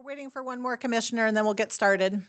We're waiting for one more commissioner and then we'll get started.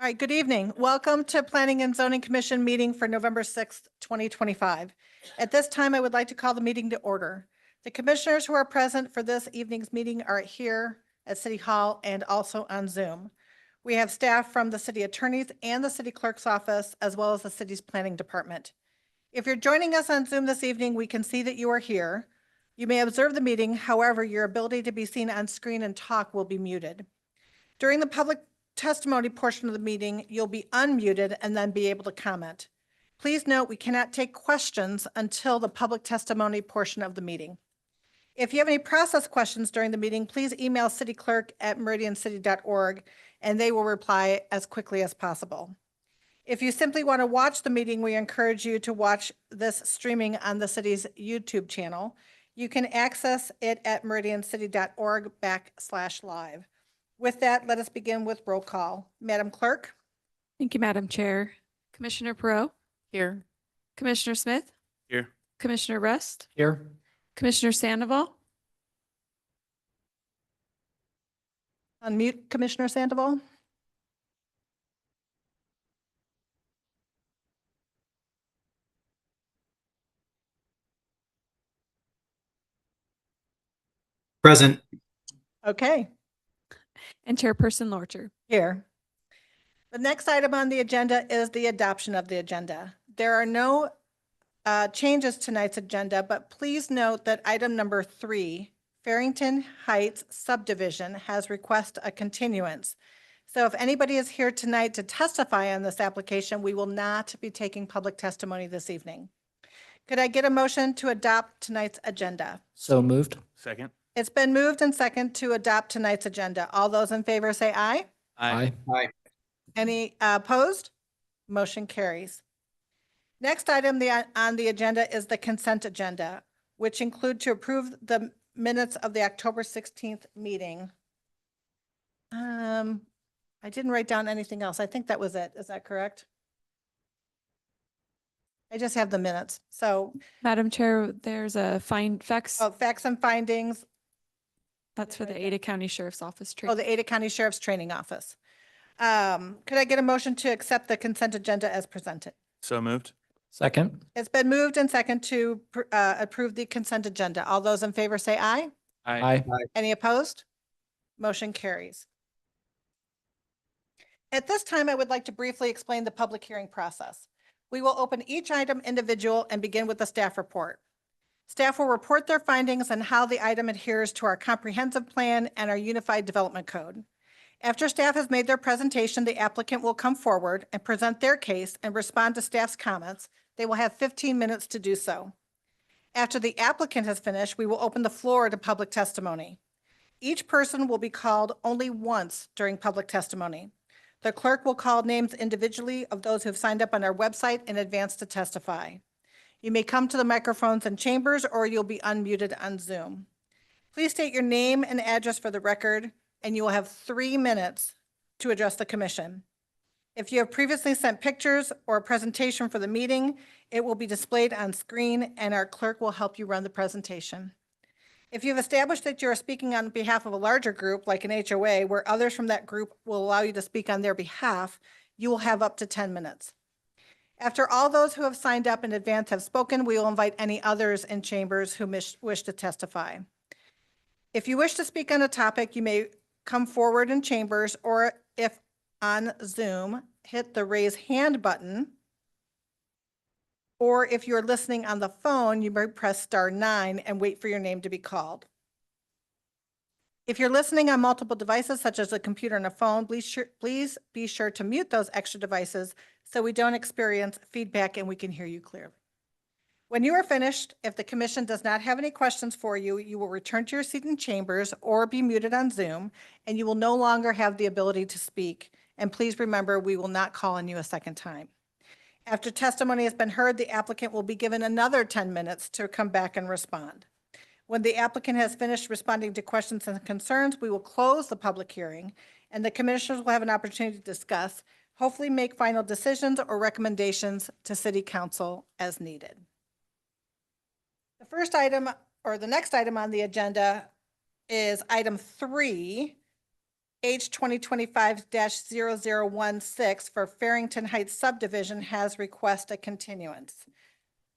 All right, good evening. Welcome to Planning and Zoning Commission meeting for November 6th, 2025. At this time, I would like to call the meeting to order. The commissioners who are present for this evening's meeting are here at City Hall and also on Zoom. We have staff from the city attorney's and the city clerk's office, as well as the city's planning department. If you're joining us on Zoom this evening, we can see that you are here. You may observe the meeting, however, your ability to be seen on screen and talk will be muted. During the public testimony portion of the meeting, you'll be unmuted and then be able to comment. Please note we cannot take questions until the public testimony portion of the meeting. If you have any process questions during the meeting, please email cityclerk@meridiancity.org and they will reply as quickly as possible. If you simply want to watch the meeting, we encourage you to watch this streaming on the city's YouTube channel. You can access it at meridiancity.org/live. With that, let us begin with roll call. Madam Clerk? Thank you, Madam Chair. Commissioner Perot? Here. Commissioner Smith? Here. Commissioner Rust? Here. Commissioner Sandoval? Unmute Commissioner Sandoval. Present. Okay, And Chairperson Lorcher. here. The next item on the agenda is the adoption of the agenda. There are no changes to tonight's agenda, but please note that item number 3, Farrington Heights subdivision, has requested a continuance. So if anybody is here tonight to testify on this application, we will not be taking public testimony this evening. Could I get a motion to adopt tonight's agenda? So moved. Second. It's been moved and second to adopt tonight's agenda. All those in favor say aye. Aye. Aye. Any opposed? Motion carries. Next item on the agenda is the consent agenda, which include to approve the minutes of the October 16th meeting. I didn't write down anything else. I think that was it. Is that correct? I just have the minutes. So, Madam Chair, there's a facts. facts and findings. That's for the Ada County Sheriff's Office. Oh, the Ada County Sheriff's Training Office. Could I get a motion to accept the consent agenda as presented? So moved. Second. It's been moved and second to approve the consent agenda. All those in favor say aye. Aye. Any opposed? Motion carries. At this time, I would like to briefly explain the public hearing process. We will open each item individual and begin with the staff report. Staff will report their findings on how the item adheres to our comprehensive plan and our unified development code. After staff has made their presentation, the applicant will come forward and present their case and respond to staff's comments. They will have 15 minutes to do so. After the applicant has finished, we will open the floor to public testimony. Each person will be called only once during public testimony. The clerk will call names individually of those who have signed up on our website in advance to testify. You may come to the microphones and chambers, or you'll be unmuted on Zoom. Please state your name and address for the record, and you will have 3 minutes to address the commission. If you have previously sent pictures or a presentation for the meeting, it will be displayed on screen and our clerk will help you run the presentation. If you've established that you are speaking on behalf of a larger group, like an HOA, where others from that group will allow you to speak on their behalf, You will have up to 10 minutes. After all those who have signed up in advance have spoken, we will invite any others in chambers who wish to testify. If you wish to speak on a topic, you may come forward in chambers, or if on Zoom, hit the raise hand button. Or if you're listening on the phone, you may press *9 and wait for your name to be called. If you're listening on multiple devices, such as a computer and a phone, please be sure to mute those extra devices so we don't experience feedback and we can hear you clearly. When you are finished, if the commission does not have any questions for you, you will return to your seat in chambers or be muted on Zoom, and you will no longer have the ability to speak. And please remember, we will not call on you a second time. After testimony has been heard, the applicant will be given another 10 minutes to come back and respond. When the applicant has finished responding to questions and concerns, we will close the public hearing, and the commissioners will have an opportunity to discuss, hopefully make final decisions or recommendations to City Council as needed. The first item, or the next item on the agenda, is item 3, H 2025-0016 for Farrington Heights subdivision has requested a continuance.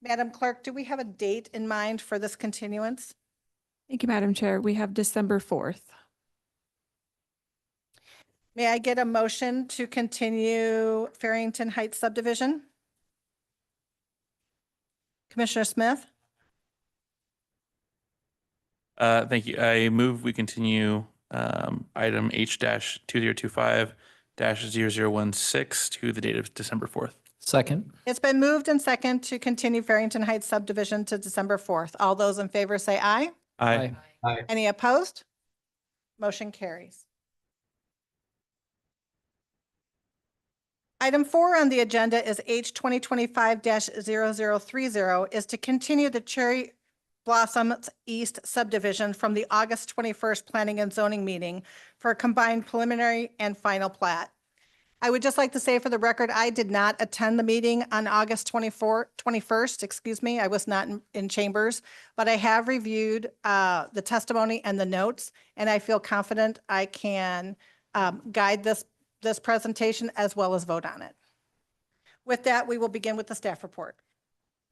Madam Clerk, do we have a date in mind for this continuance? Thank you, Madam Chair. We have December 4th. May I get a motion to continue Farrington Heights subdivision? Commissioner Smith? Thank you. I move we continue item H-2025-0016 to the date of December 4th. Second. It's been moved and second to continue Farrington Heights subdivision to December 4th. All those in favor say aye. Aye. Any opposed? Motion carries. Item 4 on the agenda is H 2025-0030 is to continue the Cherry Blossoms East subdivision from the August 21st Planning and Zoning meeting for a combined preliminary and final plat. I would just like to say for the record, I did not attend the meeting on August 21st, excuse me. I was not in chambers, but I have reviewed the testimony and the notes, and I feel confident I can guide this presentation as well as vote on it. With that, we will begin with the staff report.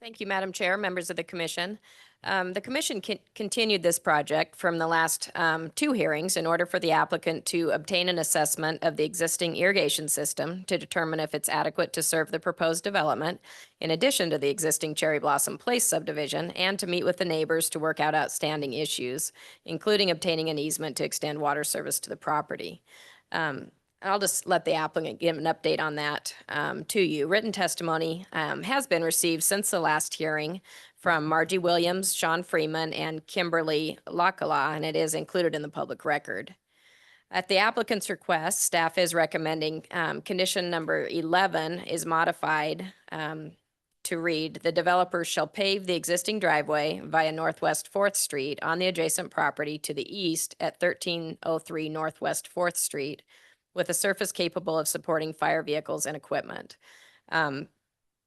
Thank you, Madam Chair, members of the commission. The commission continued this project from the last 2 hearings in order for the applicant to obtain an assessment of the existing irrigation system to determine if it's adequate to serve the proposed development, in addition to the existing Cherry Blossom Place subdivision, and to meet with the neighbors to work out outstanding issues, including obtaining an easement to extend water service to the property. I'll just let the applicant give an update on that to you. Written testimony has been received since the last hearing from Margie Williams, Sean Freeman, and Kimberly Lakala, and it is included in the public record. At the applicant's request, staff is recommending condition number 11 is modified to read, the developer shall pave the existing driveway via Northwest 4th Street on the adjacent property to the east at 1303 Northwest 4th Street with a surface capable of supporting fire vehicles and equipment.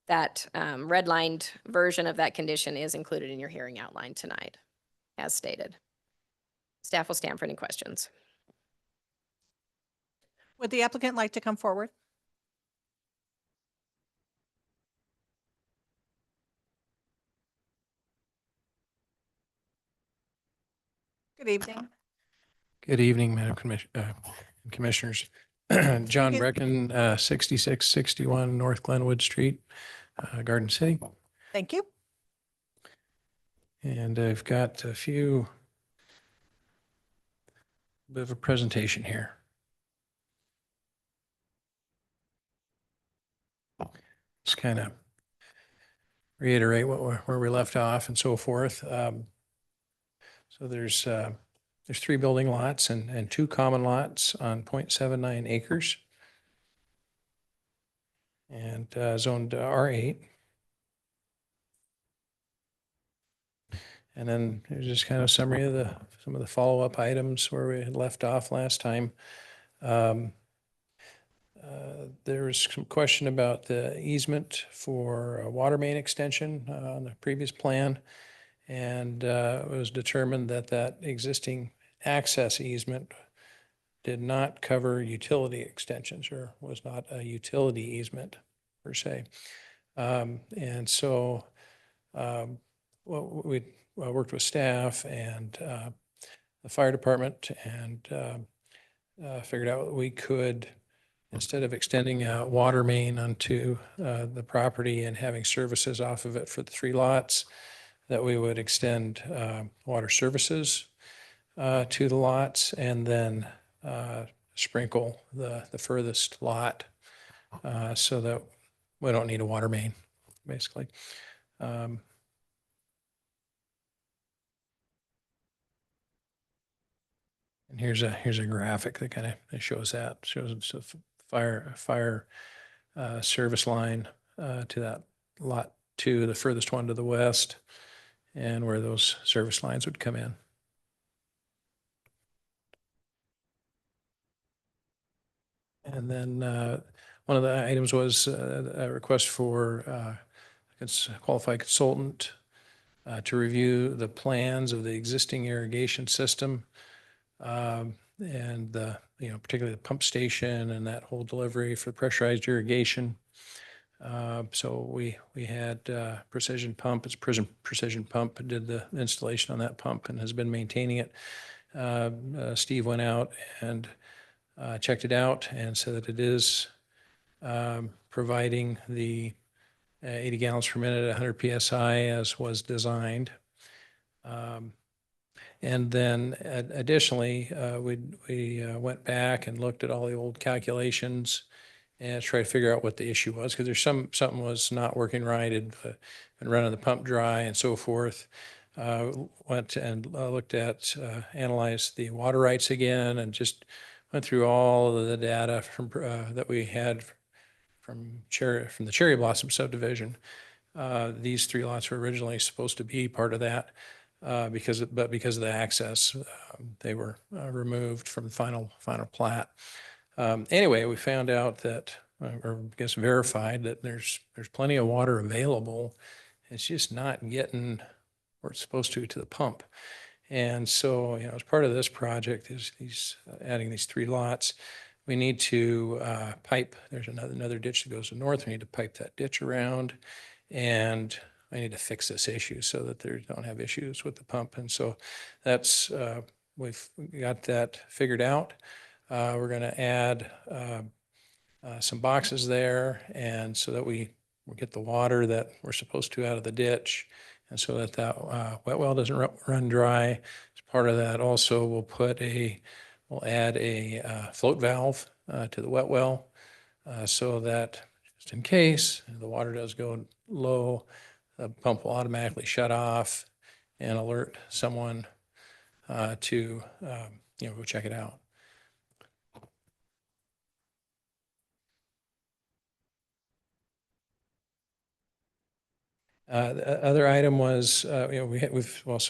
That redlined version of that condition is included in your hearing outline tonight, as stated. Staff will stand for any questions. Would the applicant like to come forward? Good evening. Good evening, Madam Commissioners. John Brecken, 6661 North Glenwood Street, Garden City. Thank you. And I've got a bit of a presentation here. Just kind of reiterate where we left off and so forth. So there's 3 building lots and 2 common lots on 0.79 acres and zoned R8. And then there's just kind of summary of some of the follow-up items where we had left off last time. There was some question about the easement for a water main extension on the previous plan. And it was determined that existing access easement did not cover utility extensions or was not a utility easement per se. And so we worked with staff and the fire department and figured out we could, instead of extending a water main onto the property and having services off of it for the 3 lots, that we would extend water services to the lots and then sprinkle the furthest lot so that we don't need a water main, basically. And here's a graphic that kind of shows that. Shows it's a fire service line to that lot 2, the furthest one to the west, and where those service lines would come in. And then one of the items was a request for a qualified consultant to review the plans of the existing irrigation system and particularly the pump station and that whole delivery for pressurized irrigation. So we had Precision Pump. It's Precision Pump did the installation on that pump and has been maintaining it. Steve went out and checked it out and said that it is providing the 80 gallons per minute at 100 PSI as was designed. And then additionally, we went back and looked at all the old calculations and tried to figure out what the issue was, because there's something was not working right. It'd been running the pump dry and so forth. Went and looked at, analyzed the water rights again, and just went through all of the data from that we had from the Cherry Blossom subdivision. These 3 lots were originally supposed to be part of that, because of the access, they were removed from the final plat. Anyway, we found out that, or I guess verified, that there's plenty of water available. It's just not getting where it's supposed to the pump. And so, as part of this project is adding these 3 lots, we need to pipe. There's another ditch that goes to north. We need to pipe that ditch around, and I need to fix this issue so that they don't have issues with the pump. And so that's we've got that figured out. We're going to add some boxes there, and so that we get the water that we're supposed to out of the ditch, and so that wet well doesn't run dry. As part of that, also we'll add a float valve to the wet well, so that just in case the water does go low, the pump will automatically shut off and alert someone to go check it out. The other item was,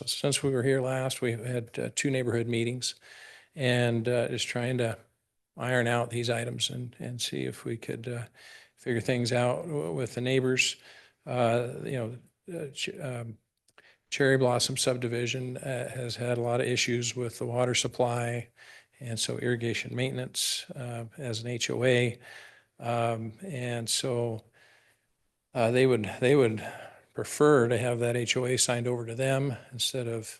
since we were here last, we've had 2 neighborhood meetings, and just trying to iron out these items and see if we could figure things out with the neighbors. Cherry Blossom subdivision has had a lot of issues with the water supply, and so irrigation maintenance as an HOA, and so they would prefer to have that HOA signed over to them instead of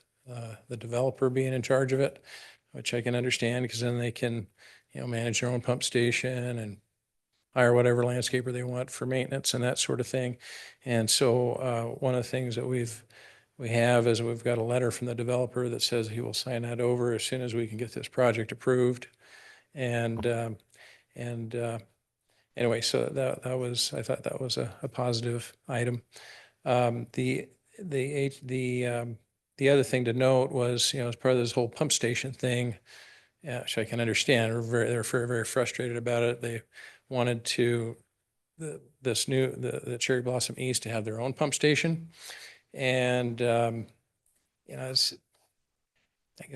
the developer being in charge of it, which I can understand, because then they can, manage their own pump station and hire whatever landscaper they want for maintenance and that sort of thing. And so one of the things that we have is we've got a letter from the developer that says he will sign that over as soon as we can get this project approved. And anyway, so that was, I thought that was a positive item. The other thing to note was, as part of this whole pump station thing, which I can understand, they're very, very frustrated about it. They wanted the Cherry Blossom East to have their own pump station, and I guess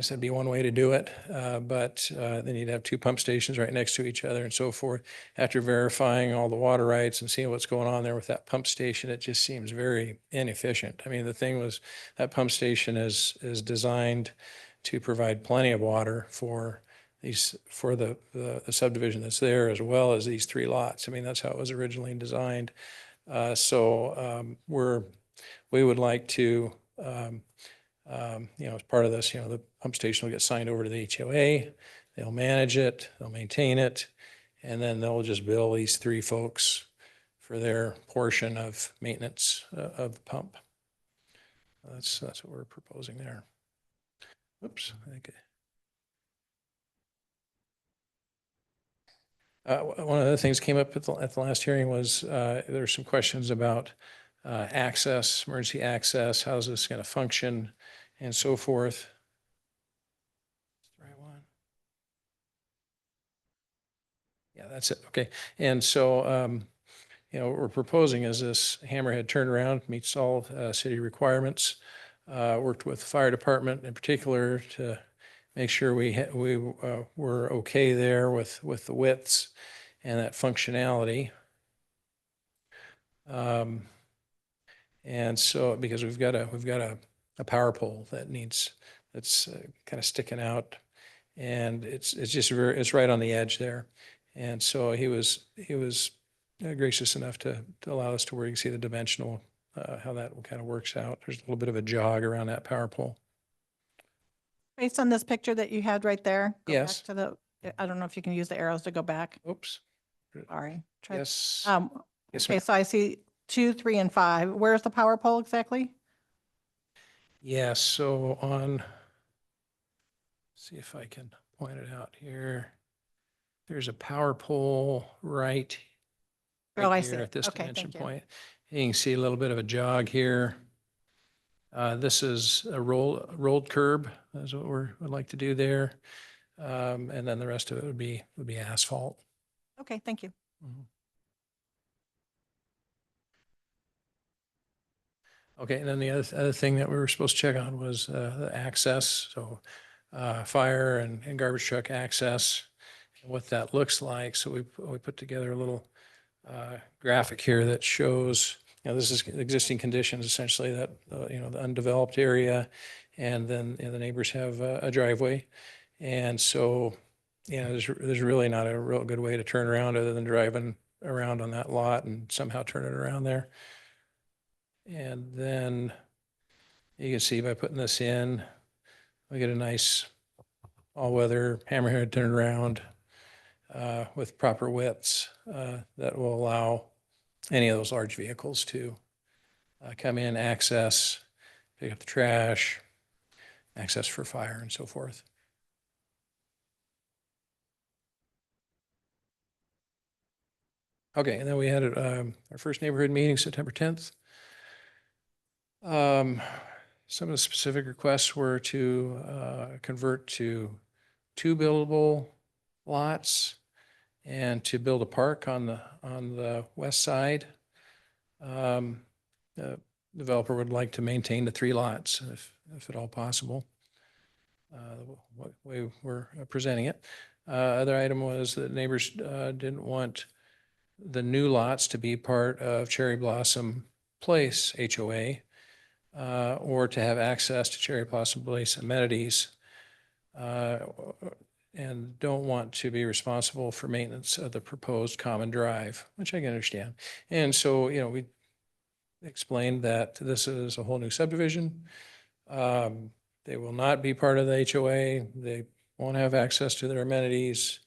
that'd be one way to do it, but they need to have 2 pump stations right next to each other and so forth. After verifying all the water rights and seeing what's going on there with that pump station, it just seems very inefficient. I mean, the thing was, that pump station is designed to provide plenty of water for for the subdivision that's there, as well as these 3 lots. I mean, that's how it was originally designed. We would like to, as part of this, the pump station will get signed over to the HOA. They'll manage it, they'll maintain it, and then they'll just bill these 3 folks for their portion of maintenance of the pump. That's what we're proposing there. Oops, I think. One of the things came up at the last hearing was there were some questions about access, emergency access, how's this going to function, and so forth. Right one. Yeah, that's it. Okay. And so, what we're proposing is this hammerhead turnaround meets all city requirements. Worked with the fire department in particular to make sure we were okay there with the widths and that functionality. And so, because we've got a power pole that's kind of sticking out, and it's right on the edge there. And so he was gracious enough to allow us to where you can see the dimensional, how that kind of works out. There's a little bit of a jog around that power pole. Based on this picture that you had right there? Go back Yes. to I don't know if you can use the arrows to go back. Oops. Sorry. Yes. Yes, Okay, ma'am. so I see 2, 3, and 5. Where's the power pole exactly? Yeah, so see if I can point it out here. There's a power pole right Oh, I here see. at this Okay, dimension thank you. point. You can see a little bit of a jog here. This is a rolled curb. That's what would like to do there. And then the rest of it would be asphalt. Okay, thank you. Mhm. Okay, and then the other thing that we were supposed to check on was the access. So fire and garbage truck access, and what that looks like. So we put together a little graphic here that shows, this is existing conditions essentially, that, the undeveloped area, and then the neighbors have a driveway. And so, there's really not a real good way to turn around other than driving around on that lot and somehow turn it around there. And then you can see by putting this in, we get a nice all-weather hammerhead turnaround with proper widths that will allow any of those large vehicles to come in, access, pick up the trash, access for fire, and so forth. Okay, and then we had our first neighborhood meeting September 10th. Some of the specific requests were to convert to 2 buildable lots and to build a park on the west side. The developer would like to maintain the 3 lots if at all possible. What way we're presenting it. Other item was that neighbors didn't want the new lots to be part of Cherry Blossom Place HOA or to have access to Cherry Blossom Place amenities, and don't want to be responsible for maintenance of the proposed common drive, which I can understand. And so, we explained that this is a whole new subdivision. They will not be part of the HOA. They won't have access to their amenities.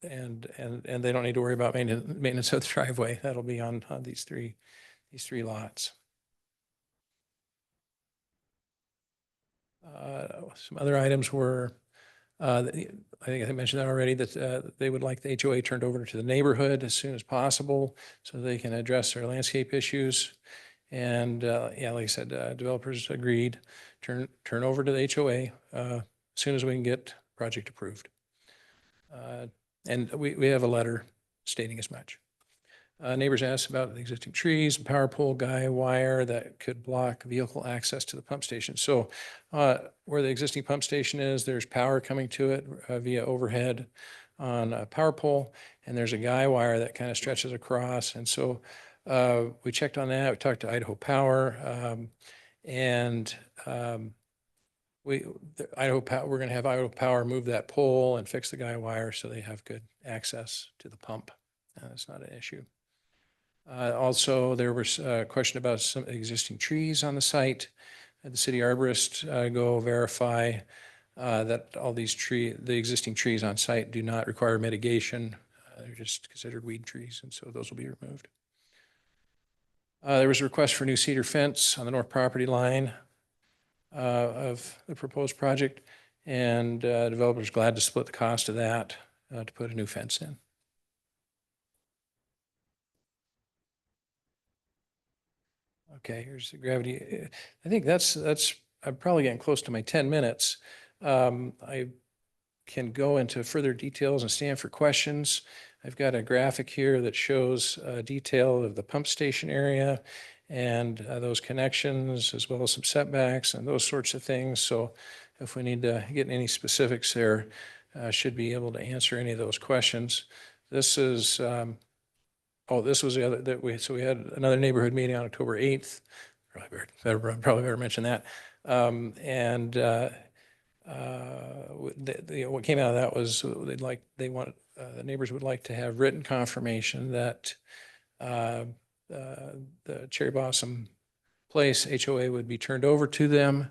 And they don't need to worry about maintenance of the driveway. That'll be on these three lots. Some other items were, I think I mentioned that already, that they would like the HOA turned over to the neighborhood as soon as possible so they can address their landscape issues. And like I said, developers agreed, turn over to the HOA as soon as we can get project approved. And we have a letter stating as much. Neighbors asked about the existing trees, power pole, guy wire that could block vehicle access to the pump station. So where the existing pump station is, there's power coming to it via overhead on a power pole, and there's a guy wire that kind of stretches across. And so we checked on that. We talked to Idaho Power, and we're going to have Idaho Power move that pole and fix the guy wire so they have good access to the pump. That's not an issue. Also, there was a question about some existing trees on the site. Had the city arborist go verify that all these the existing trees on site do not require mitigation. They're just considered weed trees, and so those will be removed. There was a request for new cedar fence on the north property line of the proposed project, and developers glad to split the cost of that to put a new fence in. Okay, here's the gravity. I think I'm probably getting close to my 10 minutes. I can go into further details and stand for questions. I've got a graphic here that shows detail of the pump station area and those connections, as well as some setbacks and those sorts of things. So if we need to get any specifics there, should be able to answer any of those questions. This is, this was the other, so we had another neighborhood meeting on October 8th. Probably better mention that. What came out of that was the neighbors would like to have written confirmation that the Cherry Blossom Place HOA would be turned over to them,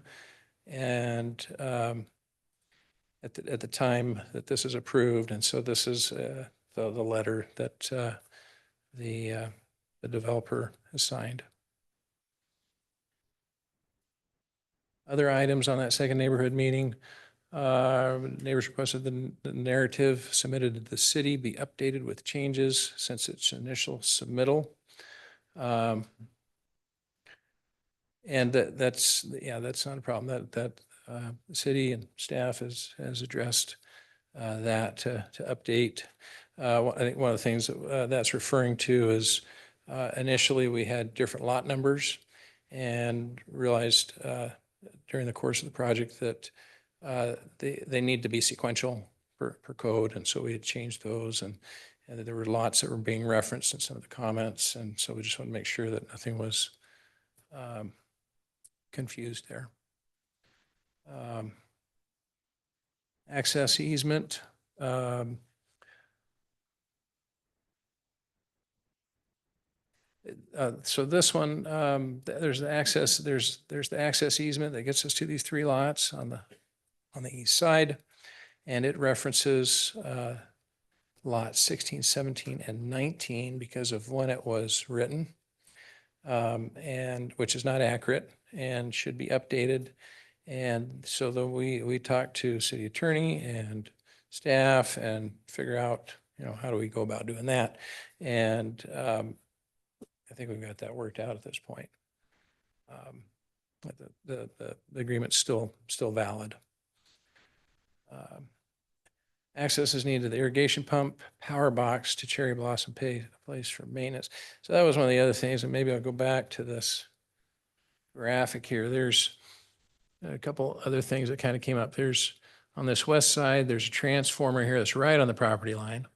and at the time that this is approved. And so this is the letter that the developer has signed. Other items on that second neighborhood meeting, neighbors requested the narrative submitted to the city be updated with changes since its initial submittal. And that's not a problem. The city and staff has addressed that to update. I think one of the things that's referring to is initially we had different lot numbers, and realized during the course of the project that they need to be sequential per code, and so we had changed those, and there were lots that were being referenced in some of the comments, and so we just want to make sure that nothing was confused there. Access easement. So this one, there's the access easement that gets us to these three lots on the east side, and it references lots 16, 17, and 19 because of when it was written, and which is not accurate and should be updated. And so then we talked to city attorney and staff and figure out, how do we go about doing that? And I think we've got that worked out at this point. The agreement's still valid. Access is needed to the irrigation pump, power box to Cherry Blossom Place for maintenance. So that was one of the other things, and maybe I'll go back to this graphic here. There's a couple other things that kind of came up. There's, on this west side, there's a transformer here that's right on the property line.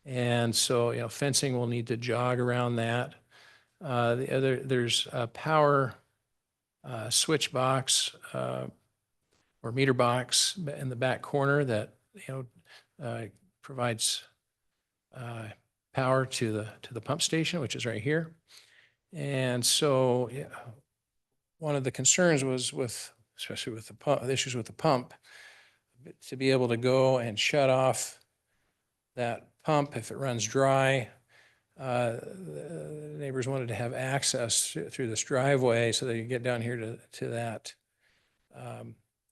And so, fencing will need to jog around that. There's a power switch box or meter box in the back corner that provides power to the pump station, which is right here. And so, one of the concerns was especially with the issues with the pump, to be able to go and shut off that pump if it runs dry. The neighbors wanted to have access through this driveway so they could get down here to that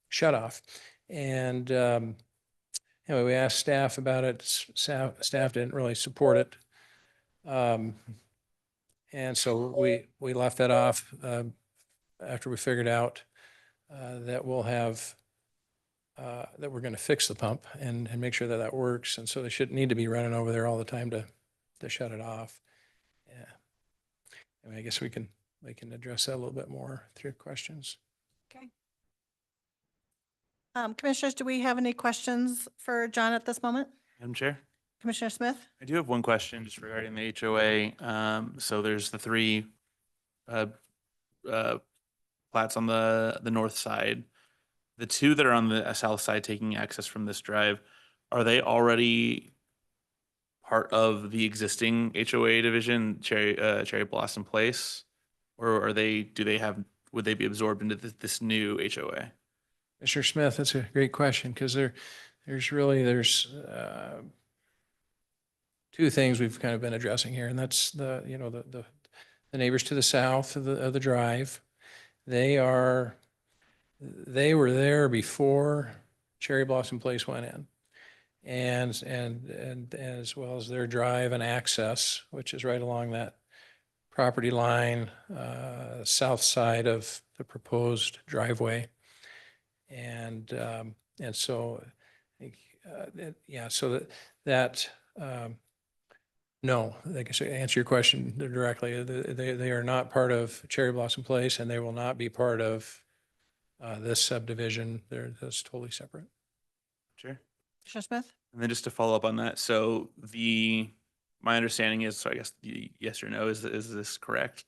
shut off. And anyway, we asked staff about it. Staff didn't really support it. And so we left that off after we figured out that we'll have that we're going to fix the pump and make sure that works. And so they shouldn't need to be running over there all the time to shut it off. Yeah. I mean, I guess we can address that a little bit more through questions. Okay. Commissioners, do we have any questions for John at this moment? Madam Chair? Commissioner Smith? I do have one question just regarding the HOA. So there's the three plats on the north side. the two that are on the south side taking access from this drive, are they already part of the existing HOA division, Cherry Blossom Place? Or would they be absorbed into this new HOA? Mr. Smith, that's a great question because there's two things we've kind of been addressing here, and that's the neighbors to the south of the drive. They were there before Cherry Blossom Place went in. And as well as their drive and access, which is right along that property line, south side of the proposed driveway. And so, yeah, so no, I guess to answer your question directly, they are not part of Cherry Blossom Place, and they will not be part of this subdivision. That's totally separate. Sure. Commissioner Smith? And then just to follow up on that, so my understanding is, so I guess the yes or no, is this correct?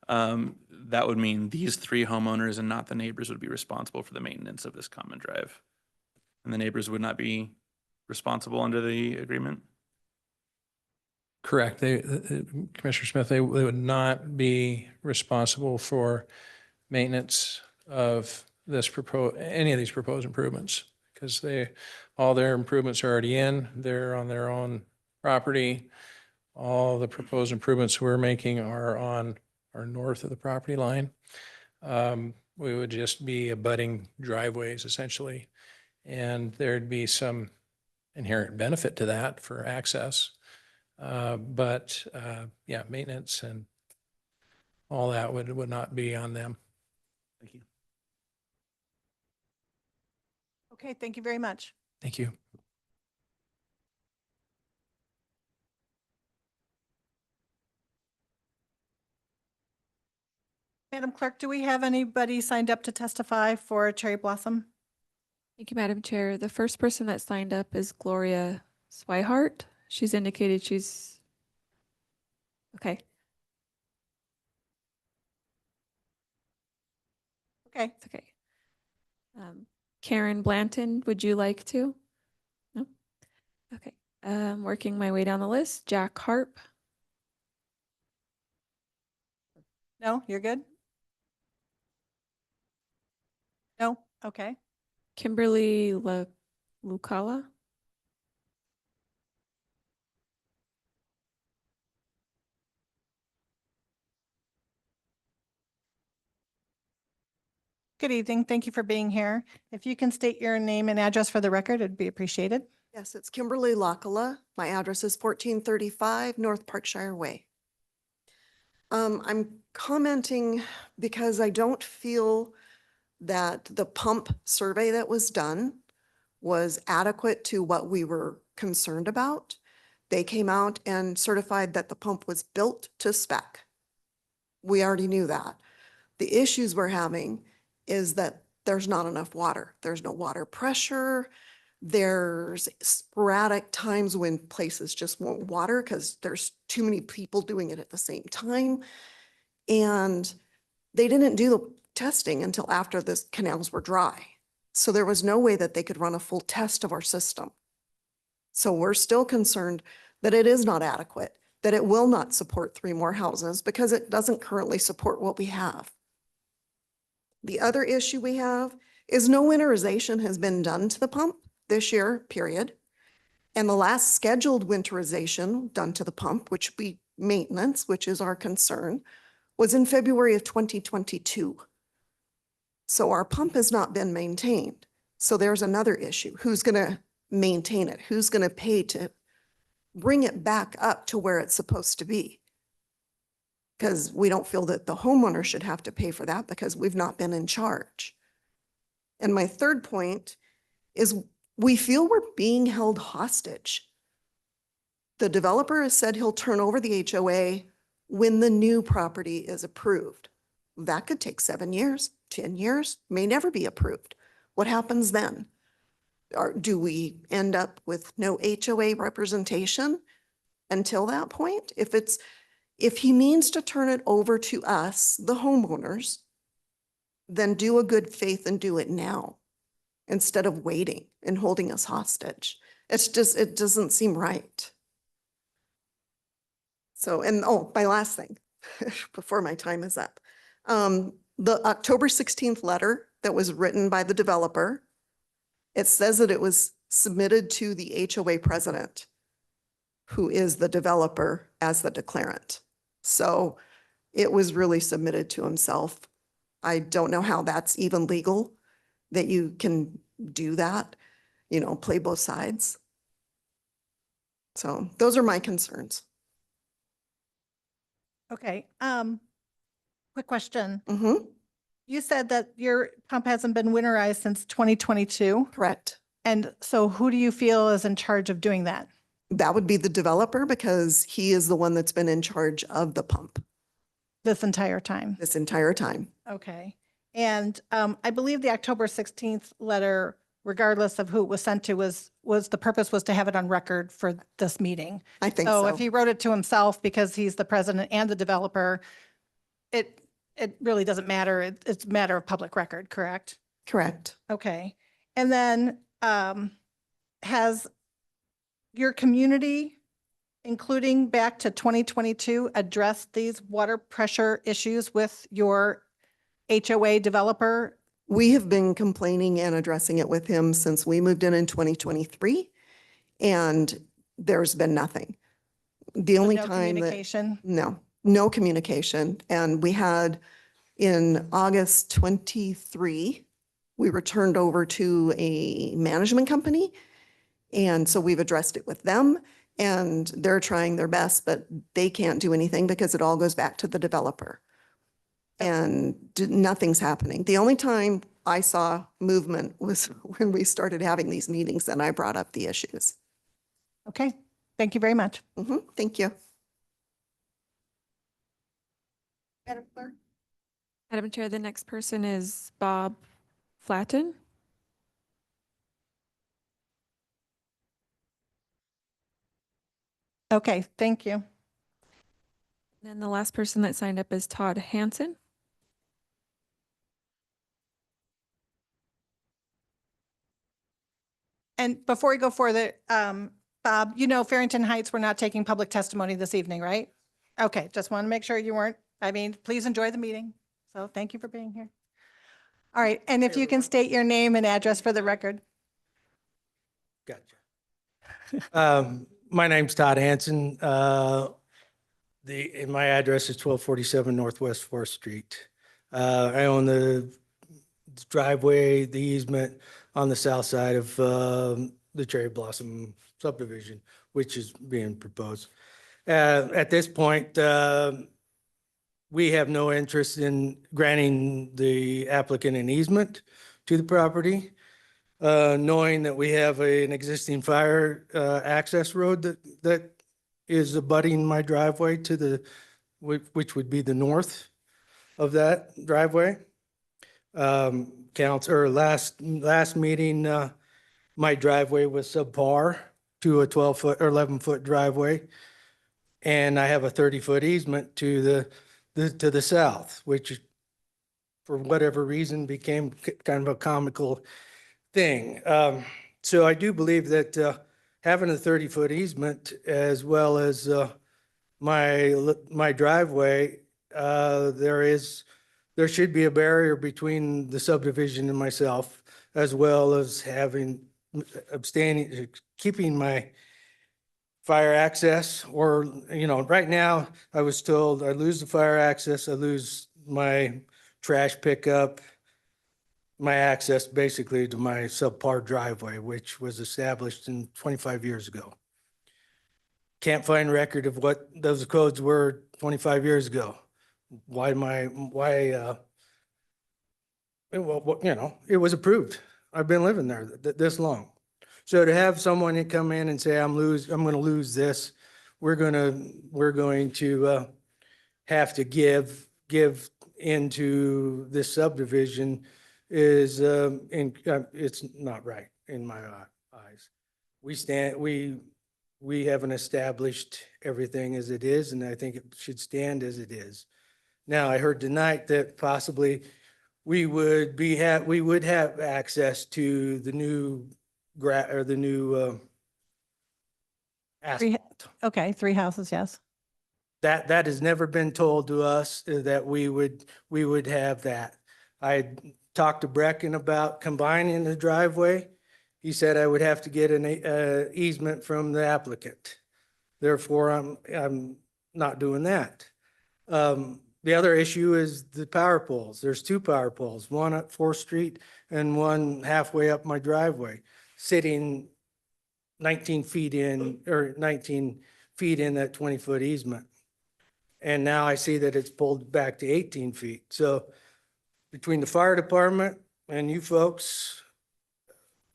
That would mean these three homeowners and not the neighbors would be responsible for the maintenance of this common drive. And the neighbors would not be responsible under the agreement? Correct. Commissioner Smith, they would not be responsible for maintenance of any of these proposed improvements because all their improvements are already in. They're on their own property. All the proposed improvements we're making are north of the property line. We would just be abutting driveways essentially, and there'd be some inherent benefit to that for access. But yeah, maintenance and all that would not be on them. Thank you. Okay, thank you very much. Thank you. Madam Clerk, do we have anybody signed up to testify for Cherry Blossom? Thank you, Madam Chair. The first person that signed up is Gloria Swihart. She's indicated she's okay. Okay. It's okay. Karen Blanton, would you like to? No? Okay. Working my way down the list. Jack Harp. No, you're good? No? Okay. Kimberly Lucala. Good evening. Thank you for being here. If you can state your name and address for the record, it'd be appreciated. Yes, it's Kimberly Lockala. My address is 1435 North Parkshire Way. I'm commenting because I don't feel that the pump survey that was done was adequate to what we were concerned about. They came out and certified that the pump was built to spec. We already knew that. The issues we're having is that there's not enough water. There's no water pressure. There's sporadic times when places just won't water because there's too many people doing it at the same time. And they didn't do the testing until after the canals were dry. So there was no way that they could run a full test of our system. So we're still concerned that it is not adequate, that it will not support 3 more houses because it doesn't currently support what we have. The other issue we have is no winterization has been done to the pump this year, period. And the last scheduled winterization done to the pump, which would be maintenance, which is our concern, was in February of 2022. So our pump has not been maintained. So there's another issue. Who's going to maintain it? Who's going to pay to bring it back up to where it's supposed to be? Because we don't feel that the homeowner should have to pay for that because we've not been in charge. And my third point is we feel we're being held hostage. The developer has said he'll turn over the HOA when the new property is approved. That could take 7 years, 10 years, may never be approved. What happens then? Or do we end up with no HOA representation until that point? If he means to turn it over to us, the homeowners, then do a good faith and do it now. instead of waiting and holding us hostage. It's just, it doesn't seem right. So, and oh, my last thing, before my time is up. The October 16th letter that was written by the developer, it says that it was submitted to the HOA president, who is the developer as the declarant. So it was really submitted to himself. I don't know how that's even legal, that you can do that, you know, play both sides. So those are my concerns. Okay, quick question. Mm-hmm, You said that your pump hasn't been winterized since 2022. correct. And so who do you feel is in charge of doing that That would be the developer because he is the one that's been in charge of the pump this entire time? this entire time. Okay. And I believe the October 16th letter, regardless of who it was sent to, was the purpose was to have it on record for this meeting. I think So so. if he wrote it to himself because he's the president and the developer, it really doesn't matter. It's a matter of public record, correct? Correct. Okay. And then has your community, including back to 2022, addressed these water pressure issues with your HOA developer? We have been complaining and addressing it with him since we moved in 2023, and there's been nothing. The only No time that, communication? no communication. And we had in August 23, we were turned over to a management company. And so we've addressed it with them and they're trying their best, but they can't do anything because it all goes back to the developer. And nothing's happening. The only time I saw movement was when we started having these meetings and I brought up the issues. Okay. Thank you very much. Thank you. Madam Clerk? Madam Chair, the next person is Bob Flatten. Okay, thank you. And the last person that signed up is Todd Hansen. And before we go further, Bob, you know Farrington Heights, we're not taking public testimony this evening, right? Okay, just want to make sure you weren't. I mean, please enjoy the meeting. So thank you for being here. All right, and if you can state your name and address for the record. Gotcha. My name's Todd Hansen. My address is 1247 Northwest 4th Street. I own the driveway, the easement on the south side of the Cherry Blossom subdivision, which is being proposed. At this point, we have no interest in granting the applicant an easement to the property, knowing that we have an existing fire access road that is abutting my driveway to the, which would be the north of that driveway. Last meeting, my driveway was subpar to a 12-foot or 11-foot driveway. And I have a 30-foot easement to the south, which for whatever reason became kind of a comical thing. So I do believe that having a 30-foot easement as well as my driveway, there should be a barrier between the subdivision and myself, as well as keeping my fire access, or, right now I was told I lose the fire access, I lose my trash pickup, my access basically to my subpar driveway, which was established in 25 years ago. Can't find record of what those codes were 25 years ago. It was approved. I've been living there this long. So to have someone come in and say, I'm going to lose this, we're going to have to give into this subdivision is, it's not right in my eyes. We haven't established everything as it is, and I think it should stand as it is. Now, I heard tonight that possibly we would have access to the new or the new Three- asphalt. Okay, 3 houses, yes. That has never been told to us that we would have that. I talked to Brecken about combining the driveway. He said I would have to get an easement from the applicant. Therefore, I'm not doing that. The other issue is the power poles. There's 2 power poles, one at 4th Street and one halfway up my driveway, sitting 19 feet in, or 19 feet in that 20-foot easement. And now I see that it's pulled back to 18 feet. So between the fire department and you folks,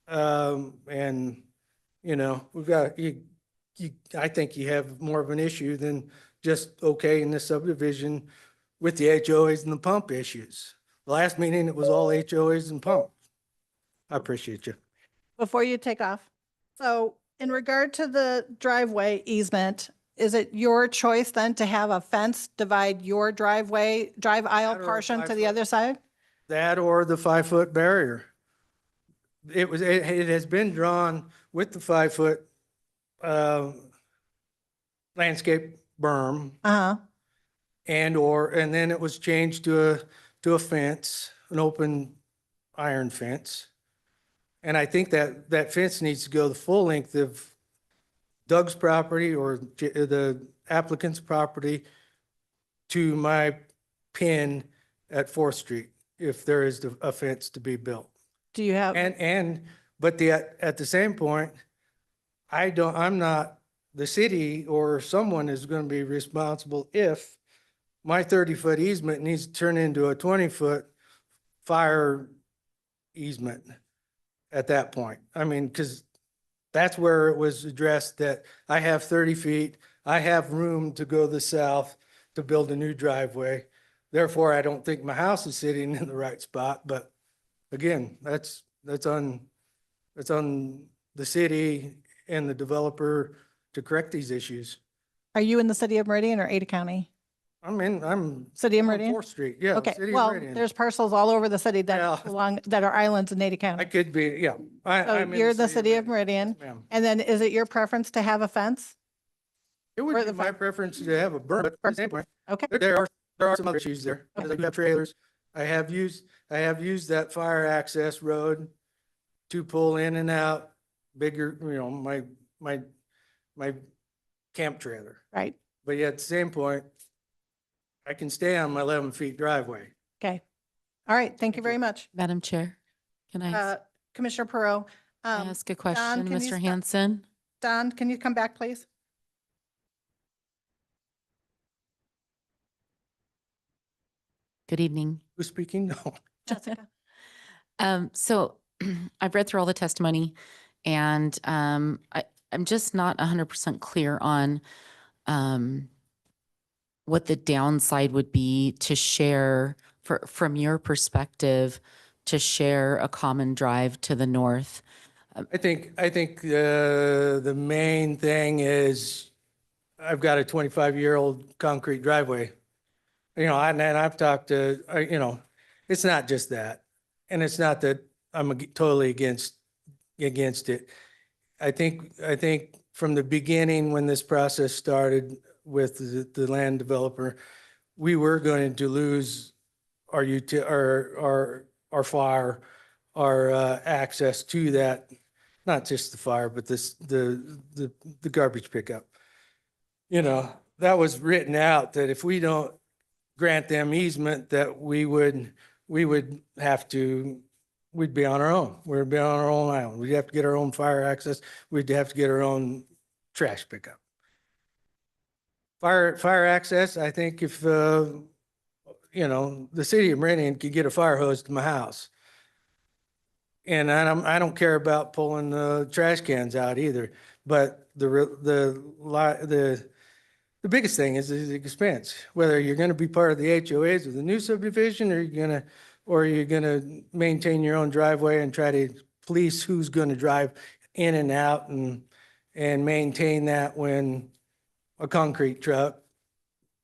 and, you know, we've got, I think you have more of an issue than just okaying the subdivision with the HOAs and the pump issues. The last meeting, it was all HOAs and pump. I appreciate you. Before you take off, so in regard to the driveway easement, is it your choice then to have a fence divide your drive aisle That or a portion to the 5-foot. other side? That or the 5-foot barrier. It has been drawn with the 5-foot landscape berm Uh-huh. and then it was changed to a fence, an open iron fence. And I think that fence needs to go the full length of Doug's property or the applicant's property to my pin at 4th Street, if there is a fence to be built. Do you have, But at the same point, I'm not, the city or someone is going to be responsible if my 30-foot easement needs to turn into a 20-foot fire easement at that point. I mean, because that's where it was addressed that I have 30 feet, I have room to go to the south to build a new driveway. Therefore, I don't think my house is sitting in the right spot, but again, that's on the city and the developer to correct these issues. are you in the city of Meridian or Ada County? I'm City of on Meridian? 4th Street, yeah. Okay, City of well, Meridian. there's parcels all over the city Yeah. that are islands in Ada I County. could be, yeah. So I'm in you're the city of Meridian. Yes, ma'am. And then is it your preference to have a fence? It Or would be the my fi- preference to have a berm, but at the same point, Okay, there are some other issues there. Because I do have trailers. I have used that fire access road to pull in and out bigger, my camp trailer. right, But yet at the same point, I can stay on my 11 feet driveway. okay. All right, thank you very much. Madam Chair, can I Commissioner Perot. ask a question, can you Mr. stop? Hanson? Don, can you come back, please? Good evening. Who's speaking? No. Jessica. So I've read through all the testimony and I'm just not 100% clear on what the downside would be to share, from your perspective, to share a common drive to the north. I think the main thing is I've got a 25-year-old concrete driveway. And I've talked to, it's not just that. And it's not that I'm totally against it. I think from the beginning, when this process started with the land developer, we were going to lose our fire, our access to that, not just the fire, but the garbage pickup. That was written out that if we don't grant them easement, that we would have to, we'd be on our own. We'd be on our own island. We'd have to get our own fire access. We'd have to get our own trash pickup. Fire access, I think if, the city of Meridian could get a fire hose to my house. And I don't care about pulling the trash cans out either, but the biggest thing is the expense, whether you're going to be part of the HOAs of the new subdivision or you're going to maintain your own driveway and try to police who's going to drive in and out and maintain that when a concrete truck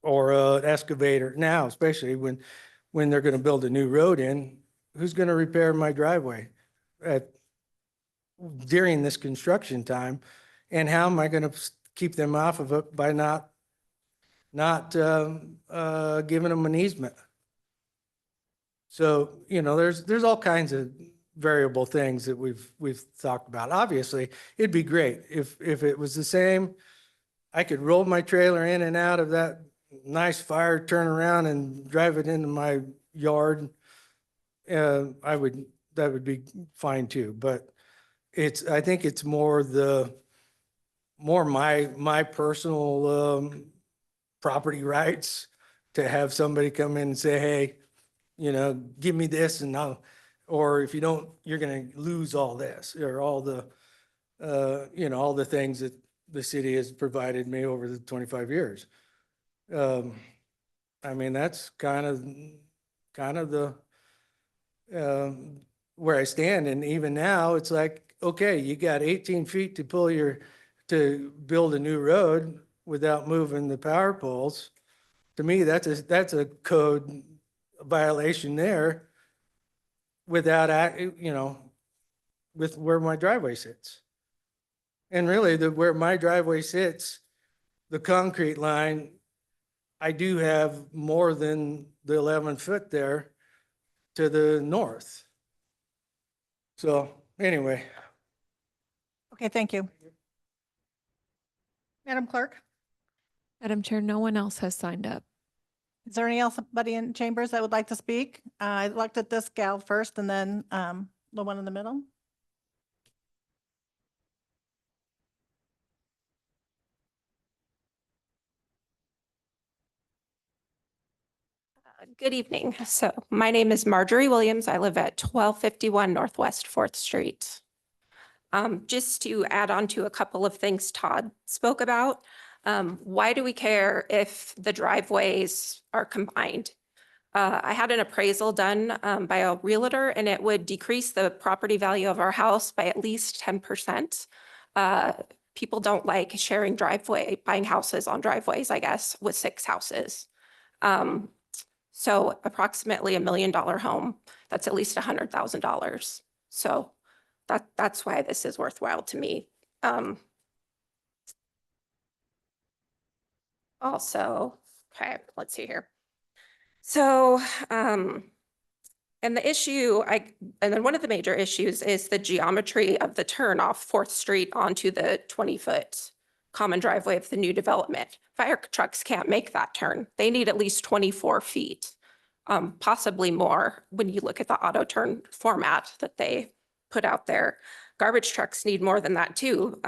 or an excavator, now especially when when they're going to build a new road in, who's going to repair my driveway during this construction time? And how am I going to keep them off of it by not giving them an easement? So, there's all kinds of variable things that we've talked about. Obviously, it'd be great if it was the same. I could roll my trailer in and out of that nice fire, turn around and drive it into my yard. That would be fine too. But I think it's more my personal property rights to have somebody come in and say, hey, give me this and or if you don't, you're going to lose all this, or all the, all the things that the city has provided me over the 25 years. I mean, that's kind of the, where I stand. And even now it's like, okay, you got 18 feet to build a new road without moving the power poles. To me, that's a code violation there without, with where my driveway sits. And really where my driveway sits, the concrete line, I do have more than the 11 foot there to the north. So anyway. Okay, thank you. Madam Clerk, Madam Chair, no one else has signed up. is there anybody in chambers that would like to speak? I looked at this gal first and then the one in the middle. Good evening. So my name is Marjorie Williams. I live at 1251 Northwest 4th Street. Just to add on to a couple of things Todd spoke about, why do we care if the driveways are combined? I had an appraisal done by a realtor, and it would decrease the property value of our house by at least 10%. People don't like sharing buying houses on driveways, I guess, with 6 houses. So approximately $1 million home, that's at least $100,000. So that's why this is worthwhile to me. Also, okay, let's see here. So, and the issue, and then one of the major issues is the geometry of the turn off 4th Street onto the 20-foot common driveway of the new development. Fire trucks can't make that turn. They need at least 24 feet, possibly more when you look at the auto turn format that they put out there. Garbage trucks need more than that too.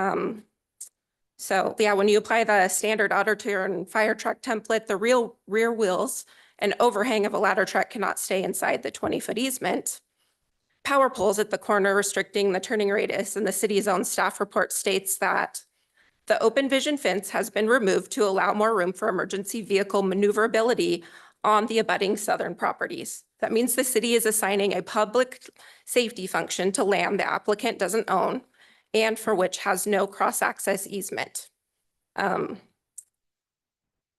So yeah, when you apply the standard auto turn fire truck template, the rear wheels and overhang of a ladder truck cannot stay inside the 20-foot easement. Power poles at the corner restricting the turning radius, and the city's own staff report states that the open vision fence has been removed to allow more room for emergency vehicle maneuverability on the abutting southern properties. That means the city is assigning a public safety function to land the applicant doesn't own and for which has no cross-access easement.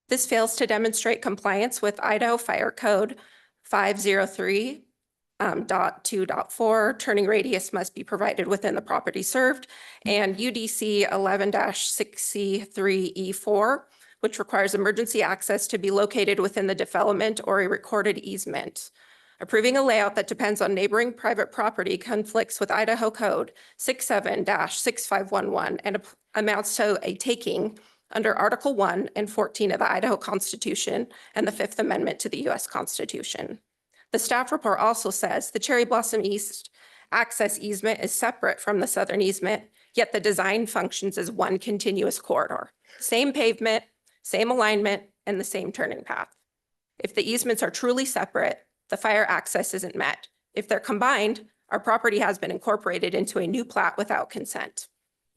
This fails to demonstrate compliance with Idaho Fire Code 503.2.4. Turning radius must be provided within the property served, and UDC 11-6C3E4, which requires emergency access to be located within the development or a recorded easement. Approving a layout that depends on neighboring private property conflicts with Idaho Code 67-6511 and amounts to a taking under Article 1 and 14 of the Idaho Constitution and the 5th Amendment to the U.S. Constitution. The staff report also says the Cherry Blossom East access easement is separate from the southern easement, yet the design functions as one continuous corridor. Same pavement, same alignment, and the same turning path. If the easements are truly separate, the fire access isn't met. If they're combined, our property has been incorporated into a new plat without consent.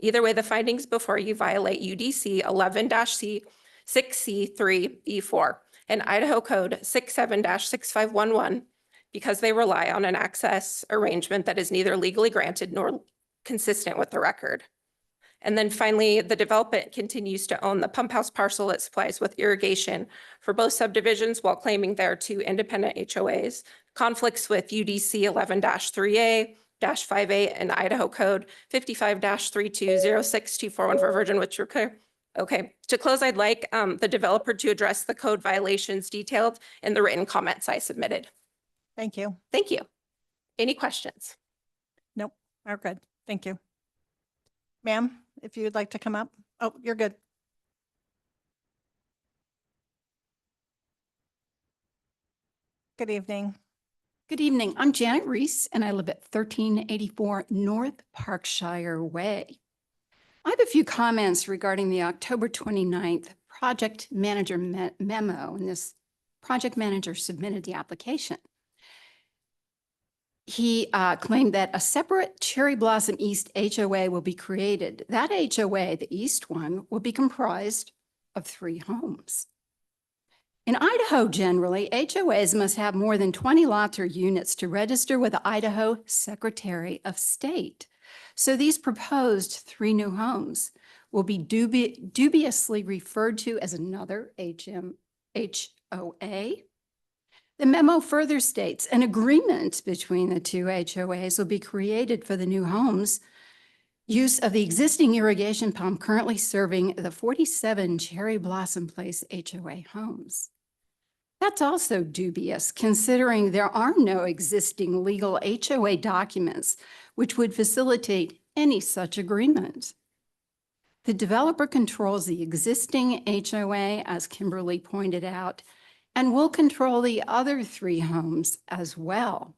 Either way, the findings before you violate UDC 11-6C3E4 and Idaho Code 67-6511 because they rely on an access arrangement that is neither legally granted nor consistent with the record. And then finally, the development continues to own the pump house parcel it supplies with irrigation for both subdivisions while claiming there are 2 independent HOAs. Conflicts with UDC 11-3A, -58 and Idaho Code 55-3206241 for Virgin, which are clear. Okay, to close, I'd like the developer to address the code violations detailed in the written comments I submitted. Thank you. Thank you. Any questions? Nope, we're good. Thank you. Ma'am, if you'd like to come up. Oh, you're good. Good evening. Good evening. I'm Janet Reese, and I live at 1384 North Parkshire Way. I have a few comments regarding the October 29th project manager memo, and this project manager submitted the application. He claimed that a separate Cherry Blossom East HOA will be created. That HOA, the east one, will be comprised of 3 homes. In Idaho, generally, HOAs must have more than 20 lots or units to register with the Idaho Secretary of State. So these proposed 3 new homes will be dubiously referred to as another HOA. The memo further states an agreement between the 2 HOAs will be created for the new homes. Use of the existing irrigation pump currently serving the 47 Cherry Blossom Place HOA homes. That's also dubious, considering there are no existing legal HOA documents which would facilitate any such agreement. The developer controls the existing HOA, as Kimberly pointed out, and will control the other 3 homes as well.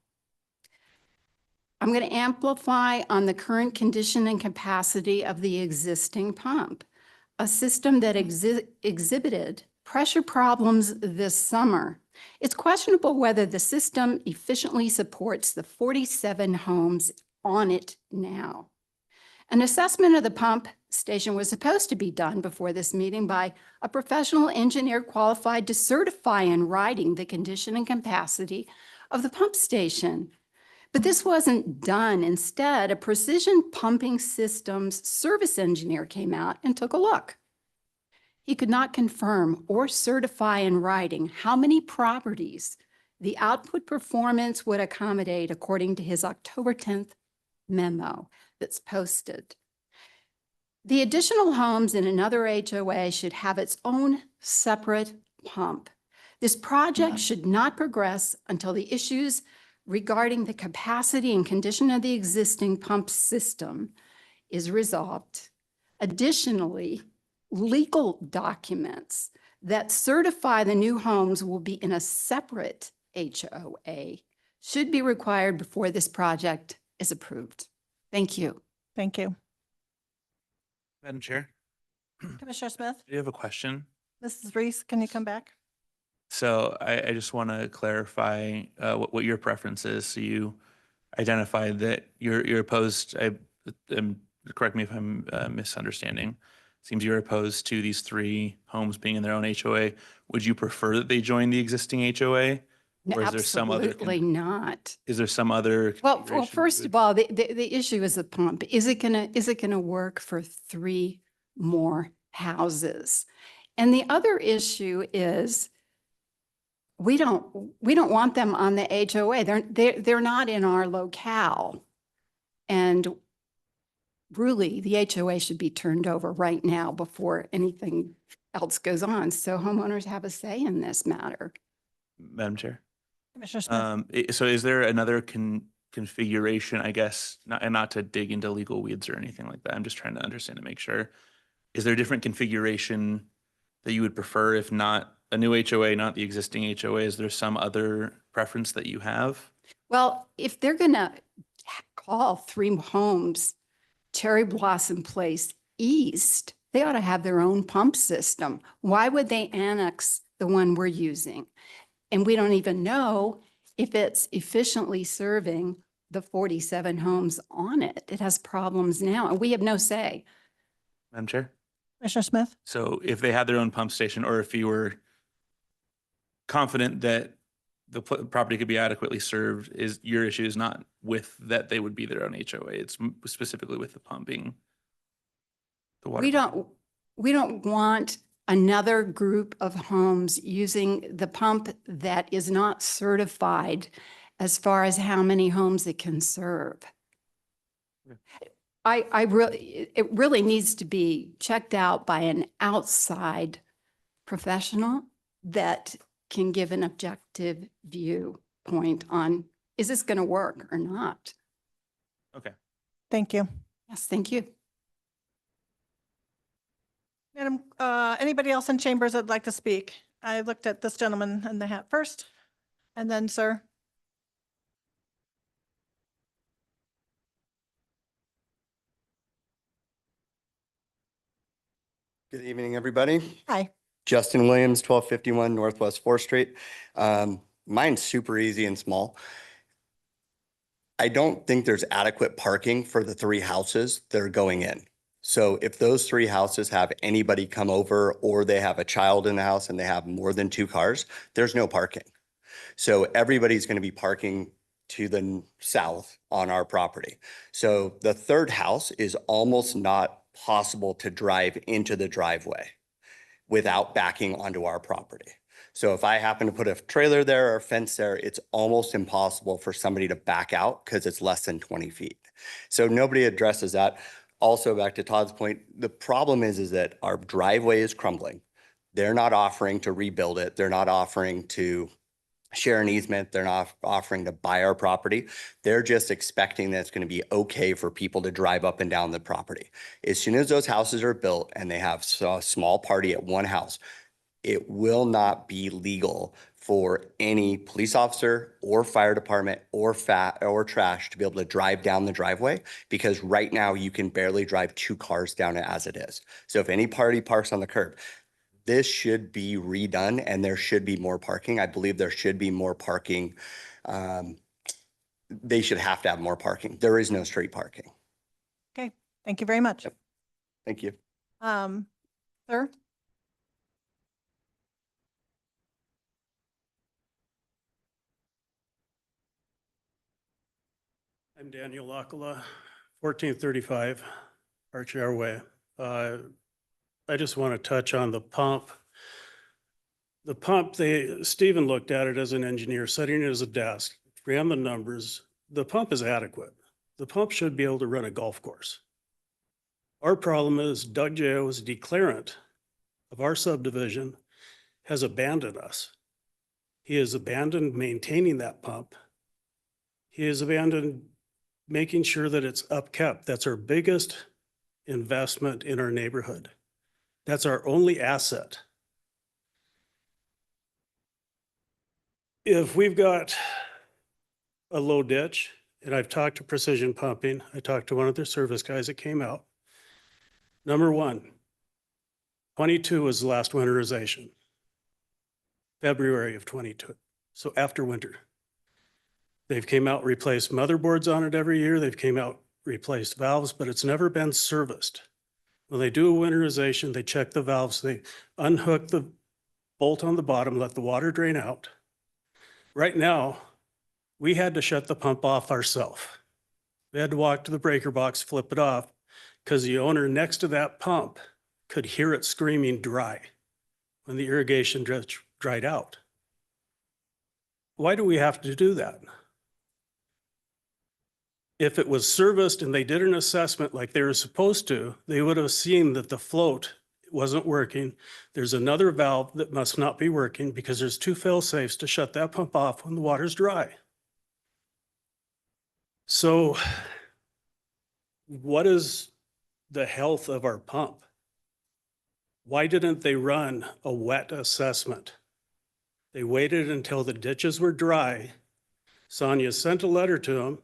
I'm going to amplify on the current condition and capacity of the existing pump, a system that exhibited pressure problems this summer. It's questionable whether the system efficiently supports the 47 homes on it now. An assessment of the pump station was supposed to be done before this meeting by a professional engineer qualified to certify in writing the condition and capacity of the pump station. But this wasn't done. Instead, a precision pumping systems service engineer came out and took a look. He could not confirm or certify in writing how many properties the output performance would accommodate according to his October 10th memo that's posted. The additional homes in another HOA should have its own separate pump. This project should not progress until the issues regarding the capacity and condition of the existing pump system is resolved. Additionally, legal documents that certify the new homes will be in a separate HOA should be required before this project is approved. Thank you. Thank you. Madam Chair, Commissioner Smith, do you have a question? Mrs. Reese, can you come back? So I just want to clarify what your preference is. So you identified that you're opposed, correct me if I'm misunderstanding. Seems you're opposed to these 3 homes being in their own HOA. Would you prefer that they join the existing HOA? No, Or is there some other? absolutely not. Is there some other? Well, configuration that first would- of all, the issue is the pump. Is it gonna work for 3 more houses? And the other issue is we don't want them on the HOA. They're not in our locale. And really, the HOA should be turned over right now before anything else goes on. So homeowners have a say in this matter. Madam Chair. Commissioner Smith. So is there another configuration, I guess, not to dig into legal weeds or anything like that. I'm just trying to understand to make sure. Is there a different configuration that you would prefer, if not a new HOA, not the existing HOA? Is there some other preference that you have? Well, if they're gonna call 3 homes Cherry Blossom Place East, they ought to have their own pump system. Why would they annex the one we're using? And we don't even know if it's efficiently serving the 47 homes on it. It has problems now, and we have no say. Madam Chair? Commissioner Smith. So if they had their own pump station, or if you were confident that the property could be adequately served, is your issue is not with that they would be their own HOA, it's specifically with the pumping? The water We pumping. we don't want another group of homes using the pump that is not certified as far as how many homes it can serve. I really, it really needs to be checked out by an outside professional that can give an objective viewpoint on, is this going to work or not? Okay. Thank you. Yes, thank you. Madam, anybody else in chambers that'd like to speak? I looked at this gentleman in the hat first, and then sir. Good evening, everybody. Hi. Justin Williams, 1251 Northwest 4th Street. Mine's super easy and small. I don't think there's adequate parking for the 3 houses that are going in. So if those 3 houses have anybody come over or they have a child in the house and they have more than 2 cars, there's no parking. So everybody's going to be parking to the south on our property. So the 3rd house is almost not possible to drive into the driveway without backing onto our property. So if I happen to put a trailer there or a fence there, it's almost impossible for somebody to back out because it's less than 20 feet. So nobody addresses that. Also, back to Todd's point, the problem is that our driveway is crumbling. They're not offering to rebuild it. They're not offering to share an easement. They're not offering to buy our property. They're just expecting that it's going to be okay for people to drive up and down the property. As soon as those houses are built and they have a small party at one house, it will not be legal for any police officer or fire department or trash to be able to drive down the driveway, because right now you can barely drive 2 cars down it as it is. So if any party parks on the curb, this should be redone and there should be more parking. I believe there should be more parking. They should have to have more parking. There is no street parking. Okay, thank you very much. Yep. Thank you. Sir? I'm Daniel Lockala, 1435 Archer Way. I just want to touch on the pump. The pump, Stephen looked at it as an engineer, setting it as a desk, ran the numbers. The pump is adequate. The pump should be able to run a golf course. Our problem is Doug Jo's declarant of our subdivision has abandoned us. He has abandoned maintaining that pump. He has abandoned making sure that it's upkept. That's our biggest investment in our neighborhood. That's our only asset. If we've got a low ditch, and I've talked to Precision Pumping, I talked to one of their service guys that came out. Number 1, 22 was the last winterization. February of 22, so after winter. They've came out, replaced motherboards on it every year. They've came out, replaced valves, but it's never been serviced. When they do a winterization, they check the valves, they unhook the bolt on the bottom, let the water drain out. Right now, we had to shut the pump off ourselves. We had to walk to the breaker box, flip it off, because the owner next to that pump could hear it screaming dry when the irrigation dried out. Why do we have to do that? If it was serviced and they did an assessment like they were supposed to, they would have seen that the float wasn't working. There's another valve that must not be working because there's 2 fail safes to shut that pump off when the water's dry. So what is the health of our pump? Why didn't they run a wet assessment? They waited until the ditches were dry. Sonia sent a letter to them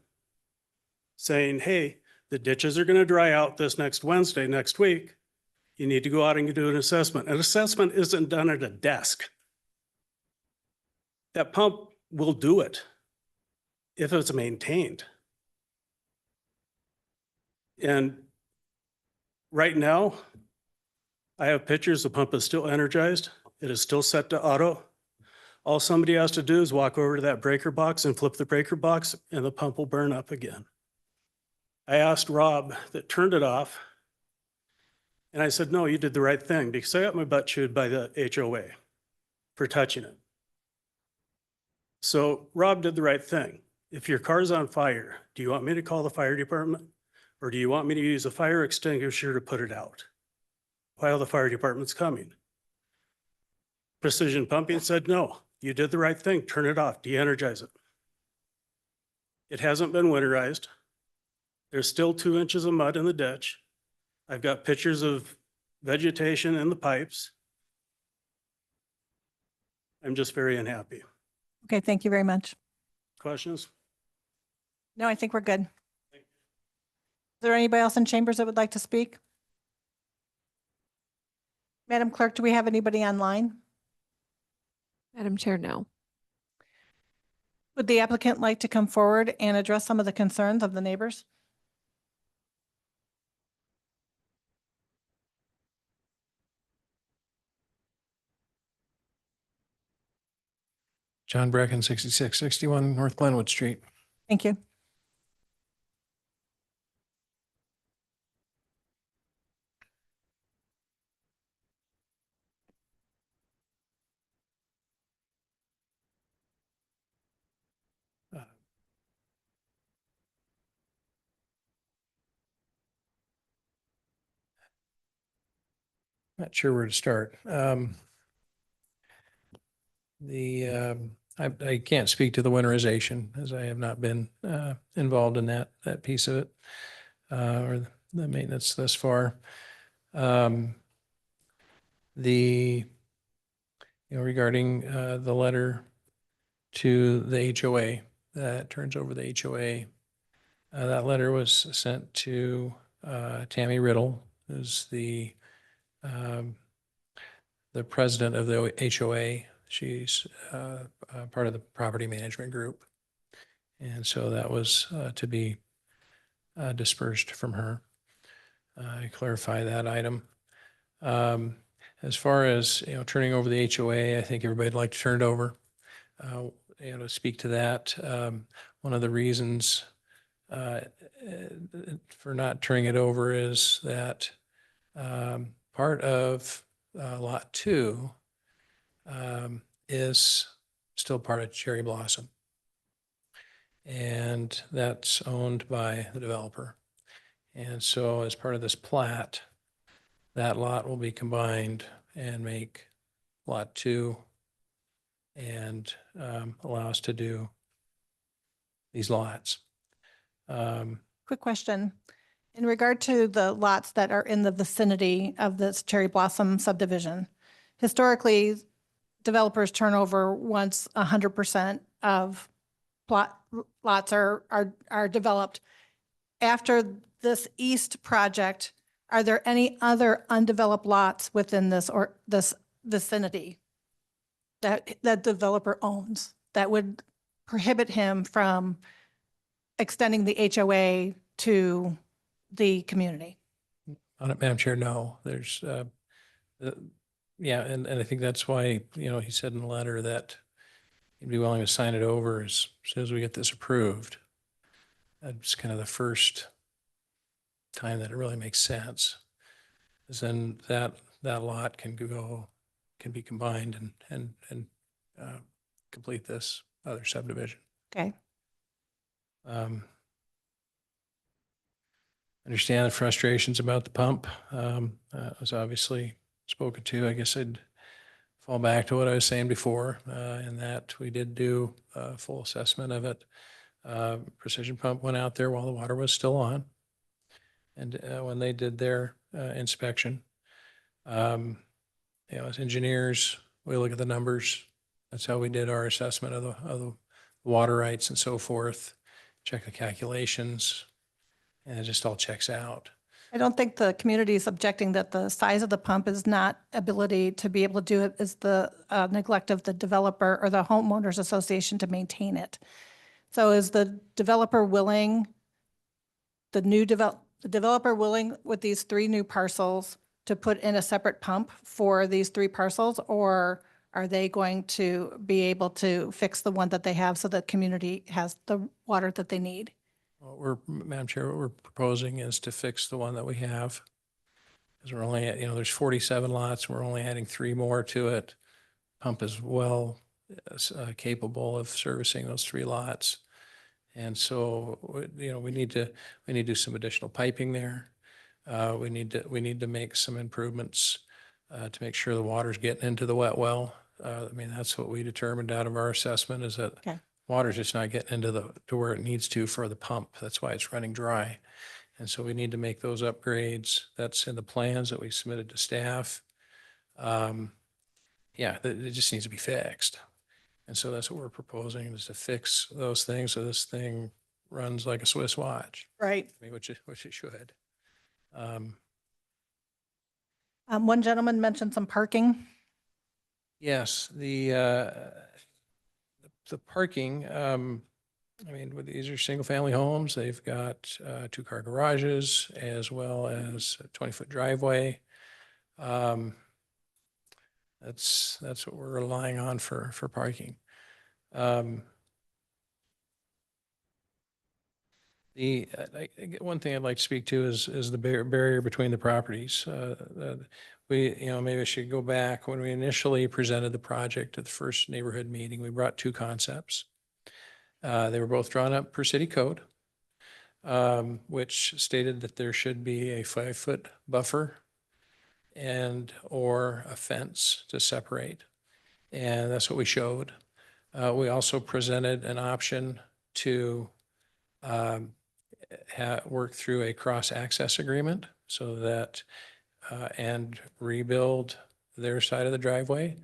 saying, hey, the ditches are going to dry out this next Wednesday, next week. You need to go out and do an assessment. An assessment isn't done at a desk. That pump will do it if it's maintained. And right now, I have pictures, the pump is still energized. It is still set to auto. All somebody has to do is walk over to that breaker box and flip the breaker box and the pump will burn up again. I asked Rob that turned it off, And I said, no, you did the right thing because I got my butt chewed by the HOA for touching it. So Rob did the right thing. If your car's on fire, do you want me to call the fire department? Or do you want me to use a fire extinguisher to put it out while the fire department's coming? Precision Pumping said, no, you did the right thing. Turn it off, de-energize it. It hasn't been winterized. There's still 2 inches of mud in the ditch. I've got pictures of vegetation in the pipes. I'm just very unhappy. Okay, thank you very much. Questions? No, I think we're good. Is there anybody else in chambers that would like to speak? Madam Clerk, do we have anybody online? Madam Chair, no. Would the applicant like to come forward and address some of the concerns of the neighbors? John Brecken, 6661 North Glenwood Street. Thank you. Not sure where to start. I can't speak to the winterization as I have not been involved in that piece of it or the maintenance thus far. Regarding the letter to the HOA that turns over the HOA, that letter was sent to Tammy Riddle, who's the president of the HOA. She's part of the property management group. And so that was to be dispersed from her. I clarify that item. As far as, turning over the HOA, I think everybody'd like to turn it over. To speak to that, one of the reasons for not turning it over is that part of Lot 2 is still part of Cherry Blossom. And that's owned by the developer. And so as part of this plat, that lot will be combined and make Lot 2 and allow us to do these lots. Quick question. In regard to the lots that are in the vicinity of this Cherry Blossom subdivision, historically, developers turn over once 100% of lots are developed. After this east project, are there any other undeveloped lots within this vicinity that developer owns that would prohibit him from extending the HOA to the community? Madam Chair, no, there's, yeah, and I think that's why, he said in the letter that he'd be willing to sign it over as soon as we get this approved. That's kind of the first time that it really makes sense. Is then that lot can be combined and complete this other subdivision. Okay. Understand the frustrations about the pump. Was obviously spoken to. I guess I'd fall back to what I was saying before, in that we did do a full assessment of it. Precision Pump went out there while the water was still on. And when they did their inspection, as engineers, we look at the numbers. That's how we did our assessment of the water rights and so forth, check the calculations, and it just all checks out. I don't think the community is objecting that the size of the pump is not ability to be able to do it, is the neglect of the developer or the homeowners association to maintain it. So is the developer willing, the developer willing with these 3 new parcels to put in a separate pump for these 3 parcels, or are they going to be able to fix the one that they have so the community has the water that they need? Madam Chair, what we're proposing is to fix the one that we have because we're only, there's 47 lots, we're only adding 3 more to it. Pump is well capable of servicing those 3 lots. And so, we need to do some additional piping there. We need to make some improvements to make sure the water's getting into the wet well. I mean, that's what we determined out of our assessment, is that Okay. water's just not getting into to where it needs to for the pump. That's why it's running dry. And so we need to make those upgrades. That's in the plans that we submitted to staff. Yeah, it just needs to be fixed. And so that's what we're proposing, is to fix those things so this thing runs like a Swiss watch. Right. I mean, which it should. One gentleman mentioned some parking. Yes, the parking, I mean, these are single-family homes. They've got 2-car garages as well as a 20-foot driveway. That's what we're relying on for parking. One thing I'd like to speak to is the barrier between the properties. Maybe I should go back. When we initially presented the project at the first neighborhood meeting, we brought 2 concepts. They were both drawn up per city code, which stated that there should be a 5-foot buffer or a fence to separate. And that's what we showed. We also presented an option to work through a cross-access agreement so that, and rebuild their side of the driveway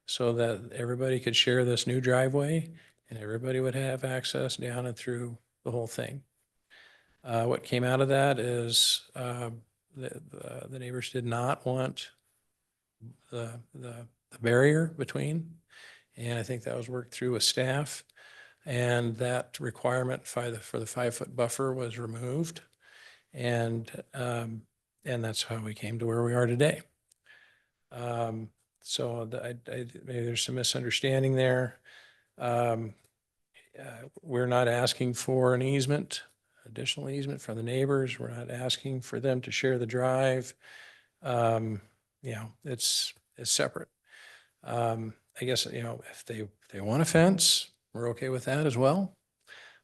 so that everybody could share this new driveway and everybody would have access down and through the whole thing. What came out of that is the neighbors did not want the barrier between, and I think that was worked through with staff. And that requirement for the 5-foot buffer was removed. And that's how we came to where we are today. So maybe there's some misunderstanding there. We're not asking for an additional easement from the neighbors. We're not asking for them to share the drive. It's separate. I guess, if they want a fence, we're okay with that as well.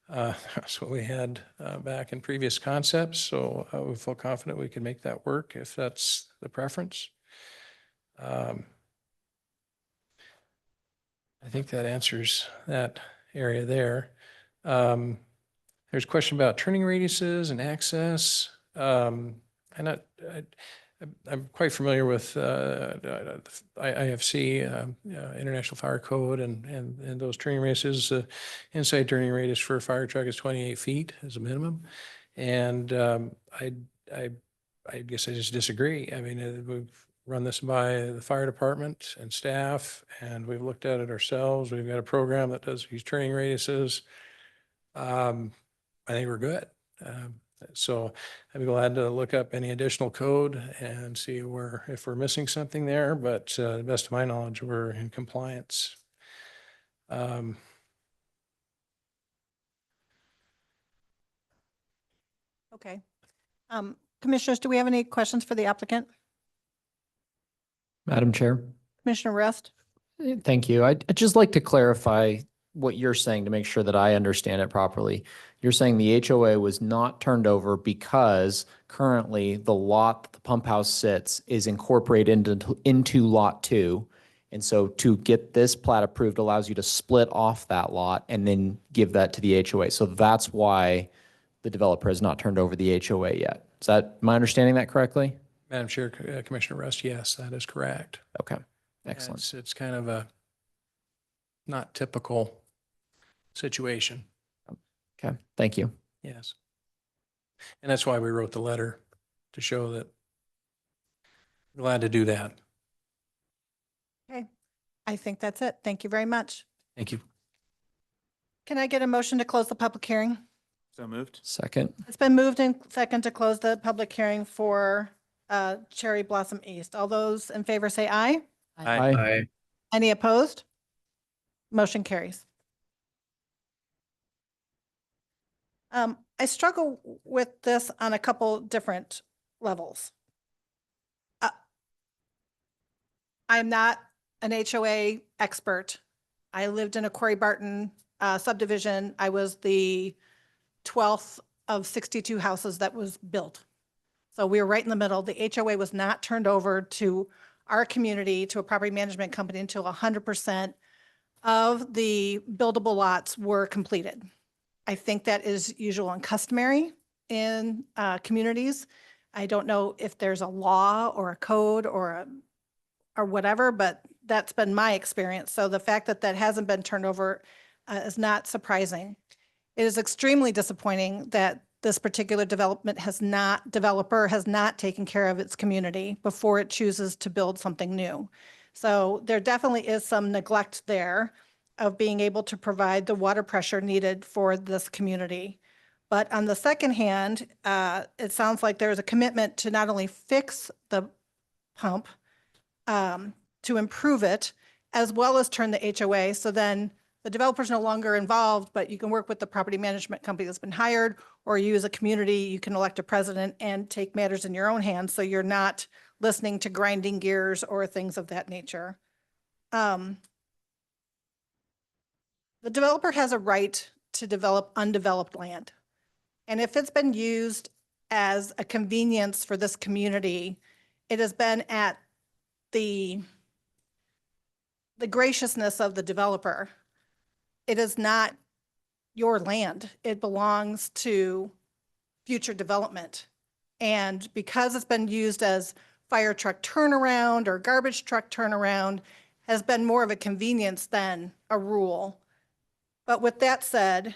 That's what we had back in previous concepts, so we feel confident we can make that work if that's the preference. I think that answers that area there. There's a question about turning radiuses and access. I'm quite familiar with IFC, International Fire Code, and those turning radiuses. Inside turning radius for a fire truck is 28 feet as a minimum. And I guess I just disagree. I mean, we've run this by the fire department and staff, and we've looked at it ourselves. We've got a program that does these turning radiuses. I think we're good. So I'd be glad to look up any additional code and see if we're missing something there, but to the best of my knowledge, we're in compliance. Okay. Commissioners, do we have any questions for the applicant? Madam Chair. Commissioner Rest? Thank you. I'd just like to clarify what you're saying to make sure that I understand it properly. You're saying the HOA was not turned over because currently the lot that the pump house sits is incorporated into lot 2. And so to get this plat approved allows you to split off that lot and then give that to the HOA. So that's why the developer has not turned over the HOA yet. Is that, am I understanding that correctly? Madam Chair, Commissioner Rust, yes, that is correct. Okay, excellent. It's kind of a not typical situation. Okay, thank you. Yes. And that's why we wrote the letter, to show that we're glad to do that. Okay. I think that's it. Thank you very much. Thank you. Can I get a motion to close the public hearing? So moved. Second. It's been moved and second to close the public hearing for Cherry Blossom East. All those in favor say aye. Aye. Any opposed? Motion carries. I struggle with this on a couple different levels. I'm not an HOA expert. I lived in a Corey Barton subdivision. I was the 12th of 62 houses that was built. So we were right in the middle. The HOA was not turned over to our community, to a property management company, until 100% of the buildable lots were completed. I think that is usual and customary in communities. I don't know if there's a law or a code or whatever, but that's been my experience. So the fact that that hasn't been turned over is not surprising. It is extremely disappointing that this particular developer has not taken care of its community before it chooses to build something new. So there definitely is some neglect there of being able to provide the water pressure needed for this community. But on the second hand, it sounds like there's a commitment to not only fix the pump, to improve it, as well as turn the HOA. So then the developer's no longer involved, but you can work with the property management company that's been hired, or you as a community, you can elect a president and take matters in your own hands. So you're not listening to grinding gears or things of that nature. The developer has a right to develop undeveloped land. And if it's been used as a convenience for this community, it has been at the graciousness of the developer. It is not your land. It belongs to future development. And because it's been used as fire truck turnaround or garbage truck turnaround, has been more of a convenience than a rule. But with that said,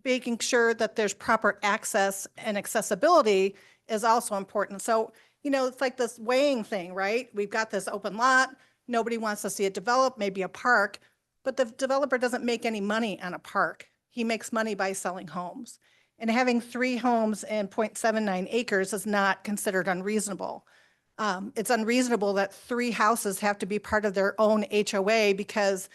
making sure that there's proper access and accessibility is also important. So, you know, it's like this weighing thing, right? We've got this open lot. Nobody wants to see it develop, maybe a park, but the developer doesn't make any money on a park. He makes money by selling homes. And having 3 homes and 0.79 acres is not considered unreasonable. It's unreasonable that 3 houses have to be part of their own HOA because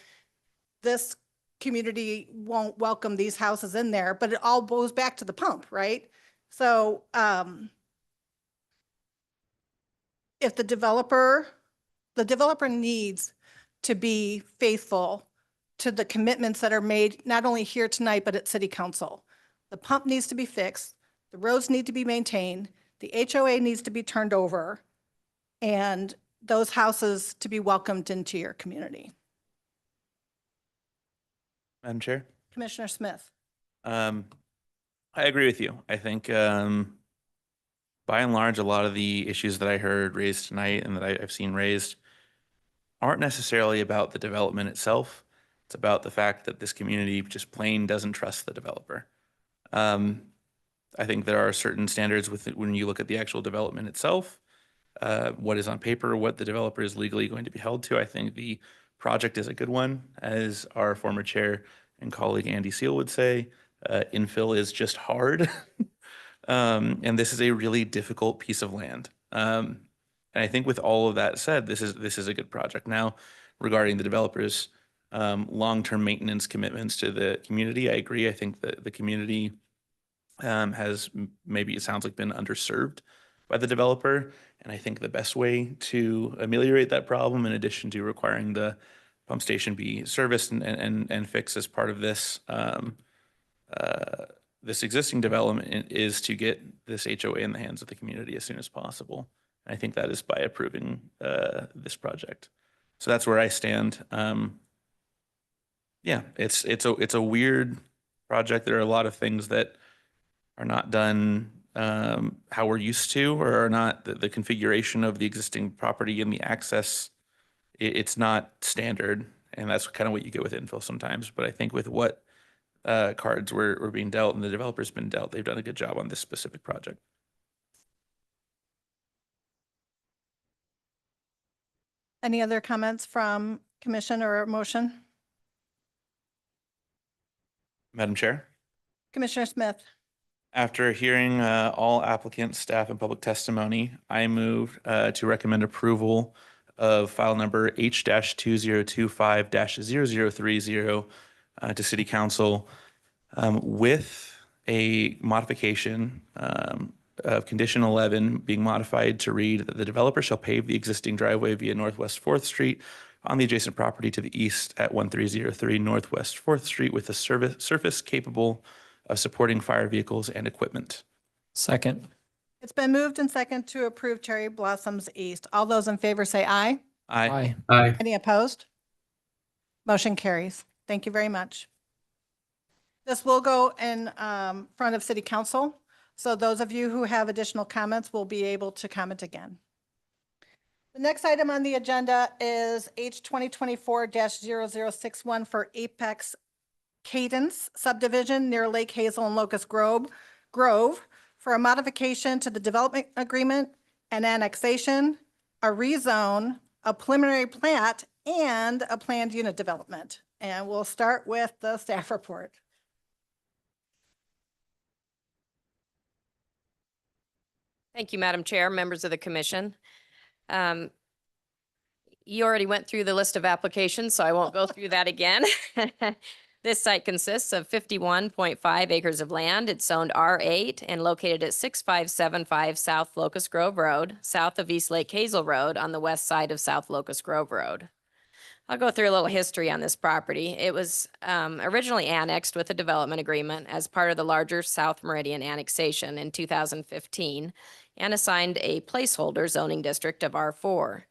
this community won't welcome these houses in there, but it all goes back to the pump, right? So if the developer needs to be faithful to the commitments that are made, not only here tonight, but at City Council. The pump needs to be fixed, the roads need to be maintained, the HOA needs to be turned over, and those houses to be welcomed into your community. Madam Chair? Commissioner Smith. I agree with you. I think by and large, a lot of the issues that I heard raised tonight and that I've seen raised aren't necessarily about the development itself. It's about the fact that this community just plain doesn't trust the developer. I think there are certain standards with it when you look at the actual development itself, what is on paper, what the developer is legally going to be held to. I think the project is a good one, as our former chair and colleague Andy Seal would say. Infill is just hard. And this is a really difficult piece of land. And I think with all of that said, this is a good project. Now, regarding the developers' long-term maintenance commitments to the community, I agree. I think that the community has maybe, it sounds like, been underserved by the developer. And I think the best way to ameliorate that problem, in addition to requiring the pump station be serviced and fixed as part of this this existing development, is to get this HOA in the hands of the community as soon as possible. And I think that is by approving this project. So that's where I stand. Yeah, it's a weird project. There are a lot of things that are not done how we're used to, or are not the configuration of the existing property and the access. It's not standard, and that's kind of what you get with infill sometimes. But I think with what cards were being dealt and the developer's been dealt, they've done a good job on this specific project. Any other comments from commission or motion? Madam Chair? Commissioner Smith. After hearing all applicants, staff, and public testimony, I move to recommend approval of file number H-2025-0030 to City Council with a modification of condition 11 being modified to read that the developer shall pave the existing driveway via Northwest 4th Street on the adjacent property to the east at 1303 Northwest 4th Street with a surface capable of supporting fire vehicles and equipment. Second. It's been moved and second to approve Cherry Blossoms East. All those in favor say aye. Aye. Aye. Any opposed? Motion carries. Thank you very much. This will go in front of City Council. So those of you who have additional comments will be able to comment again. The next item on the agenda is H 2024-0061 for Apex Cadence subdivision near Lake Hazel and Locust Grove for a modification to the development agreement, an annexation, a rezone, a preliminary plat, and a planned unit development. And we'll start with the staff report. Thank you, Madam Chair, members of the commission. You already went through the list of applications, so I won't go through that again. This site consists of 51.5 acres of land. It's zoned R8 and located at 6575 South Locust Grove Road, south of East Lake Hazel Road on the west side of South Locust Grove Road. I'll go through a little history on this property. It was originally annexed with a development agreement as part of the larger South Meridian annexation in 2015 and assigned a placeholder zoning district of R4.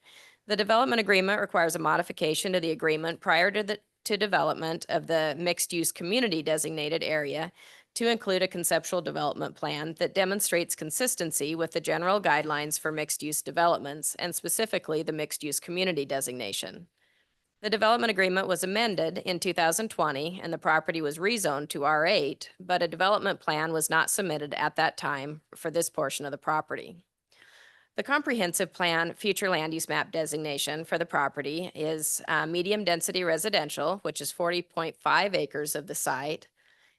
The development agreement requires a modification to the agreement prior to development of the mixed-use community designated area to include a conceptual development plan that demonstrates consistency with the general guidelines for mixed-use developments and specifically the mixed-use community designation. The development agreement was amended in 2020 and the property was rezoned to R8, but a development plan was not submitted at that time for this portion of the property. The comprehensive plan future land use map designation for the property is medium density residential, which is 40.5 acres of the site.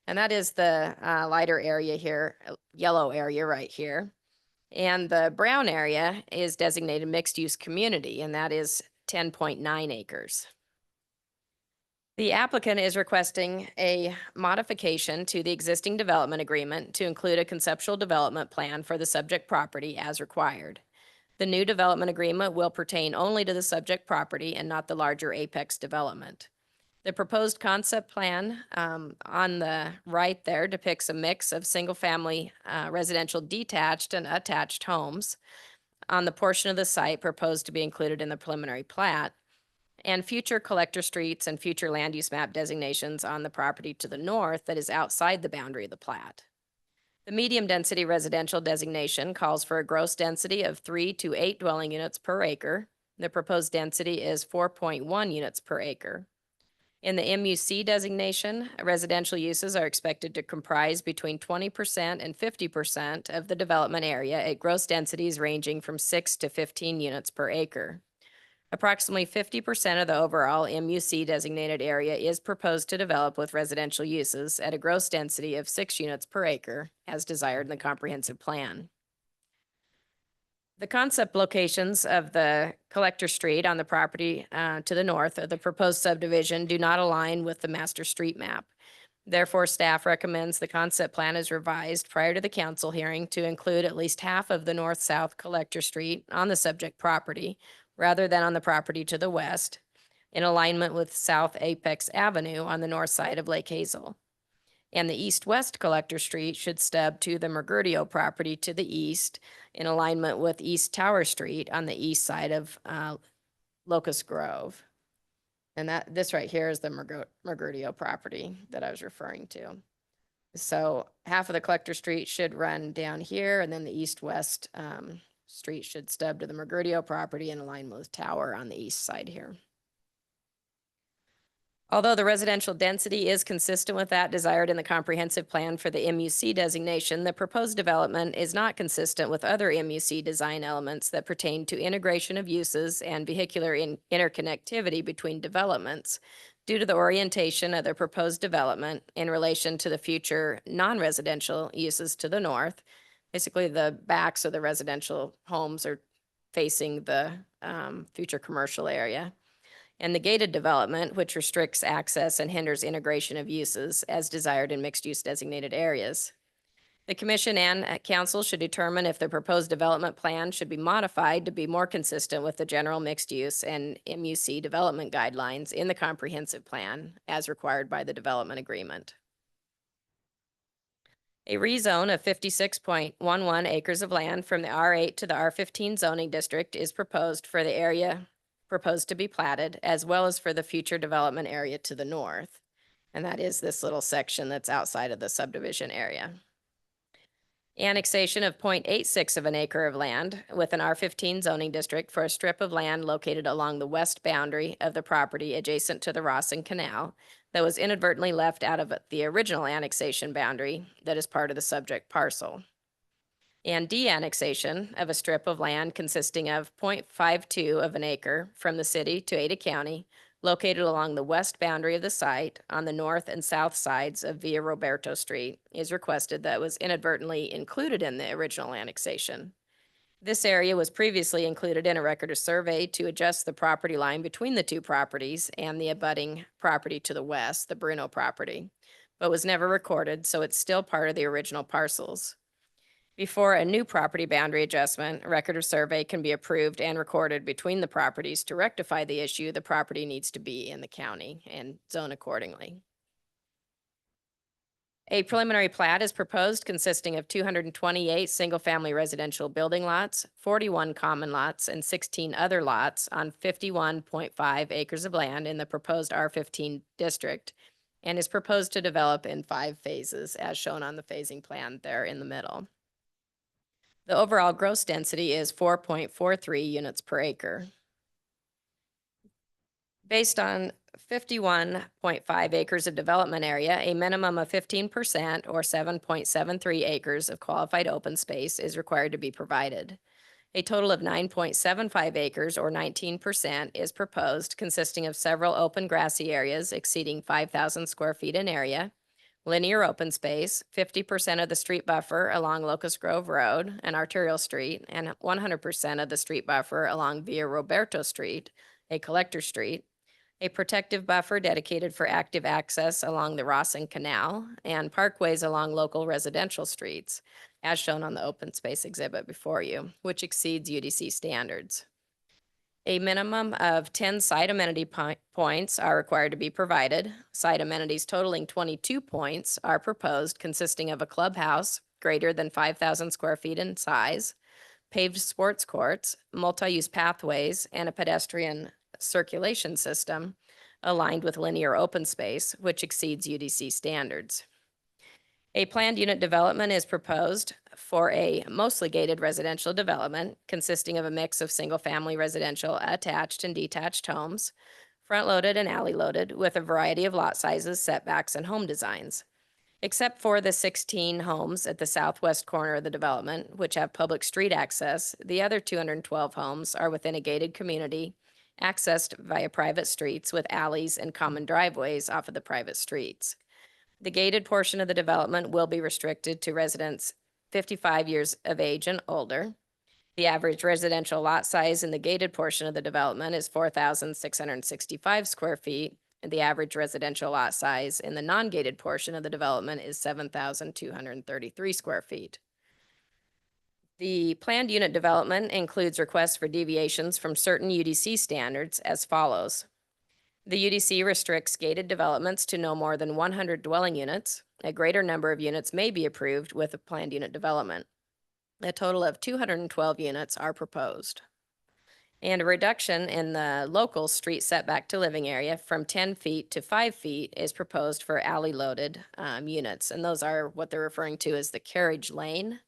And that is the lighter area here, yellow area right here. And the brown area is designated mixed use community, and that is 10.9 acres. The applicant is requesting a modification to the existing development agreement to include a conceptual development plan for the subject property as required. The new development agreement will pertain only to the subject property and not the larger Apex development. The proposed concept plan on the right there depicts a mix of single-family residential detached and attached homes on the portion of the site proposed to be included in the preliminary plat, and future collector streets and future land use map designations on the property to the north that is outside the boundary of the plat. The medium density residential designation calls for a gross density of 3 to 8 dwelling units per acre. The proposed density is 4.1 units per acre. In the MUC designation, residential uses are expected to comprise between 20% and 50% of the development area at gross densities ranging from 6 to 15 units per acre. Approximately 50% of the overall MUC designated area is proposed to develop with residential uses at a gross density of 6 units per acre as desired in the comprehensive plan. The concept locations of the collector street on the property to the north of the proposed subdivision do not align with the master street map. Therefore, staff recommends the concept plan is revised prior to the council hearing to include at least half of the north-south collector street on the subject property rather than on the property to the west, in alignment with South Apex Avenue on the north side of Lake Hazel. And the east-west collector street should stub to the Mergudio property to the east, in alignment with East Tower Street on the east side of Locust Grove. And this right here is the Mergudio property that I was referring to. So half of the collector street should run down here, and then the east-west street should stub to the Mergudio property in alignment with Tower on the east side here. Although the residential density is consistent with that desired in the comprehensive plan for the MUC designation, the proposed development is not consistent with other MUC design elements that pertain to integration of uses and vehicular interconnectivity between developments due to the orientation of the proposed development in relation to the future non-residential uses to the north. Basically, the backs of the residential homes are facing the future commercial area. And the gated development, which restricts access and hinders integration of uses as desired in mixed-use designated areas. The commission and council should determine if the proposed development plan should be modified to be more consistent with the general mixed use and MUC development guidelines in the comprehensive plan as required by the development agreement. A rezone of 56.11 acres of land from the R8 to the R15 zoning district is proposed for the area proposed to be platted, as well as for the future development area to the north. And that is this little section that's outside of the subdivision area. Annexation of 0.86 of an acre of land with an R15 zoning district for a strip of land located along the west boundary of the property adjacent to the Rossin Canal that was inadvertently left out of the original annexation boundary that is part of the subject parcel. And de-annexation of a strip of land consisting of 0.52 of an acre from the city to Ada County located along the west boundary of the site on the north and south sides of Villa Roberto Street is requested that was inadvertently included in the original annexation. This area was previously included in a record of survey to adjust the property line between the two properties and the abutting property to the west, the Bruno property, but was never recorded, so it's still part of the original parcels. Before a new property boundary adjustment, a record of survey can be approved and recorded between the properties to rectify the issue. The property needs to be in the county and zone accordingly. A preliminary plat is proposed consisting of 228 single-family residential building lots, 41 common lots, and 16 other lots on 51.5 acres of land in the proposed R15 district, and is proposed to develop in 5 phases as shown on the phasing plan there in the middle. The overall gross density is 4.43 units per acre. Based on 51.5 acres of development area, a minimum of 15% or 7.73 acres of qualified open space is required to be provided. A total of 9.75 acres or 19% is proposed, consisting of several open grassy areas exceeding 5,000 square feet in area, linear open space, 50% of the street buffer along Locust Grove Road and Arterial Street, and 100% of the street buffer along Villa Roberto Street, a collector street, a protective buffer dedicated for active access along the Rossin Canal, and parkways along local residential streets, as shown on the open space exhibit before you, which exceeds UDC standards. A minimum of 10 site amenity points are required to be provided. Site amenities totaling 22 points are proposed, consisting of a clubhouse greater than 5,000 square feet in size, paved sports courts, multi-use pathways, and a pedestrian circulation system aligned with linear open space, which exceeds UDC standards. A planned unit development is proposed for a mostly gated residential development consisting of a mix of single-family residential attached and detached homes, front-loaded and alley-loaded, with a variety of lot sizes, setbacks, and home designs. Except for the 16 homes at the southwest corner of the development, which have public street access, the other 212 homes are within a gated community accessed via private streets with alleys and common driveways off of the private streets. The gated portion of the development will be restricted to residents 55 years of age and older. The average residential lot size in the gated portion of the development is 4,665 square feet, and the average residential lot size in the non-gated portion of the development is 7,233 square feet. The planned unit development includes requests for deviations from certain UDC standards as follows. The UDC restricts gated developments to no more than 100 dwelling units. A greater number of units may be approved with a planned unit development. A total of 212 units are proposed. And a reduction in the local street setback to living area from 10 feet to 5 feet is proposed for alley-loaded units. And those are what they're referring to as the carriage lane.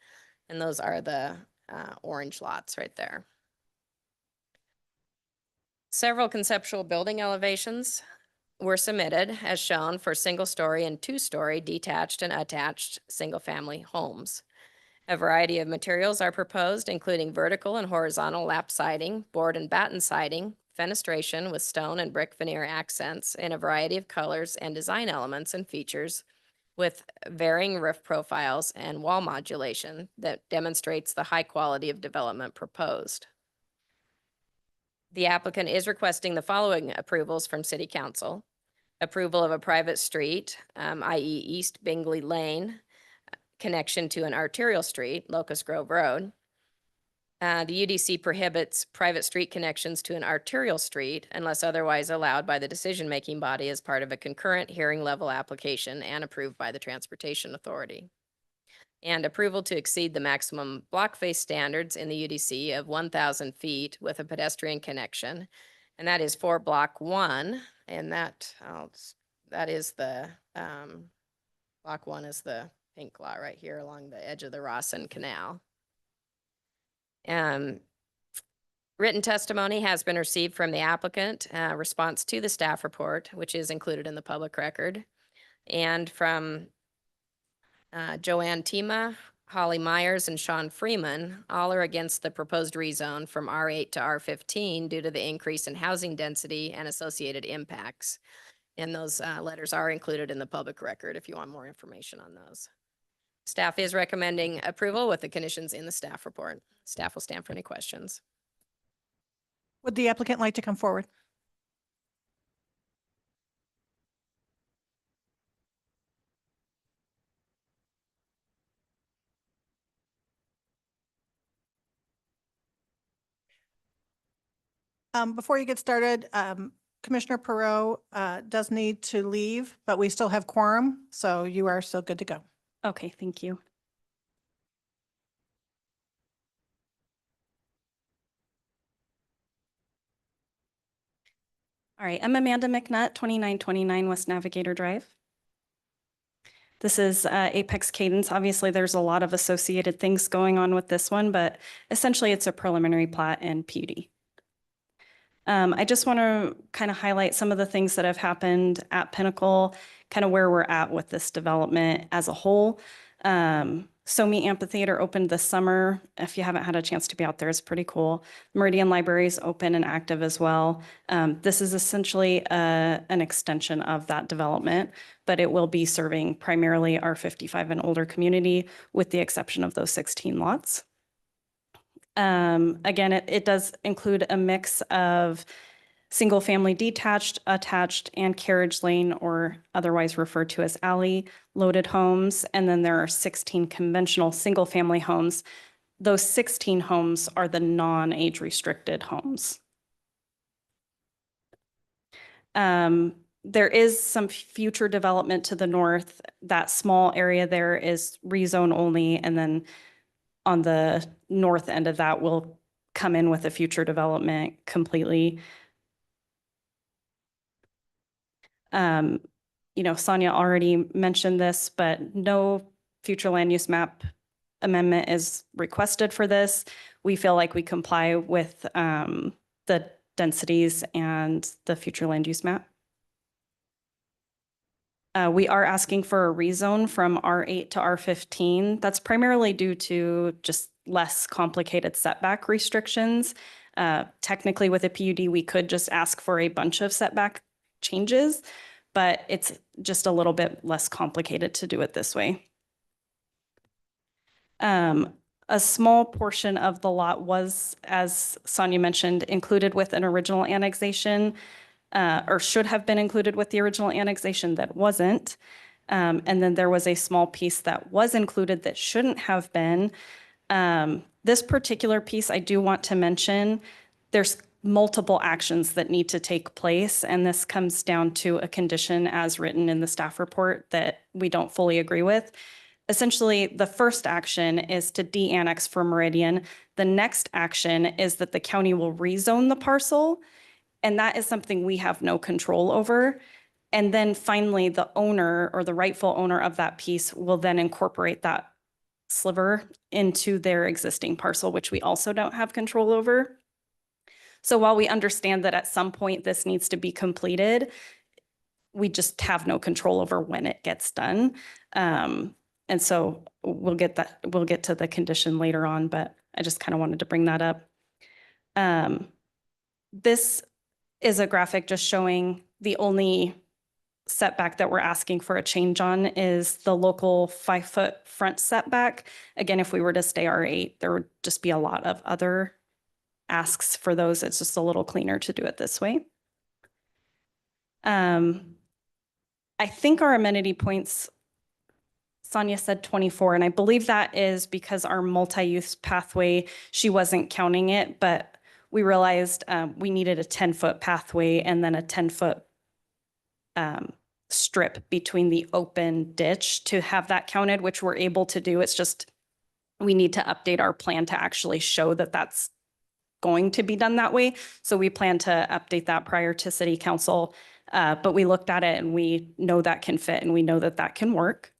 And those are the orange lots right there. Several conceptual building elevations were submitted as shown for single-story and two-story detached and attached single-family homes. A variety of materials are proposed, including vertical and horizontal lap siding, board and batten siding, fenestration with stone and brick veneer accents in a variety of colors and design elements and features, with varying roof profiles and wall modulation that demonstrates the high quality of development proposed. The applicant is requesting the following approvals from City Council. Approval of a private street, i.e. East Bingley Lane, connection to an arterial street, Locust Grove Road. The UDC prohibits private street connections to an arterial street unless otherwise allowed by the decision-making body as part of a concurrent hearing level application and approved by the Transportation Authority. And approval to exceed the maximum block face standards in the UDC of 1,000 feet with a pedestrian connection. And that is for block 1, and that is the, block 1 is the pink lot right here along the edge of the Rawson Canal. Written testimony has been received from the applicant, response to the staff report, which is included in the public record, and from Joanne Tima, Holly Myers, and Sean Freeman. All are against the proposed rezone from R8 to R15 due to the increase in housing density and associated impacts. And those letters are included in the public record if you want more information on those. Staff is recommending approval with the conditions in the staff report. Staff will stand for any questions. Would the applicant like to come forward? Before you get started, Commissioner Perot does need to leave, but we still have quorum, so you are still good to go. Okay, thank you. All right, I'm Amanda McNutt, 2929 West Navigator Drive. This is Apex Cadence. Obviously, there's a lot of associated things going on with this one, but essentially it's a preliminary plat and PUD. I just want to kind of highlight some of the things that have happened at Pinnacle, kind of where we're at with this development as a whole. SoMe Amphitheater opened this summer. If you haven't had a chance to be out there, it's pretty cool. Meridian Library is open and active as well. This is essentially an extension of that development, but it will be serving primarily our 55 and older community with the exception of those 16 lots. Again, it does include a mix of single family detached, attached, and carriage lane, or otherwise referred to as alley loaded homes. And then there are 16 conventional single family homes. Those 16 homes are the non-age restricted homes. There is some future development to the north. That small area there is rezone only, and then on the north end of that will come in with a future development completely. You know, Sonia already mentioned this, but no future land use map amendment is requested for this. We feel like we comply with the densities and the future land use map. We are asking for a rezone from R8 to R15. That's primarily due to just less complicated setback restrictions. Technically with a PUD, we could just ask for a bunch of setback changes, but it's just a little bit less complicated to do it this way. A small portion of the lot was, as Sonia mentioned, included with an original annexation, or should have been included with the original annexation that wasn't. And then there was a small piece that was included that shouldn't have been. This particular piece, I do want to mention, there's multiple actions that need to take place, and this comes down to a condition as written in the staff report that we don't fully agree with. Essentially, the first action is to de-annex for Meridian. The next action is that the county will rezone the parcel, and that is something we have no control over. And then finally, the owner or the rightful owner of that piece will then incorporate that sliver into their existing parcel, which we also don't have control over. So while we understand that at some point this needs to be completed, we just have no control over when it gets done. And so we'll get to the condition later on, but I just kind of wanted to bring that up. This is a graphic just showing the only setback that we're asking for a change on is the local 5-foot front setback. Again, if we were to stay R8, there would just be a lot of other asks for those. It's just a little cleaner to do it this way. I think our amenity points Sonia said 24, and I believe that is because our multi-use pathway, she wasn't counting it, but we realized we needed a 10-foot pathway and then a 10-foot strip between the open ditch to have that counted, which we're able to do. It's just we need to update our plan to actually show that that's going to be done that way. So we plan to update that prior to city council. But we looked at it and we know that can fit and we know that that can work.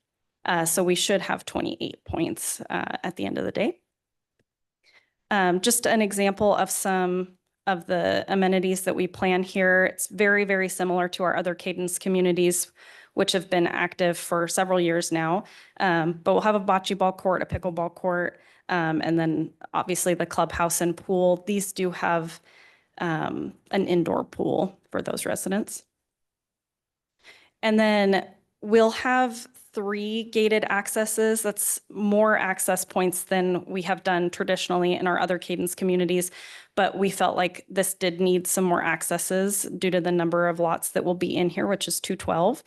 So we should have 28 points at the end of the day. Just an example of some of the amenities that we plan here. It's very, very similar to our other Cadence communities, which have been active for several years now. But we'll have a bocce ball court, a pickleball court, and then obviously the clubhouse and pool. These do have an indoor pool for those residents. And then we'll have 3 gated accesses. That's more access points than we have done traditionally in our other Cadence communities. But we felt like this did need some more accesses due to the number of lots that will be in here, which is 212.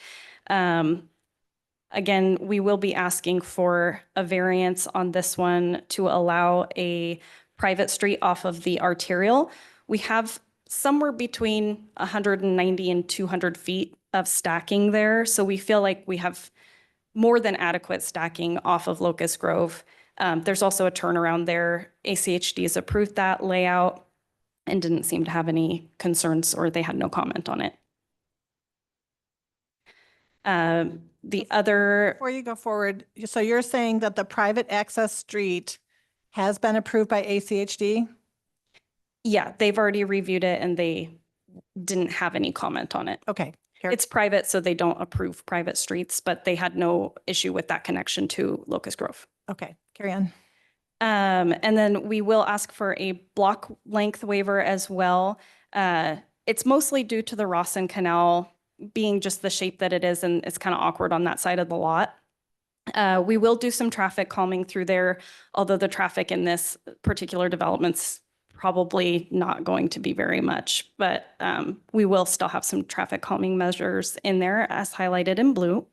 Again, we will be asking for a variance on this one to allow a private street off of the arterial. We have somewhere between 190 and 200 feet of stacking there. So we feel like we have more than adequate stacking off of Locust Grove. There's also a turnaround there. ACHD has approved that layout and didn't seem to have any concerns, or they had no comment on it. The other, Before you go forward, so you're saying that the private access street has been approved by ACHD? yeah, they've already reviewed it and they didn't have any comment on it. Okay. It's private, so they don't approve private streets, but they had no issue with that connection to Locust Grove. Okay, carry on. And then we will ask for a block length waiver as well. It's mostly due to the Rawson Canal being just the shape that it is, and it's kind of awkward on that side of the lot. We will do some traffic calming through there, although the traffic in this particular development's probably not going to be very much, but we will still have some traffic calming measures in there as highlighted in blue.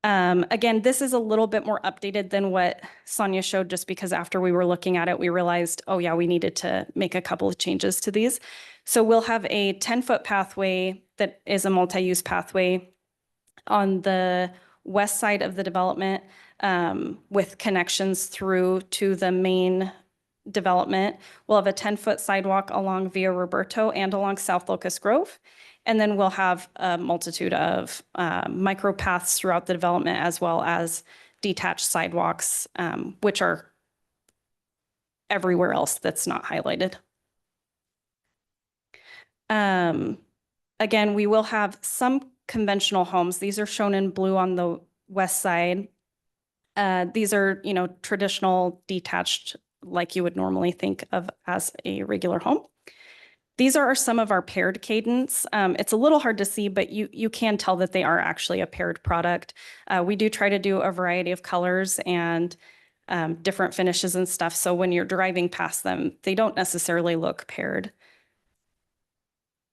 Again, this is a little bit more updated than what Sonia showed, just because after we were looking at it, we realized, oh yeah, we needed to make a couple of changes to these. So we'll have a 10-foot pathway that is a multi-use pathway on the west side of the development with connections through to the main development. We'll have a 10-foot sidewalk along Via Roberto and along South Locust Grove. And then we'll have a multitude of micro paths throughout the development, as well as detached sidewalks, which are everywhere else that's not highlighted. Again, we will have some conventional homes. These are shown in blue on the west side. These are, you know, traditional detached, like you would normally think of as a regular home. These are some of our paired cadence. It's a little hard to see, but you can tell that they are actually a paired product. We do try to do a variety of colors and different finishes and stuff. So when you're driving past them, they don't necessarily look paired.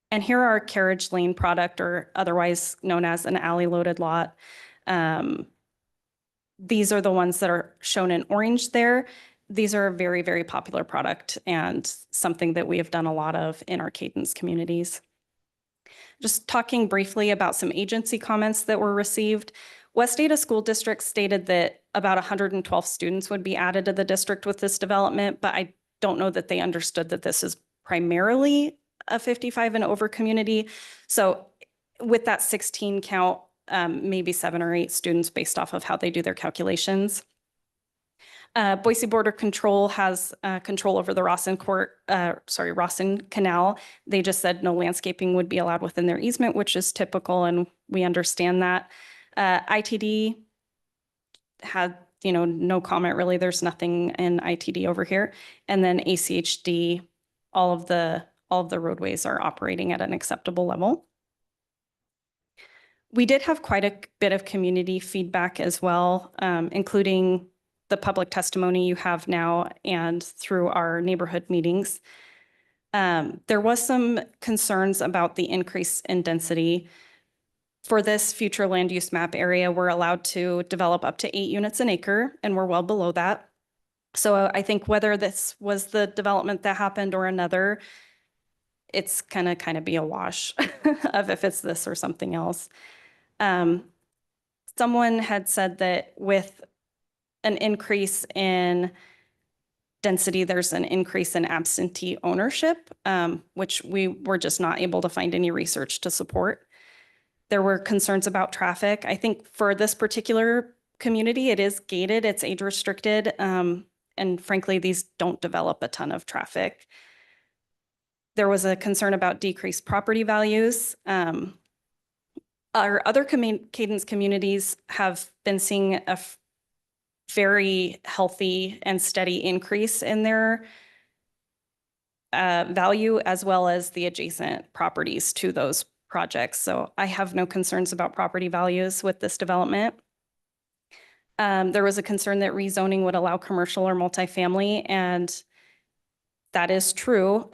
And here are our carriage lane product, or otherwise known as an alley loaded lot. These are the ones that are shown in orange there. These are a very, very popular product and something that we have done a lot of in our Cadence communities. Just talking briefly about some agency comments that were received. West Ada School District stated that about 112 students would be added to the district with this development, but I don't know that they understood that this is primarily a 55 and over community. So with that 16 count, maybe 7 or 8 students based off of how they do their calculations. Boise Border Control has control over the Rawson Canal. They just said no landscaping would be allowed within their easement, which is typical, and we understand that. ITD had, you know, no comment really. There's nothing in ITD over here. And then ACHD, all of the roadways are operating at an acceptable level. We did have quite a bit of community feedback as well, including the public testimony you have now and through our neighborhood meetings. There was some concerns about the increase in density. For this future land use map area, we're allowed to develop up to 8 units an acre, and we're well below that. So I think whether this was the development that happened or another, it's kind of be a wash of if it's this or something else. Someone had said that with an increase in density, there's an increase in absentee ownership, which we were just not able to find any research to support. There were concerns about traffic. I think for this particular community, it is gated, it's age restricted, and frankly, these don't develop a ton of traffic. There was a concern about decreased property values. Our other Cadence communities have been seeing a very healthy and steady increase in their value, as well as the adjacent properties to those projects. So I have no concerns about property values with this development. There was a concern that rezoning would allow commercial or multifamily, and that is true.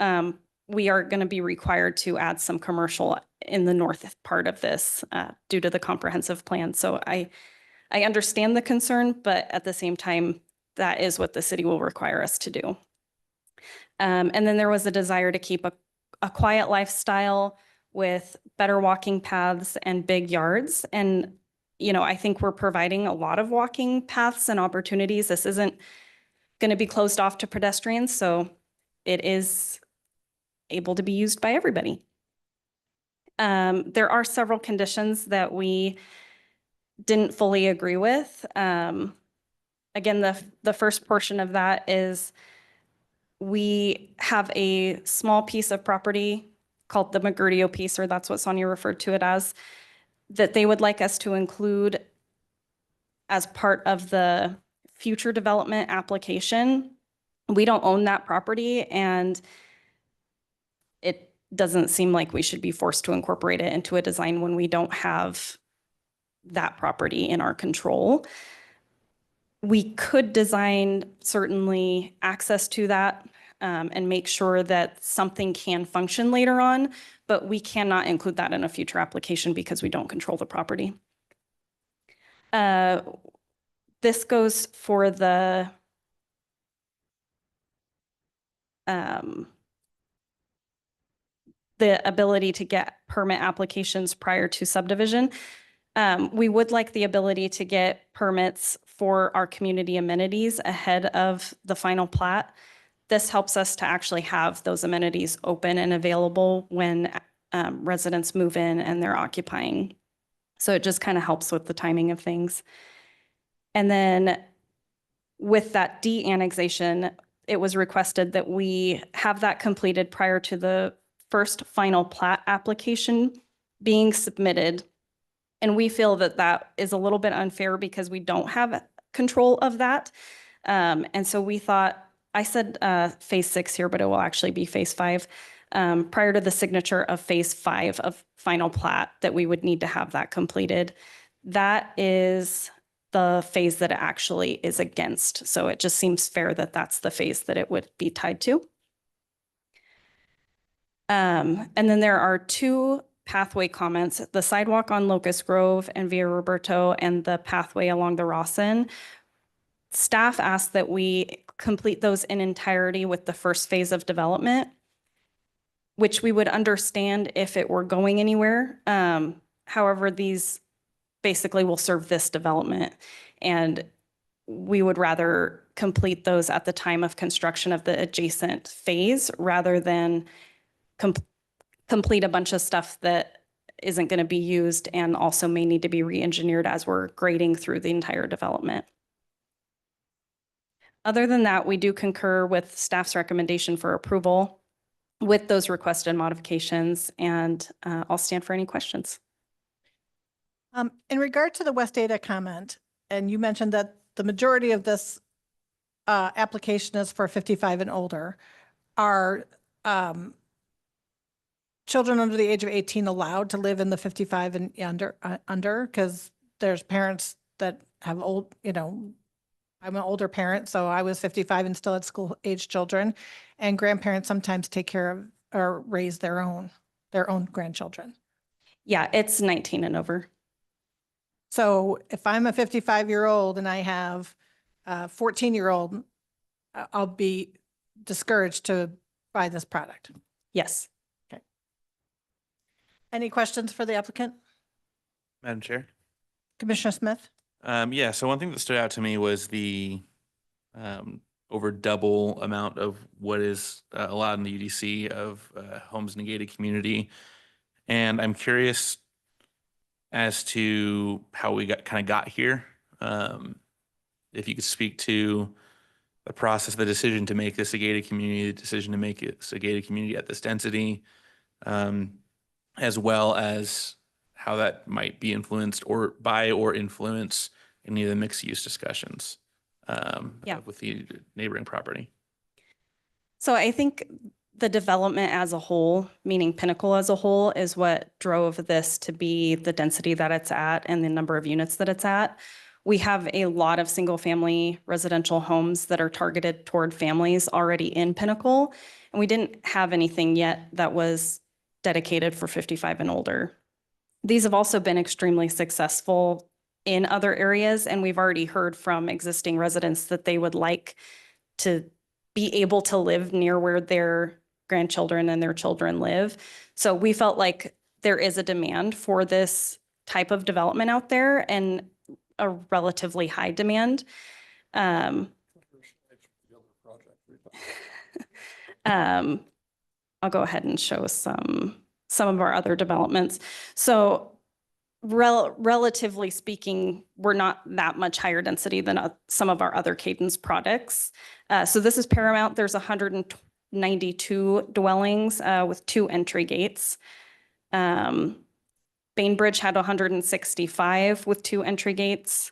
We are going to be required to add some commercial in the north part of this due to the comprehensive plan. So I understand the concern, but at the same time, that is what the city will require us to do. And then there was a desire to keep a quiet lifestyle with better walking paths and big yards. And, I think we're providing a lot of walking paths and opportunities. This isn't going to be closed off to pedestrians, so it is able to be used by everybody. There are several conditions that we didn't fully agree with. Again, the first portion of that is we have a small piece of property called the Meridian piece, or that's what Sonia referred to it as, that they would like us to include as part of the future development application. We don't own that property, and it doesn't seem like we should be forced to incorporate it into a design when we don't have that property in our control. We could design certainly access to that and make sure that something can function later on, but we cannot include that in a future application because we don't control the property. This goes for the ability to get permit applications prior to subdivision. We would like the ability to get permits for our community amenities ahead of the final plat. This helps us to actually have those amenities open and available when residents move in and they're occupying. So it just kind of helps with the timing of things. And then with that de-annexation, it was requested that we have that completed prior to the first final plat application being submitted. And we feel that that is a little bit unfair because we don't have control of that. And so we thought, I said phase 6 here, but it will actually be phase 5. Prior to the signature of phase 5 of final plat, that we would need to have that completed. That is the phase that it actually is against. So it just seems fair that that's the phase that it would be tied to. And then there are 2 pathway comments, the sidewalk on Locust Grove and Via Roberto and the pathway along the Rawson. Staff asked that we complete those in entirety with the first phase of development, which we would understand if it were going anywhere. However, these basically will serve this development, and we would rather complete those at the time of construction of the adjacent phase rather than complete a bunch of stuff that isn't going to be used and also may need to be re-engineered as we're grading through the entire development. Other than that, we do concur with staff's recommendation for approval with those requested modifications, and I'll stand for any questions. In regard to the West Ada comment, and you mentioned that the majority of this application is for 55 and older, are children under the age of 18 allowed to live in the 55 and under? Because there's parents that have old, I'm an older parent, so I was 55 and still had school age children, and grandparents sometimes take care of or raise their own grandchildren. Yeah, it's 19 and over. So if I'm a 55-year-old and I have a 14-year-old, I'll be discouraged to buy this product. Yes. Any questions for the applicant? Madam Chair? Commissioner Smith? Yeah, so one thing that stood out to me was the over double amount of what is allowed in the UDC of homes in a gated community. And I'm curious as to how we got here. If you could speak to the process, the decision to make this a gated community, the decision to make it a gated community at this density, as well as how that might be influenced or influence any of the mixed use discussions Yeah. with the neighboring property. So I think the development as a whole, meaning Pinnacle as a whole, is what drove this to be the density that it's at and the number of units that it's at. We have a lot of single-family residential homes that are targeted toward families already in Pinnacle, and we didn't have anything yet that was dedicated for 55 and older. These have also been extremely successful in other areas, and we've already heard from existing residents that they would like to be able to live near where their grandchildren and their children live. So we felt like there is a demand for this type of development out there and a relatively high demand. I'll go ahead and show some of our other developments. So relatively speaking, we're not that much higher density than some of our other Cadence products. So this is Paramount. There's 192 dwellings with 2 entry gates. Bainbridge had 165 with 2 entry gates.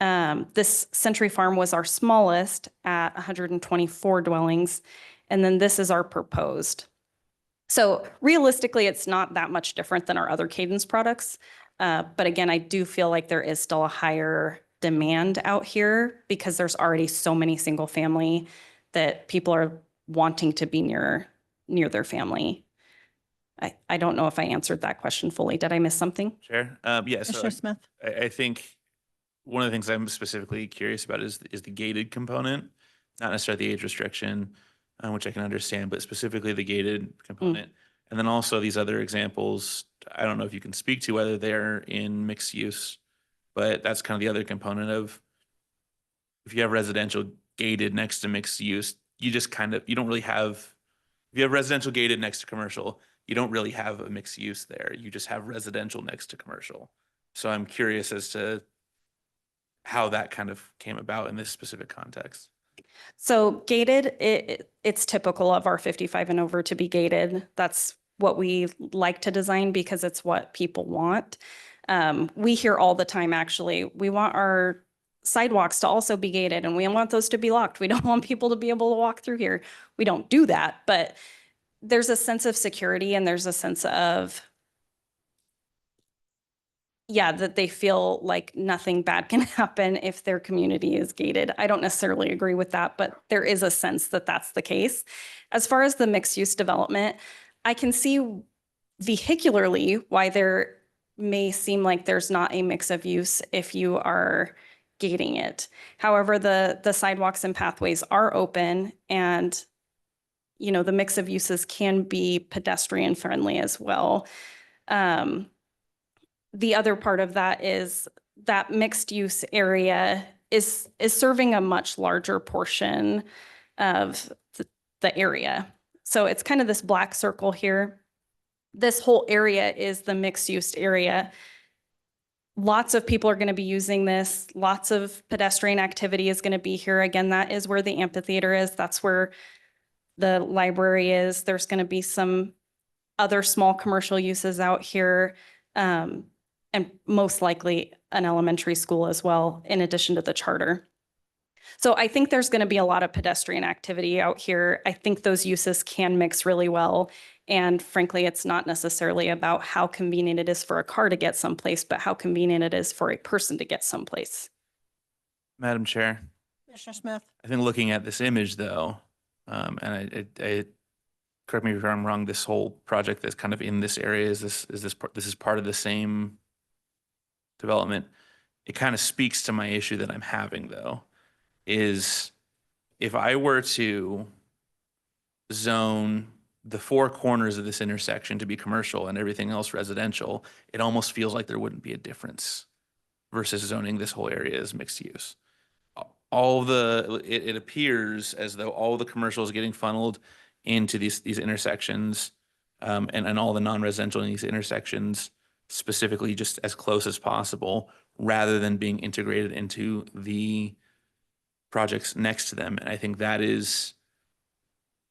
This Century Farm was our smallest at 124 dwellings. And then this is our proposed. So realistically, it's not that much different than our other Cadence products. But again, I do feel like there is still a higher demand out here because there's already so many single family that people are wanting to be near their family. I don't know if I answered that question fully. Did I miss something? Sure. Yeah. So Commissioner Smith? I think one of the things I'm specifically curious about is the gated component, not necessarily the age restriction, which I can understand, but specifically the gated component. And then also these other examples, I don't know if you can speak to whether they're in mixed use, but that's kind of the other component of if you have residential gated next to mixed use, you just you don't really have, if you have residential gated next to commercial, you don't really have a mixed use there. You just have residential next to commercial. So I'm curious as to how that kind of came about in this specific context. So gated, it's typical of our 55 and over to be gated. That's what we like to design because it's what people want. We hear all the time, actually, we want our sidewalks to also be gated and we want those to be locked. We don't want people to be able to walk through here. We don't do that, but there's a sense of security and there's a sense of, yeah, that they feel like nothing bad can happen if their community is gated. I don't necessarily agree with that, but there is a sense that that's the case. As far as the mixed use development, I can see vehicularly why there may seem like there's not a mix of use if you are gating it. However, the sidewalks and pathways are open and the mix of uses can be pedestrian friendly as well. The other part of that is that mixed use area is serving a much larger portion of the area. So it's kind of this black circle here. This whole area is the mixed use area. Lots of people are going to be using this. Lots of pedestrian activity is going to be here. Again, that is where the amphitheater is. That's where the library is. There's going to be some other small commercial uses out here. And most likely an elementary school as well, in addition to the charter. So I think there's going to be a lot of pedestrian activity out here. I think those uses can mix really well. And frankly, it's not necessarily about how convenient it is for a car to get someplace, but how convenient it is for a person to get someplace. Madam Chair. Commissioner Smith? I think looking at this image though, and correct me if I'm wrong, this whole project that's kind of in this area, this is part of the same development. It kind of speaks to my issue that I'm having though, is if I were to zone the four corners of this intersection to be commercial and everything else residential, it almost feels like there wouldn't be a difference versus zoning this whole area as mixed use. It appears as though all the commercial is getting funneled into these intersections, and all the non-residential in these intersections specifically just as close as possible, rather than being integrated into the projects next to them. And I think that is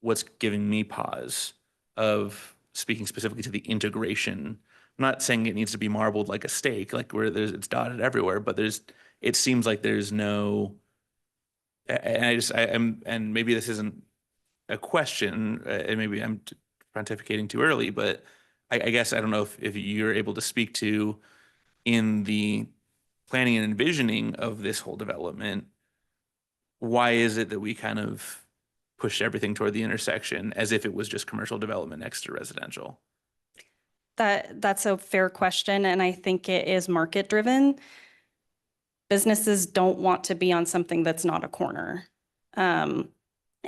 what's giving me pause of speaking specifically to the integration. I'm not saying it needs to be marbled like a steak, like where it's dotted everywhere, but it seems like there's no, and maybe this isn't a question, and maybe I'm pontificating too early, but I guess I don't know if you're able to speak to, in the planning and envisioning of this whole development, why is it that we kind of push everything toward the intersection as if it was just commercial development next to residential? That's a fair question, and I think it is market driven. Businesses don't want to be on something that's not a corner.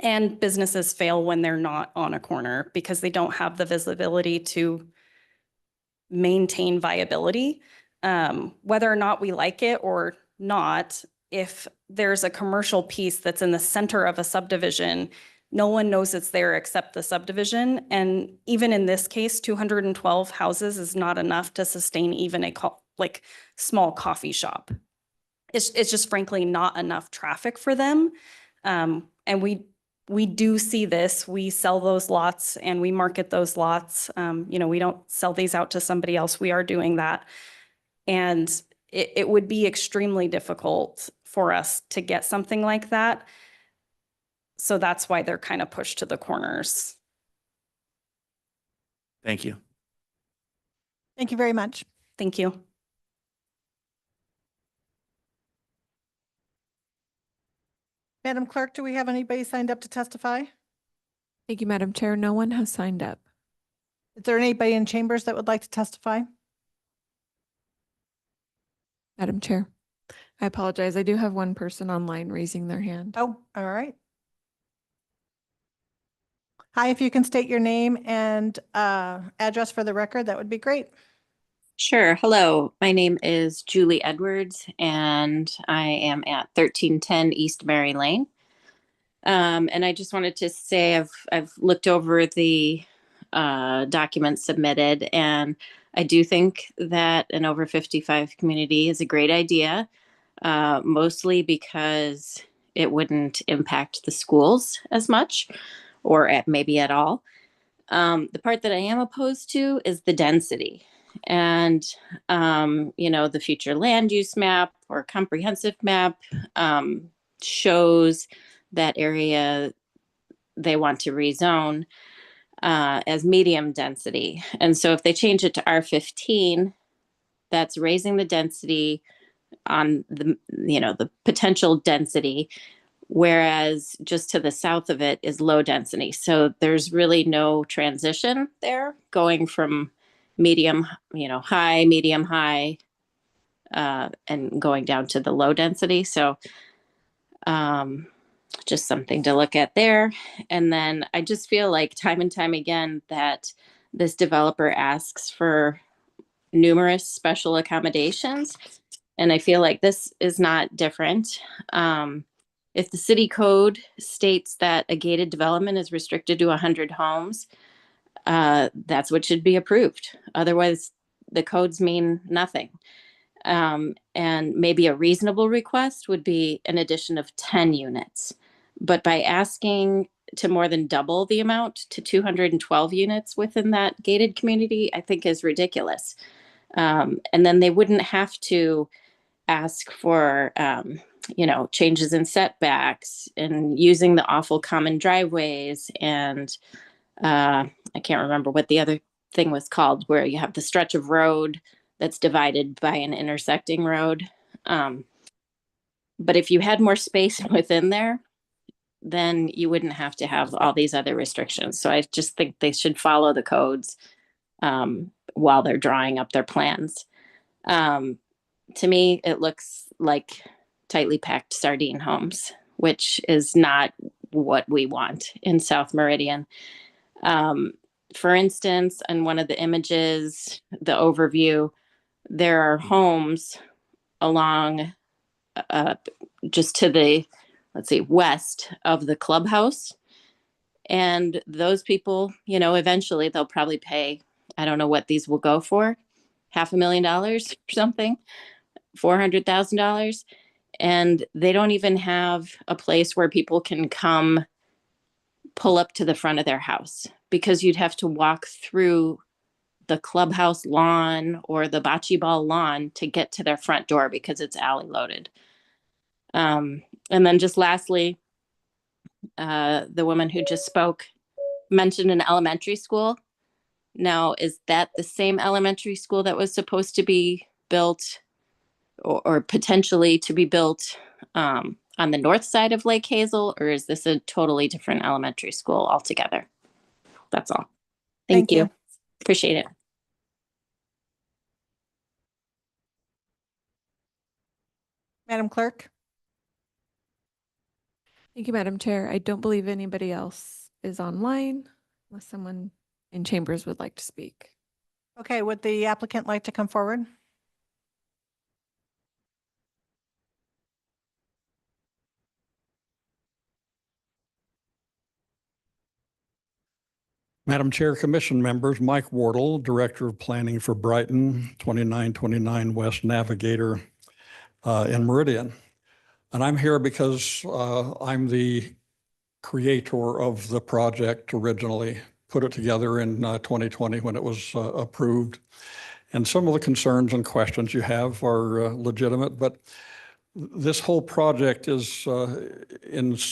And businesses fail when they're not on a corner because they don't have the visibility to maintain viability. Whether or not we like it or not, if there's a commercial piece that's in the center of a subdivision, no one knows it's there except the subdivision. And even in this case, 212 houses is not enough to sustain even a small coffee shop. It's just frankly not enough traffic for them. And we do see this. We sell those lots and we market those lots. We don't sell these out to somebody else. We are doing that. And it would be extremely difficult for us to get something like that. So that's why they're kind of pushed to the corners. Thank you. Thank you very much. Thank you. Madam Clerk, do we have anybody signed up to testify? Thank you, Madam Chair. No one has signed up. Is there anybody in chambers that would like to testify? Madam Chair, I apologize. I do have one person online raising their hand. Oh, all right. Hi, if you can state your name and address for the record, that would be great. Sure. Hello, my name is Julie Edwards, and I am at 1310 East Mary Lane. And I just wanted to say I've looked over the documents submitted, and I do think that an over 55 community is a great idea, mostly because it wouldn't impact the schools as much, or maybe at all. The part that I am opposed to is the density. And, the future land use map or comprehensive map shows that area they want to rezone as medium density. And so if they change it to R15, that's raising the density on the potential density, whereas just to the south of it is low density. So there's really no transition there going from medium, high, medium, high, and going down to the low density. So just something to look at there. And then I just feel like time and time again that this developer asks for numerous special accommodations. And I feel like this is not different. If the city code states that a gated development is restricted to 100 homes, that's what should be approved. Otherwise, the codes mean nothing. And maybe a reasonable request would be an addition of 10 units. But by asking to more than double the amount to 212 units within that gated community, I think is ridiculous. And then they wouldn't have to ask for, changes in setbacks and using the awful common driveways. And I can't remember what the other thing was called, where you have the stretch of road that's divided by an intersecting road. But if you had more space within there, then you wouldn't have to have all these other restrictions. So I just think they should follow the codes while they're drawing up their plans. To me, it looks like tightly packed sardine homes, which is not what we want in South Meridian. For instance, in one of the images, the overview, there are homes along just to the, let's see, west of the clubhouse. And those people, you know, eventually they'll probably pay, I don't know what these will go for, $500,000 or something, $400,000. And they don't even have a place where people can come pull up to the front of their house, because you'd have to walk through the clubhouse lawn or the bocce ball lawn to get to their front door because it's alley loaded. And then just lastly, the woman who just spoke mentioned an elementary school. Now, is that the same elementary school that was supposed to be built or potentially to be built on the north side of Lake Hazel, or is this a totally different elementary school altogether? That's all. Thank you. Appreciate it. Madam Clerk? Thank you, Madam Chair. I don't believe anybody else is online unless someone in chambers would like to speak. Okay, would the applicant like to come forward? Madam Chair, Commission members, Mike Wardle, Director of Planning for Brighton, 2929 West Navigator in Meridian. And I'm here because I'm the creator of the project originally, put it together in 2020 when it was approved. And some of the concerns and questions you have are legitimate, but this whole project is a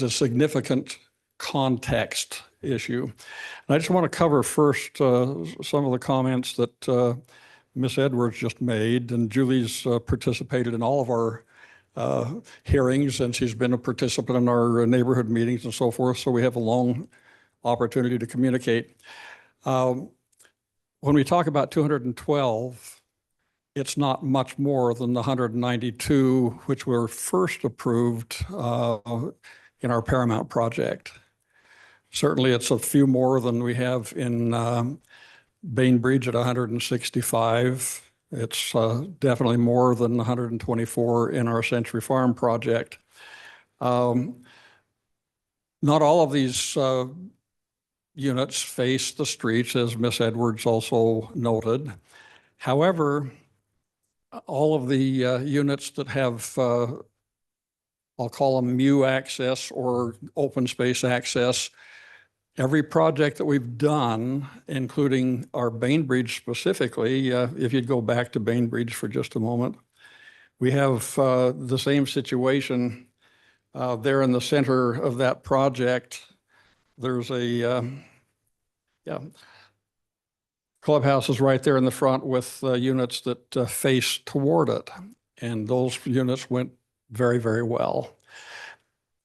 significant context issue. And I just want to cover first some of the comments that Ms. Edwards just made, and Julie's participated in all of our hearings, and she's been a participant in our neighborhood meetings and so forth, so we have a long opportunity to communicate. When we talk about 212, it's not much more than the 192 which were first approved in our Paramount project. Certainly, it's a few more than we have in Bainbridge at 165. It's definitely more than 124 in our Century Farm project. Not all of these units face the streets, as Ms. Edwards also noted. However, all of the units that have, I'll call them MU access or open space access, every project that we've done, including our Bainbridge specifically, if you'd go back to Bainbridge for just a moment, we have the same situation there in the center of that project. There's a clubhouse is right there in the front with units that face toward it. And those units went very, very well.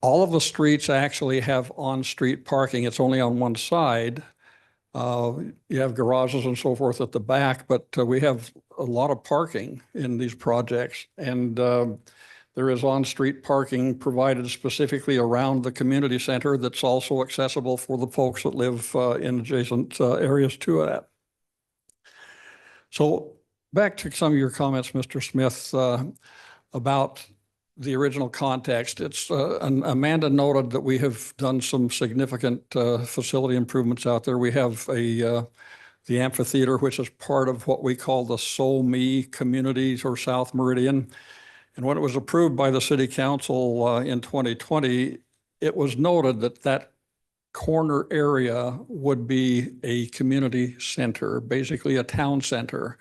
All of the streets actually have on-street parking. It's only on one side. You have garages and so forth at the back, but we have a lot of parking in these projects. And there is on-street parking provided specifically around the community center that's also accessible for the folks that live in adjacent areas to that. So back to some of your comments, Mr. Smith, about the original context. It's Amanda noted that we have done some significant facility improvements out there. We have the amphitheater, which is part of what we call the SoMe communities or South Meridian. And when it was approved by the city council in 2020, it was noted that that corner area would be a community center, basically a town center.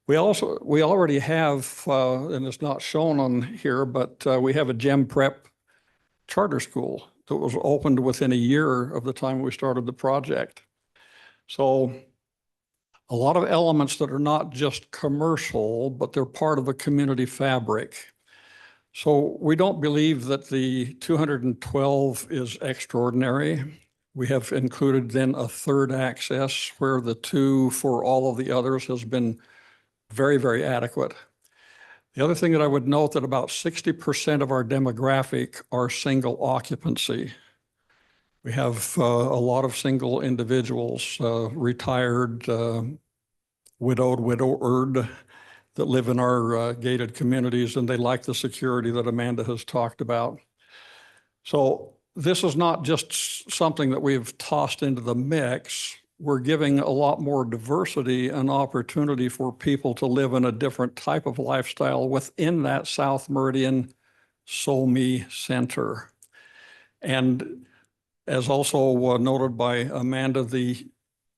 We already have, and it's not shown on here, but we have a Gem Prep charter school that was opened within a year of the time we started the project. So a lot of elements that are not just commercial, but they're part of a community fabric. So we don't believe that the 212 is extraordinary. We have included then a third access where the 2 for all of the others has been very, very adequate. The other thing that I would note that about 60% of our demographic are single occupancy. We have a lot of single individuals, retired, widowed, widowered, that live in our gated communities, and they like the security that Amanda has talked about. So this is not just something that we've tossed into the mix. We're giving a lot more diversity and opportunity for people to live in a different type of lifestyle within that South Meridian SoMe Center. And as also noted by Amanda, the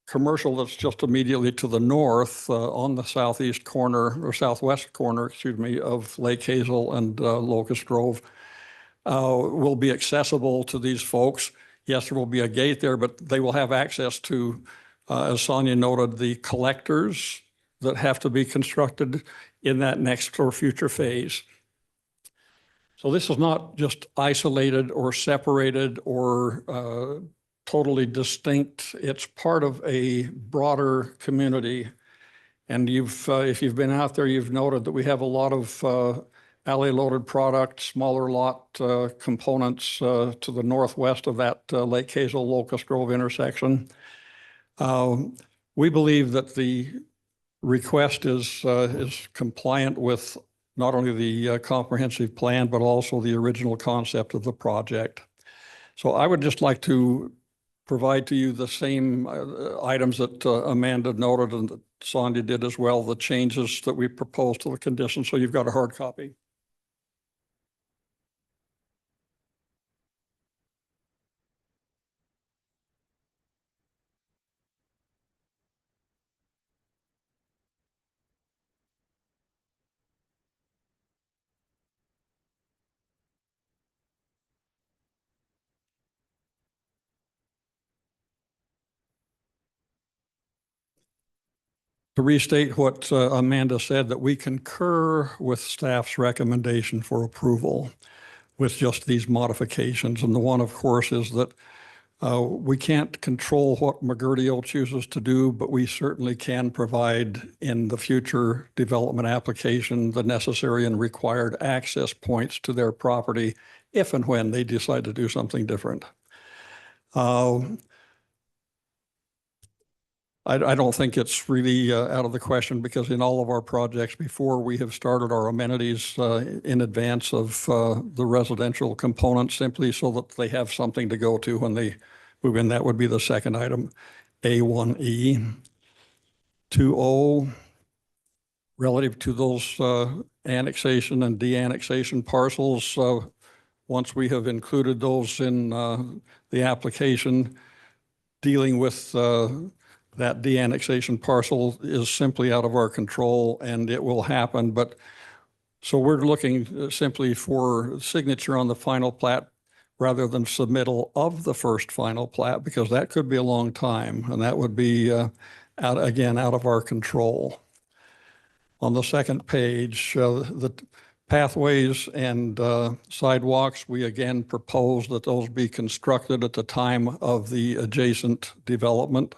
commercial that's just immediately to the north on the southeast corner or southwest corner, excuse me, of Lake Hazel and Locust Grove will be accessible to these folks. Yes, there will be a gate there, but they will have access to, as Sonia noted, the collectors that have to be constructed in that next or future phase. So this is not just isolated or separated or totally distinct. It's part of a broader community. And if you've been out there, you've noted that we have a lot of alley-loaded product, smaller lot components to the northwest of that Lake Hazel Locust Grove intersection. We believe that the request is compliant with not only the comprehensive plan, but also the original concept of the project. So I would just like to provide to you the same items that Amanda noted and that Sonia did as well, the changes that we proposed to the conditions. So you've got a hard copy. To restate what Amanda said, that we concur with staff's recommendation for approval with just these modifications. And the one, of course, is that we can't control what Meridian chooses to do, but we certainly can provide in the future development application the necessary and required access points to their property if and when they decide to do something different. I don't think it's really out of the question because in all of our projects before, we have started our amenities in advance of the residential component simply so that they have something to go to when they move in. That would be the second item, A1E. 2O, relative to those annexation and de-annexation parcels, once we have included those in the application, dealing with that de-annexation parcel is simply out of our control and it will happen. But so we're looking simply for signature on the final plat rather than submittal of the first final plat, because that could be a long time and that would be out of our control. On the second page, the pathways and sidewalks, we again propose that those be constructed at the time of the adjacent development.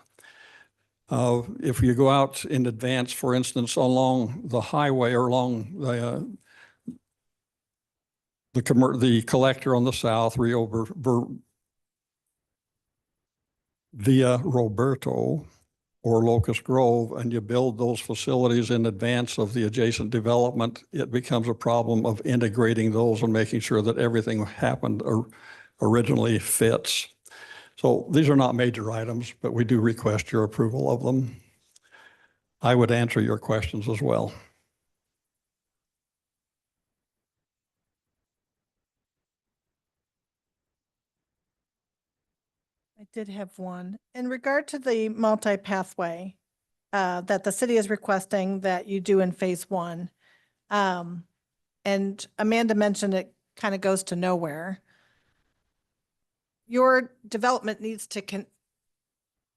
If you go out in advance, for instance, along the highway or along the collector on the south, via Roberto or Locust Grove, and you build those facilities in advance of the adjacent development, it becomes a problem of integrating those and making sure that everything happened originally fits. So these are not major items, but we do request your approval of them. I would answer your questions as well. I did have one. In regard to the multi-pathway that the city is requesting that you do in phase one, and Amanda mentioned it kind of goes to nowhere. Your development needs to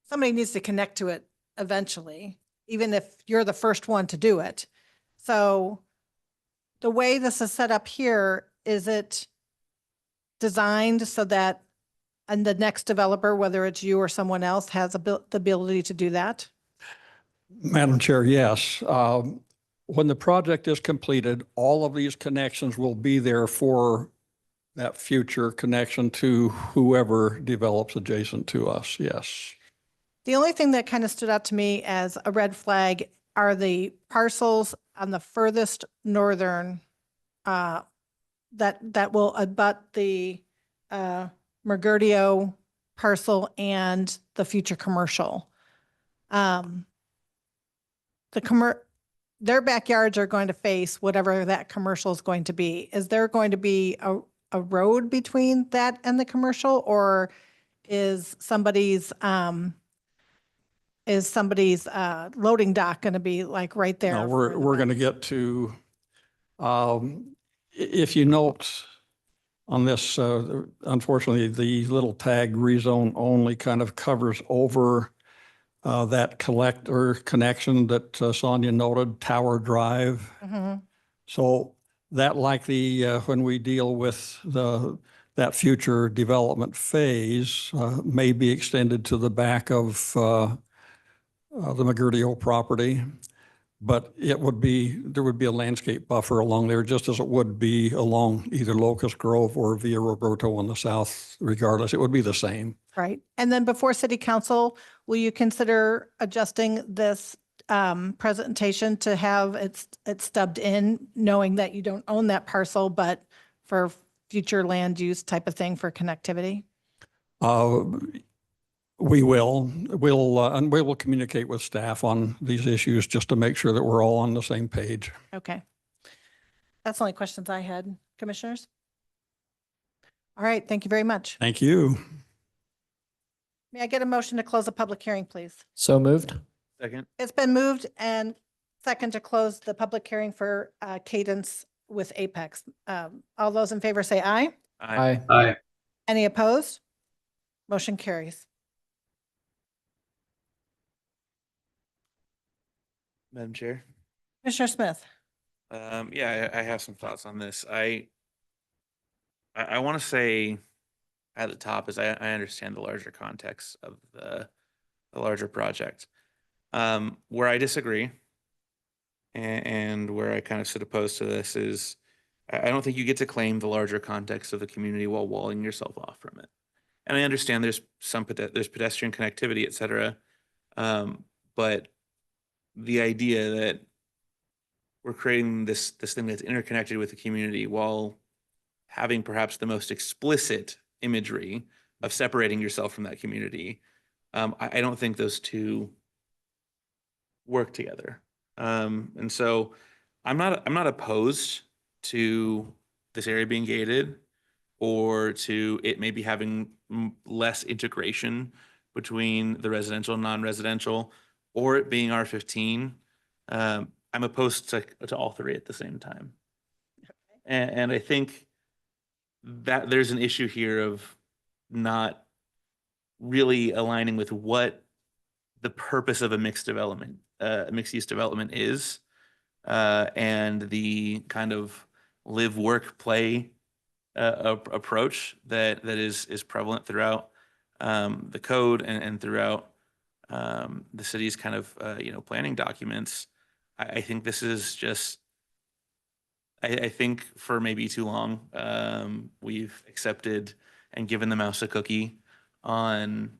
somebody needs to connect to it eventually, even if you're the first one to do it. So the way this is set up here, is it designed so that, and the next developer, whether it's you or someone else, has the ability to do that? Madam Chair, yes. When the project is completed, all of these connections will be there for that future connection to whoever develops adjacent to us, yes. The only thing that kind of stood out to me as a red flag are the parcels on the furthest northern that will abut the Mergerdio parcel and the future commercial. Their backyards are going to face whatever that commercial is going to be. Is there going to be a road between that and the commercial, or is somebody's loading dock going to be like right there? No, for the we're going to get to, if you note on this, unfortunately, the little tag rezone only kind of covers over that collector connection that Sonia noted, Tower Drive. Mhm. So that likely, when we deal with that future development phase, may be extended to the back of the Mergerdio property. But there would be a landscape buffer along there, just as it would be along either Locust Grove or Via Roberto on the south. Regardless, it would be the same. Right. And then before city council, will you consider adjusting this presentation to have it stubbed in, knowing that you don't own that parcel, but for future land use type of thing for connectivity? We will. And we will communicate with staff on these issues just to make sure that we're all on the same page. Okay. That's the only questions I had, commissioners. All right. Thank you very much. Thank you. May I get a motion to close the public hearing, please? So moved. Second. It's been moved and second to close the public hearing for Cadence with Apex. All those in favor say aye. Aye. Aye. Any opposed? Motion carries. Madam Chair. Commissioner Smith. Yeah, I have some thoughts on this. I want to say at the top is I understand the larger context of the larger project. Where I disagree and where I kind of sit opposed to this is I don't think you get to claim the larger context of the community while walling yourself off from it. And I understand there's there's pedestrian connectivity, et cetera. But the idea that we're creating this thing that's interconnected with the community while having perhaps the most explicit imagery of separating yourself from that community, I don't think those two work together. And so I'm not opposed to this area being gated or to it maybe having less integration between the residential and non-residential, or it being R15. I'm opposed to all three at the same time. And I think that there's an issue here of not really aligning with what the purpose of a mixed use development is, and the kind of live, work, play approach that is prevalent throughout the code and throughout the city's kind of planning documents. I think this is just, I think for maybe too long, we've accepted and given the mouse a cookie on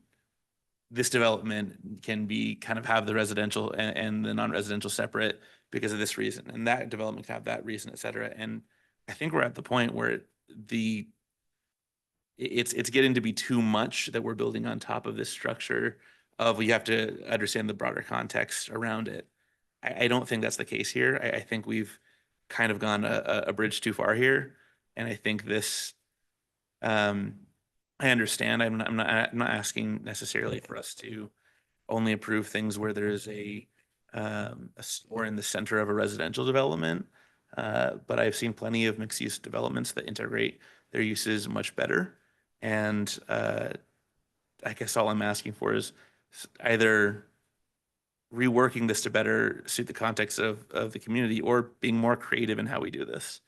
this development can be kind of have the residential and the non-residential separate because of this reason, and that development can have that reason, et cetera. And I think we're at the point where it's getting to be too much that we're building on top of this structure of you have to understand the broader context around it. I don't think that's the case here. I think we've kind of gone a bridge too far here. And I think this, I understand. I'm not asking necessarily for us to only approve things where there is a store in the center of a residential development. But I've seen plenty of mixed use developments that integrate their uses much better. And I guess all I'm asking for is either reworking this to better suit the context of the community or being more creative in how we do this.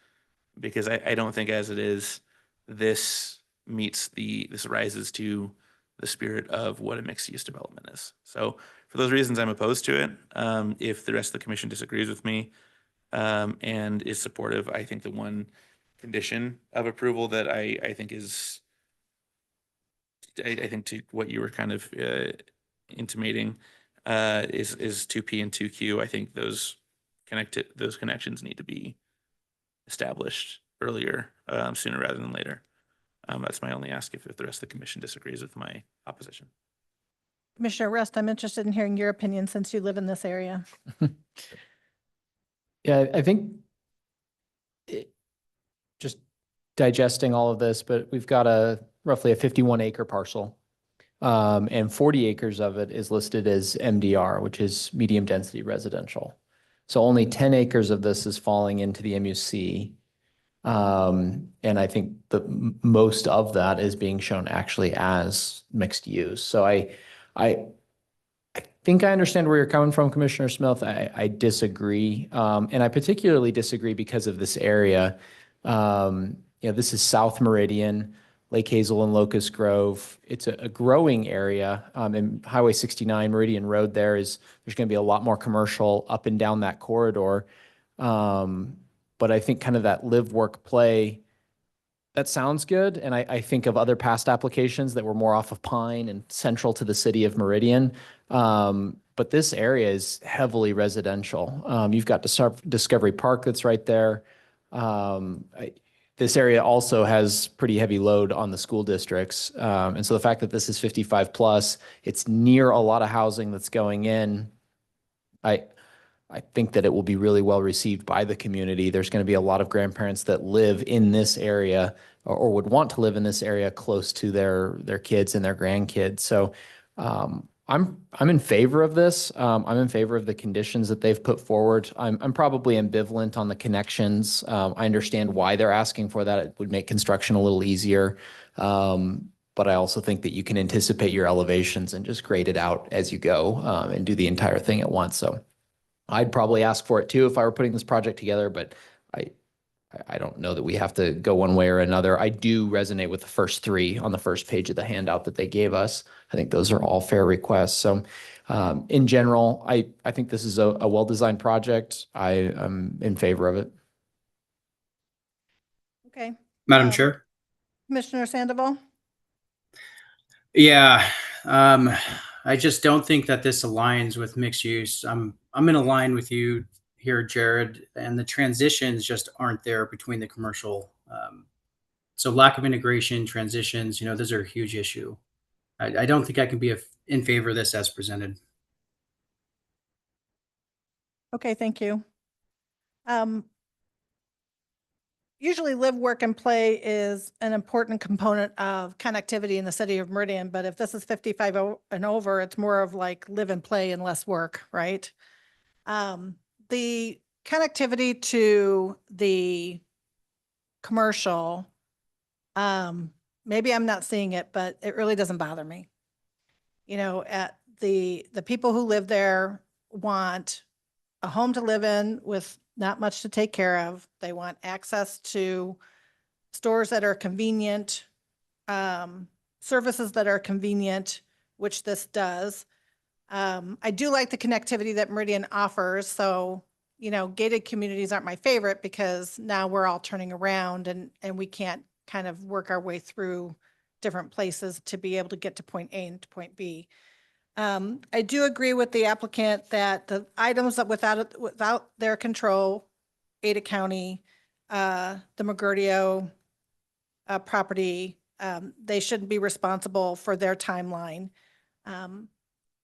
because I don't think as it is, this rises to the spirit of what a mixed-use development is. So for those reasons, I'm opposed to it. If the rest of the commission disagrees with me, and is supportive, I think the one condition of approval that I think is, I think to what you were kind of intimating, is 2P and 2Q. I think those connections need to be established earlier, sooner rather than later. That's my only ask if the rest of the commission disagrees with my opposition. Commissioner Rust, I'm interested in hearing your opinion since you live in this area. Yeah, I think just digesting all of this, but we've got roughly a 51 acre parcel. And 40 acres of it is listed as MDR, which is medium density residential. So only 10 acres of this is falling into the MUC. And I think most of that is being shown actually as mixed use. So I think I understand where you're coming from, Commissioner Smith. I disagree. And I particularly disagree because of this area. This is South Meridian, Lake Hazel and Locust Grove. It's a growing area. And Highway 69, Meridian Road there's going to be a lot more commercial up and down that corridor. But I think kind of that live, work, play, that sounds good. And I think of other past applications that were more off of Pine and central to the city of Meridian. But this area is heavily residential. You've got Discovery Park that's right there. This area also has pretty heavy load on the school districts. And so the fact that this is 55 plus, it's near a lot of housing that's going in. I think that it will be really well received by the community. There's going to be a lot of grandparents that live in this area or would want to live in this area close to their kids and their grandkids. So I'm in favor of this. I'm in favor of the conditions that they've put forward. I'm probably ambivalent on the connections. I understand why they're asking for that. It would make construction a little easier. But I also think that you can anticipate your elevations and just grade it out as you go and do the entire thing at once. So I'd probably ask for it too if I were putting this project together, but I don't know that we have to go one way or another. I do resonate with the first three on the first page of the handout that they gave us. I think those are all fair requests. So in general, I think this is a well-designed project. I am in favor of it. Okay. Madam Chair? Commissioner Sandoval? Yeah, I just don't think that this aligns with mixed use. I'm in a line with you here, Jared, and the transitions just aren't there between the commercial. So lack of integration, transitions, those are a huge issue. I don't think I can be in favor of this as presented. Okay, thank you. Usually live, work, and play is an important component of connectivity in the city of Meridian, but if this is 55 and over, it's more of like live and play and less work, right? The connectivity to the commercial, maybe I'm not seeing it, but it really doesn't bother me. At the people who live there want a home to live in with not much to take care of. They want access to stores that are convenient, services that are convenient, which this does. I do like the connectivity that Meridian offers. So, gated communities aren't my favorite because now we're all turning around and we can't kind of work our way through different places to be able to get to point A and to point B. I do agree with the applicant that the items that without their control, Ada County, the McGurdio property, they shouldn't be responsible for their timeline.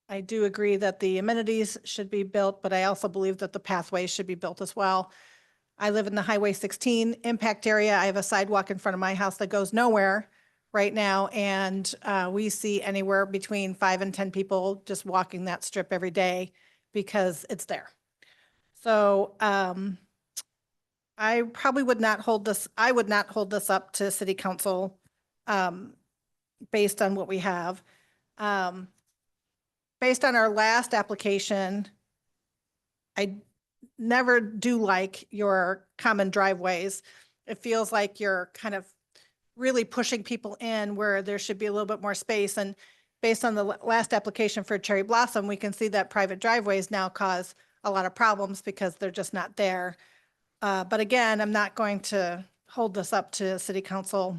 I do agree that the amenities should be built, but I also believe that the pathways should be built as well. I live in the Highway 16 impact area. I have a sidewalk in front of my house that goes nowhere right now, and we see anywhere between 5 and 10 people just walking that strip every day because it's there. So I probably would not hold this. I would not hold this up to City Council based on what we have. Based on our last application, I never do like your common driveways. It feels like you're kind of really pushing people in where there should be a little bit more space. And based on the last application for Cherry Blossom, we can see that private driveways now cause a lot of problems because they're just not there. But again, I'm not going to hold this up to city council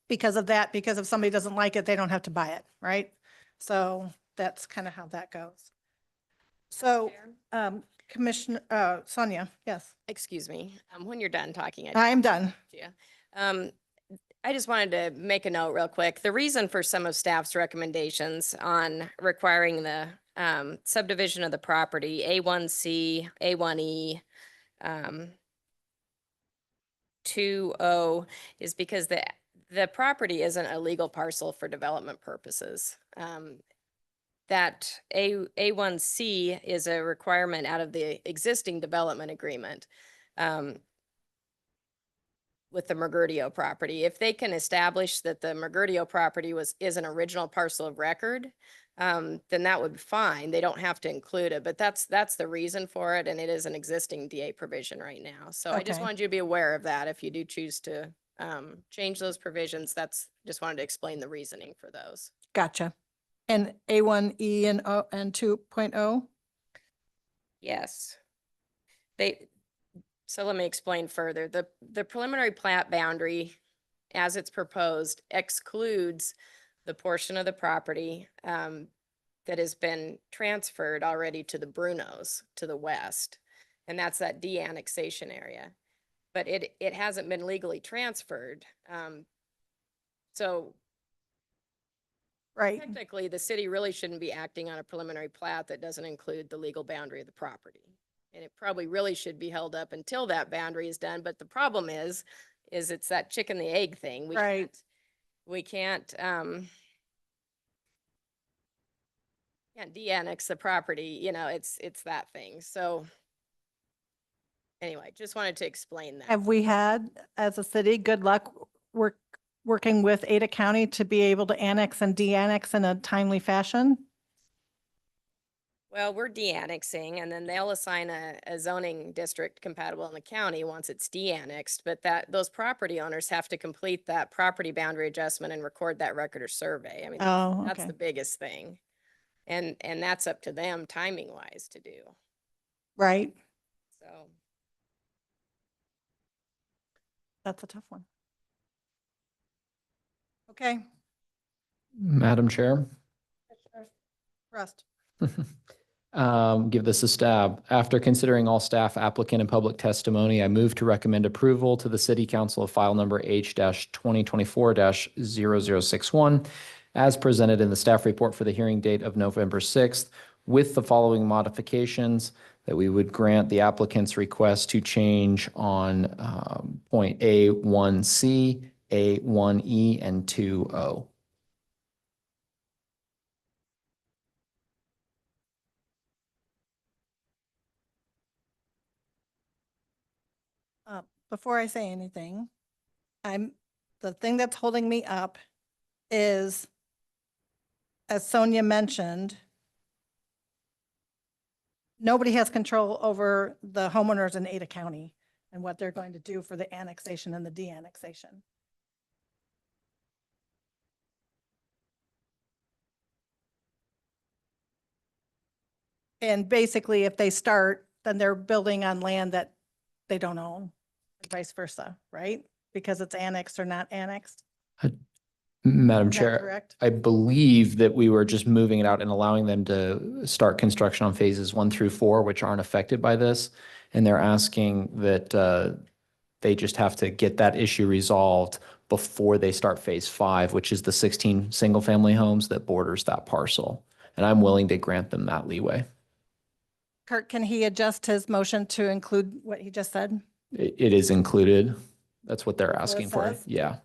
because of that, because if somebody doesn't like it, they don't have to buy it, right? So that's kind of how that goes. So, Commissioner, Sonia, yes, Excuse me, when you're done talking. I am done. Yeah. I just wanted to make a note real quick. The reason for some of staff's recommendations on requiring the subdivision of the property, A1C, A1E, 2O, is because the property isn't a legal parcel for development purposes. That A1C is a requirement out of the existing development agreement. With the Meridian property. If they can establish that the Meridian property is an original parcel of record, then that would be fine. They don't have to include it, but that's the reason for it, and it is an existing DA provision right now. So I just Okay. wanted you to be aware of that. If you do choose to change those provisions, just wanted to explain the reasoning for those. Gotcha. And A1E and 2.0? Yes. So let me explain further. The preliminary plat boundary, as it's proposed, excludes the portion of the property that has been transferred already to the Brunos to the west. And that's that de-annexation area. But it hasn't been legally transferred. So Right. technically, the city really shouldn't be acting on a preliminary plat that doesn't include the legal boundary of the property. And it probably really should be held up until that boundary is done. But the problem is it's that chicken, the egg thing. Right. We can't de-annex the property, it's that thing. So anyway, just wanted to explain that. Have we had, as a city, good luck working with Ada County to be able to annex and de-annex in a timely fashion? Well, we're de-annexing, and then they'll assign a zoning district compatible in the county once it's de-annexed, but those property owners have to complete that property boundary adjustment and record that record or survey. I mean, Oh, that's okay. the biggest thing. And that's up to them timing wise to do. Right. So That's a tough one. Okay. Madam Chair. Rust. Give this a stab. After considering all staff, applicant, and public testimony, I move to recommend approval to the City Council of file number H-2024-0061 as presented in the staff report for the hearing date of November 6th with the following modifications: that we would grant the applicant's request to change on point A1C, A1E, and 2O. Before I say anything, the thing that's holding me up is, as Sonia mentioned, nobody has control over the homeowners in Ada County and what they're going to do for the annexation and the de-annexation. And basically, if they start, then they're building on land that they don't own, vice versa, right? Because it's annexed or not annexed. Madam Is that Chair, correct? I believe that we were just moving it out and allowing them to start construction on phases 1 through 4, which aren't affected by this. And they're asking that they just have to get that issue resolved before they start phase 5, which is the 16 single-family homes that borders that parcel. And I'm willing to grant them that leeway. Kurt, can he adjust his motion to include what he just said? It is included. That's what they're That's what it asking for. says? Yeah.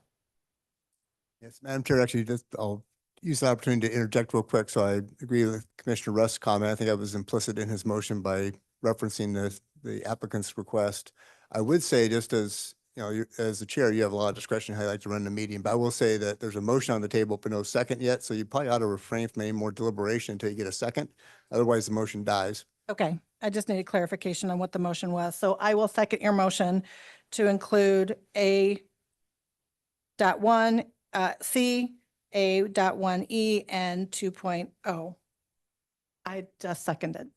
Yes, Madam Chair, actually, I'll use the opportunity to interject real quick. So I agree with Commissioner Rust's comment. I think I was implicit in his motion by referencing the applicant's request. I would say, just as, as the chair, you have a lot of discretion how you like to run the meeting, but I will say that there's a motion on the table, but no second yet. So you probably ought to refrain from any more deliberation until you get a second. Otherwise, the motion dies. Okay. I just needed clarification on what the motion was. So I will second your motion to include A.1, C, A.1E, and 2.0. I just seconded.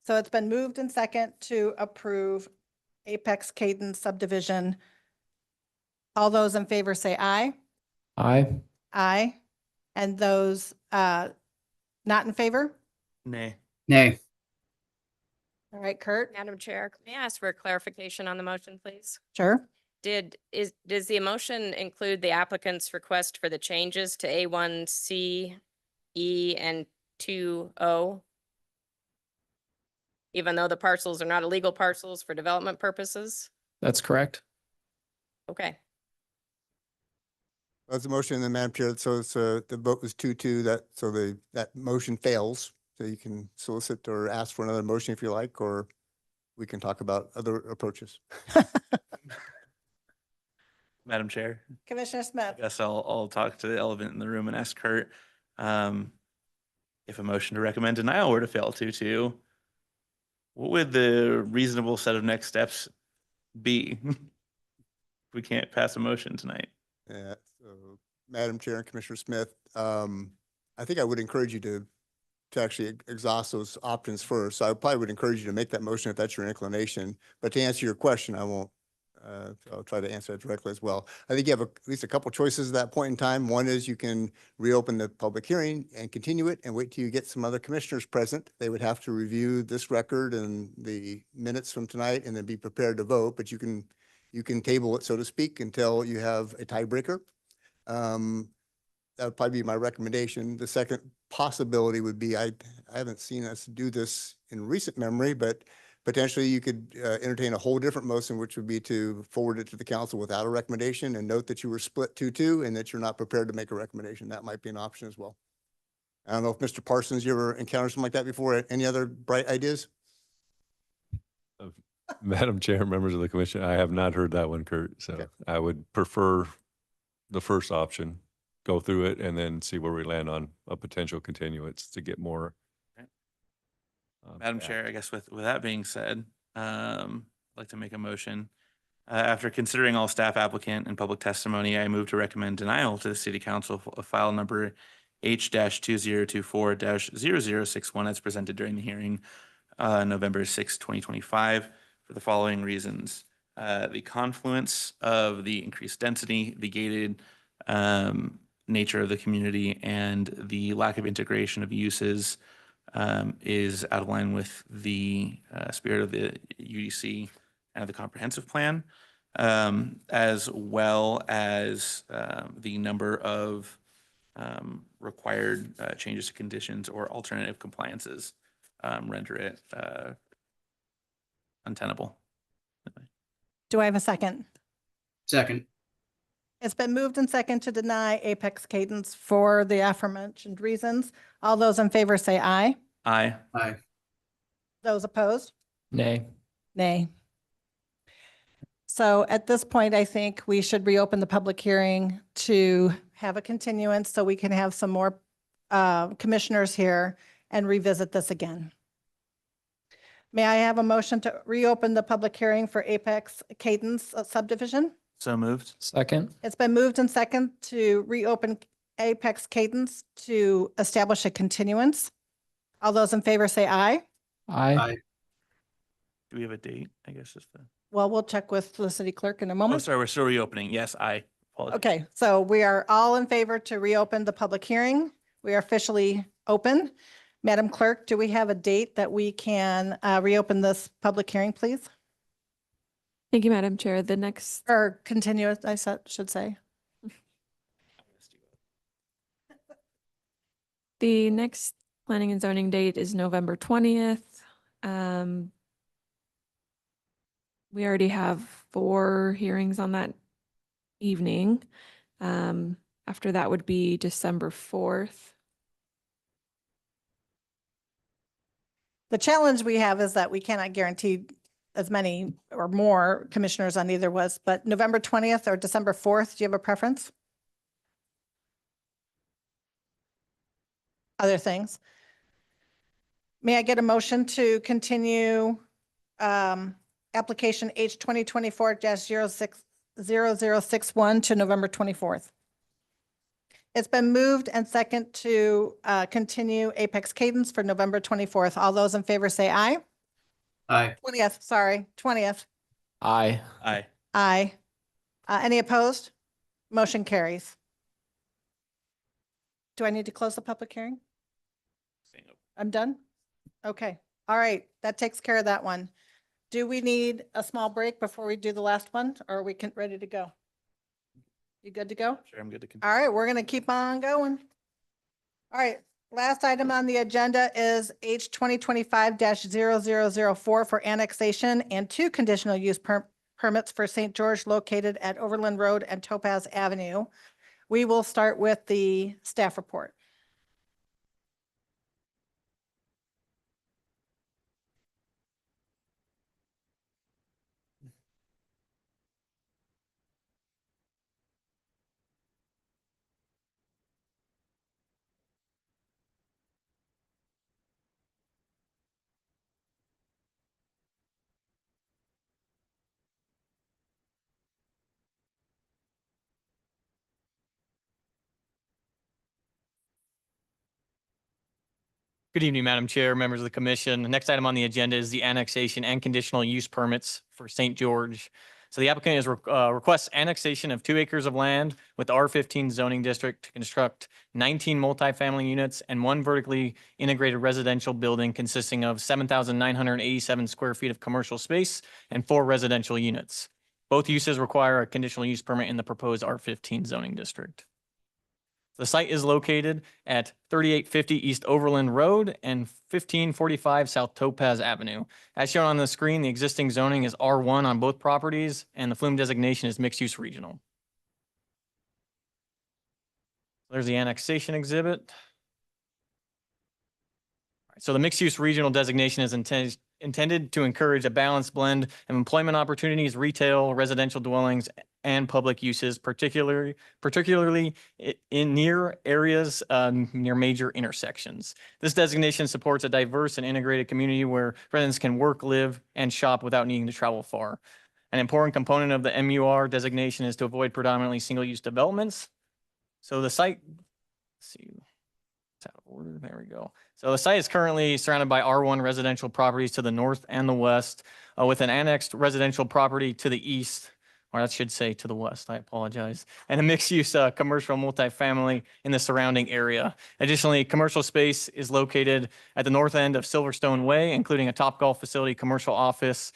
So it's been moved and second to approve Apex Cadence subdivision. All those in favor say aye. Aye. Aye. And those not in favor? Nay. Nay. All right, Kurt? Madam Chair, may I ask for a clarification on the motion, please? Sure. Does the motion include the applicant's request for the changes to A1, C, E, and 2O? Even though the parcels are not illegal parcels for development purposes? That's correct. Okay. That's a motion in the Madam Chair. So it's, the vote was 2-2, that motion fails. So you can solicit or ask for another motion if you like, or we can talk about other approaches. Madam Chair, Commissioner Smith? I guess I'll talk to the elephant in the room and ask Kurt, if a motion to recommend denial were to fail 2-2, what would the reasonable set of next steps be? We can't pass a motion tonight. Yeah, so Madam Chair and Commissioner Smith, I think I would encourage you to actually exhaust those options first. So I probably would encourage you to make that motion if that's your inclination. But to answer your question, I won't. I'll try to answer that directly as well. I think you have at least a couple choices at that point in time. One is you can reopen the public hearing and continue it and wait till you get some other commissioners present. They would have to review this record and the minutes from tonight and then be prepared to vote, but you can table it, so to speak, until you have a tiebreaker. That would probably be my recommendation. The second possibility would be, I haven't seen us do this in recent memory, but potentially you could entertain a whole different motion, which would be to forward it to the council without a recommendation and note that you were split 2-2 and that you're not prepared to make a recommendation. That might be an option as well. I don't know if Mr. Parsons, you ever encountered something like that before? Any other bright ideas? Madam Chair, members of the commission, I have not heard that one, Kurt. So Okay. I would prefer the first option, go through it and then see where we land on a potential continuance to get more. Madam back. Chair, I guess with that being said, I'd like to make a motion. After considering all staff applicant and public testimony, I move to recommend denial to the city council of file number H-2024-0061 as presented during the hearing, November 6, 2025, for the following reasons. The confluence of the increased density, the gated nature of the community, and the lack of integration of uses is out of line with the spirit of the UDC and the comprehensive plan, as well as the number of required changes to conditions or alternative compliances render it untenable. Do I have a second? Second. It's been moved and second to deny Apex Cadence for the aforementioned reasons. All those in favor say aye. Aye. Aye. Those opposed? Nay. Nay. So at this point, I think we should reopen the public hearing to have a continuance so we can have some more commissioners here and revisit this again. May I have a motion to reopen the public hearing for Apex Cadence subdivision? So moved. Second. It's been moved and second to reopen Apex Cadence to establish a continuance. All those in favor say aye. Aye. Do we have a date? I guess is the. Well, we'll check with the city clerk in a Oh, moment. sorry, we're still reopening. Yes, I apologize. Okay, so we are all in favor to reopen the public hearing. We are officially open. Madam Clerk, do we have a date that we can reopen this public hearing, please? Thank you, Madam Chair. The next, Or continue, should say. the next planning and zoning date is November 20th. We already have 4 hearings on that evening. After that would be December 4th. The challenge we have is that we cannot guarantee as many or more commissioners on either was, but November 20th or December 4th, do you have a preference? Other things? May I get a motion to continue application H 2024-0061 to November 24th? It's been moved and second to continue Apex Cadence for November 24th. All those in favor say aye. Aye. 20th, sorry, 20th. Aye. Aye. Aye. Any opposed? Motion carries. Do I need to close the public hearing? I'm done? Okay, all right, that takes care of that one. Do we need a small break before we do the last one, or are we ready to go? You good to go? Sure, I'm good to continue. All right, we're gonna keep on going. All right, last item on the agenda is H 2025-0004 for annexation and 2 conditional use permits for St. George located at Overland Road and Topaz Avenue. We will start with the staff report. Good evening, Madam Chair, members of the commission. The next item on the agenda is the annexation and conditional use permits for St. George. So the applicant requests annexation of 2 acres of land with the R15 zoning district to construct 19 multifamily units and 1 vertically integrated residential building consisting of 7,987 square feet of commercial space and 4 residential units. Both uses require a conditional use permit in the proposed R15 zoning district. The site is located at 3850 East Overland Road and 1545 South Topaz Avenue. As shown on the screen, the existing zoning is R1 on both properties, and the flume designation is mixed-use regional. There's the annexation exhibit. So the mixed-use regional designation is intended to encourage a balanced blend of employment opportunities, retail, residential dwellings, and public uses, particularly in near areas near major intersections. This designation supports a diverse and integrated community where residents can work, live, and shop without needing to travel far. An important component of the MUR designation is to avoid predominantly single-use developments. So the site, let's see. It's out of order. There we go. So the site is currently surrounded by R1 residential properties to the north and the west, with an annexed residential property to the east, or that should say to the west, I apologize, and a mixed-use commercial multifamily in the surrounding area. Additionally, commercial space is located at the north end of Silverstone Way, including a Topgolf facility, commercial office,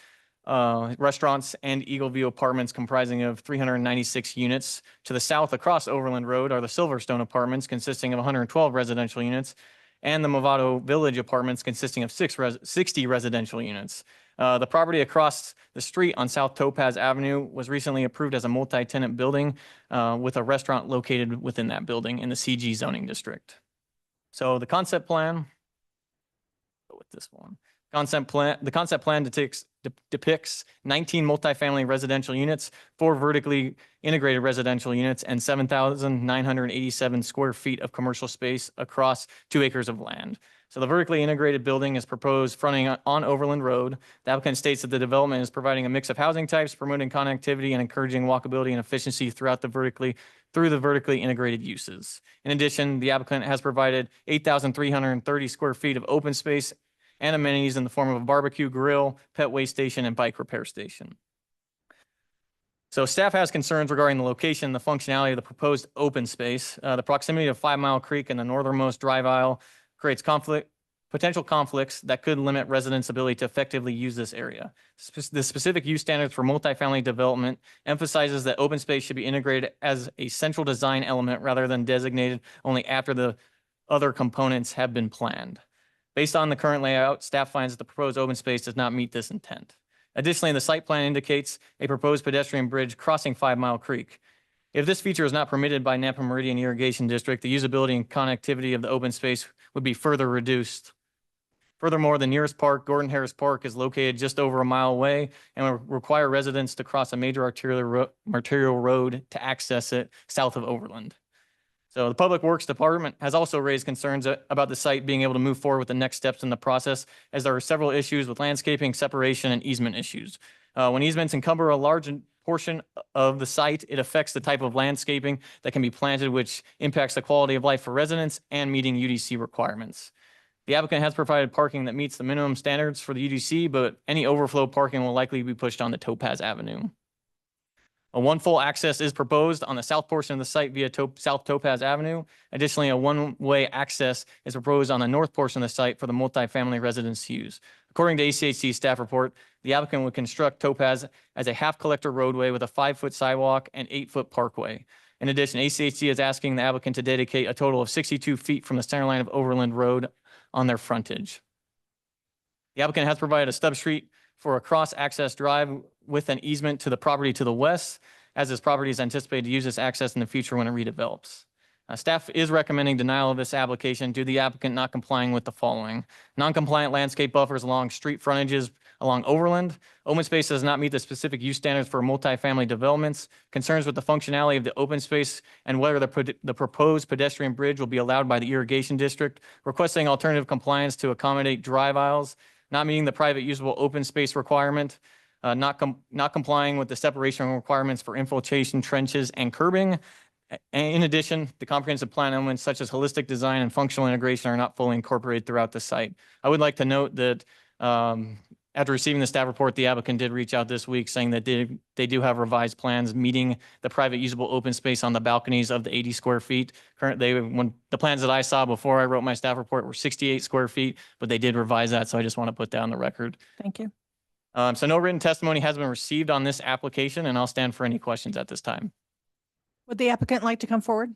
restaurants, and Eagle View Apartments comprising of 396 units. To the south across Overland Road are the Silverstone Apartments consisting of 112 residential units, and the Movado Village Apartments consisting of 60 residential units. The property across the street on South Topaz Avenue was recently approved as a multi-tenant building with a restaurant located within that building in the CG zoning district. So the concept plan, go with this one. The concept plan depicts 19 multifamily residential units, 4 vertically integrated residential units, and 7,987 square feet of commercial space across 2 acres of land. So the vertically integrated building is proposed fronting on Overland Road. The applicant states that the development is providing a mix of housing types, promoting connectivity and encouraging walkability and efficiency through the vertically integrated uses. In addition, the applicant has provided 8,330 square feet of open space and amenities in the form of a barbecue grill, pet waste station, and bike repair station. So staff has concerns regarding the location and the functionality of the proposed open space. The proximity of 5 Mile Creek and the northernmost drive aisle creates potential conflicts that could limit residents' ability to effectively use this area. The specific use standards for multifamily development emphasizes that open space should be integrated as a central design element rather than designated only after the other components have been planned. Based on the current layout, staff finds that the proposed open space does not meet this intent. Additionally, the site plan indicates a proposed pedestrian bridge crossing 5 Mile Creek. If this feature is not permitted by Napa Meridian Irrigation District, the usability and connectivity of the open space would be further reduced. Furthermore, the nearest park, Gordon Harris Park, is located just over a mile away and will require residents to cross a major arterial road to access it south of Overland. So the Public Works Department has also raised concerns about the site being able to move forward with the next steps in the process, as there are several issues with landscaping, separation, and easement issues. When easements encumber a large portion of the site, it affects the type of landscaping that can be planted, which impacts the quality of life for residents and meeting UDC requirements. The applicant has provided parking that meets the minimum standards for the UDC, but any overflow parking will likely be pushed onto Topaz Avenue. A one full access is proposed on the south portion of the site via South Topaz Avenue. Additionally, a one-way access is proposed on the north portion of the site for the multifamily residents to use. According to ACHD staff report, the applicant would construct Topaz as a half collector roadway with a 5-foot sidewalk and 8-foot parkway. In addition, ACHD is asking the applicant to dedicate a total of 62 feet from the center line of Overland Road on their frontage. The applicant has provided a stub street for a cross-access drive with an easement to the property to the west, as this property is anticipated to use this access in the future when it redevelops. Staff is recommending denial of this application due to the applicant not complying with the following: non-compliant landscape buffers along street frontages along Overland. Open space does not meet the specific use standards for multifamily developments. Concerns with the functionality of the open space and whether the proposed pedestrian bridge will be allowed by the irrigation district. Requesting alternative compliance to accommodate drive aisles. Not meeting the private usable open space requirement. Not complying with the separation requirements for infiltration trenches and curbing. In addition, the comprehensive plan elements such as holistic design and functional integration are not fully incorporated throughout the site. I would like to note that after receiving the staff report, the applicant did reach out this week saying that they do have revised plans meeting the private usable open space on the balconies of the 80 square feet. When the plans that I saw before I wrote my staff report were 68 square feet, but they did revise that, so I just want to put that on the record. Thank you. So no written testimony has been received on this application, and I'll stand for any questions at this time. Would the applicant like to come forward?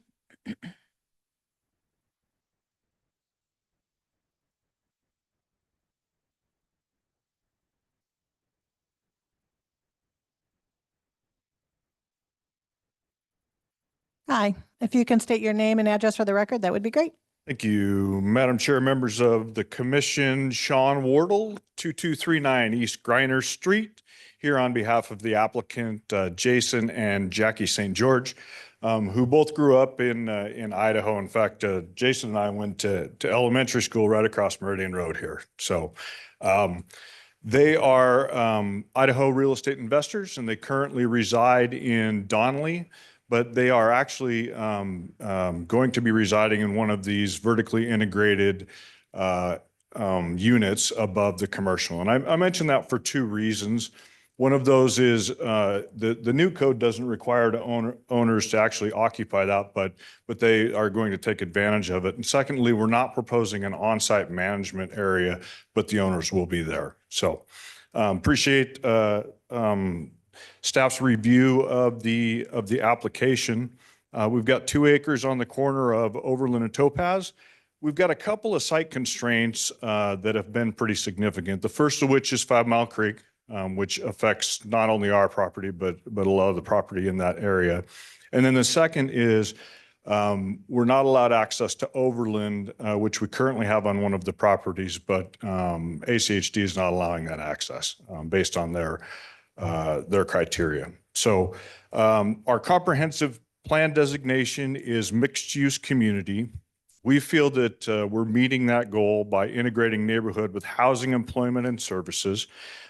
Hi, if you can state your name and address for the record, that would be great. Thank you, Madam Chair, members of the commission. Sean Wardle, 2239 East Griner Street, here on behalf of the applicant, Jason and Jackie St. George, who both grew up in Idaho. In fact, Jason and I went to elementary school right across Meridian Road here. So they are Idaho real estate investors, and they currently reside in Donnelly, but they are actually going to be residing in one of these vertically integrated units above the commercial. And I mention that for two reasons. One of those is the new code doesn't require owners to actually occupy that, but they are going to take advantage of it. And secondly, we're not proposing an on-site management area, but the owners will be there. So appreciate staff's review of the application. We've got 2 acres on the corner of Overland and Topaz. We've got a couple of site constraints that have been pretty significant. The first of which is 5 Mile Creek, which affects not only our property, but a lot of the property in that area. And then the second is we're not allowed access to Overland, which we currently have on one of the properties, but ACHD is not allowing that access based on their criteria. So our comprehensive plan designation is mixed use community. We feel that we're meeting that goal by integrating neighborhood with housing, employment, and services,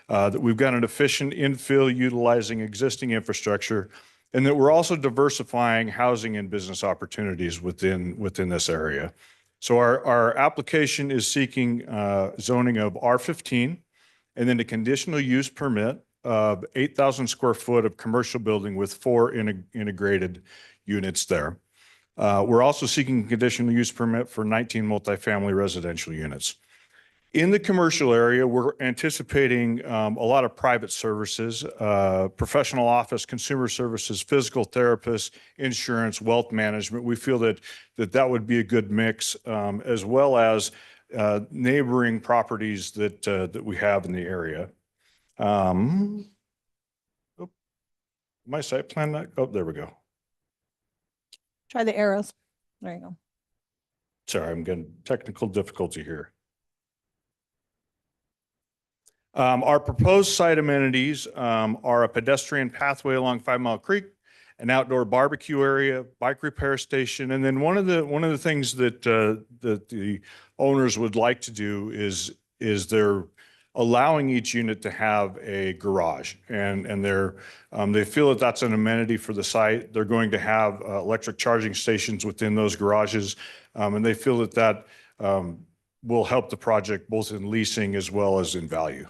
that we've got an efficient infill utilizing existing infrastructure, and that we're also diversifying housing and business opportunities within this area. So our application is seeking zoning of R15 and then a conditional use permit of 8,000 square foot of commercial building with 4 integrated units there. We're also seeking a conditional use permit for 19 multifamily residential units. In the commercial area, we're anticipating a lot of private services, professional office, consumer services, physical therapists, insurance, wealth management. We feel that would be a good mix, as well as neighboring properties that we have in the area. My site plan, oh, there we go. Try the arrows. There you go. Sorry, I'm getting technical difficulty here. Our proposed site amenities are a pedestrian pathway along 5 Mile Creek, an outdoor barbecue area, bike repair station. And then one of the things that, that the owners would like to do is they're allowing each unit to have a garage, and they feel that that's an amenity for the site. They're going to have electric charging stations within those garages, and they feel that will help the project both in leasing as well as in value.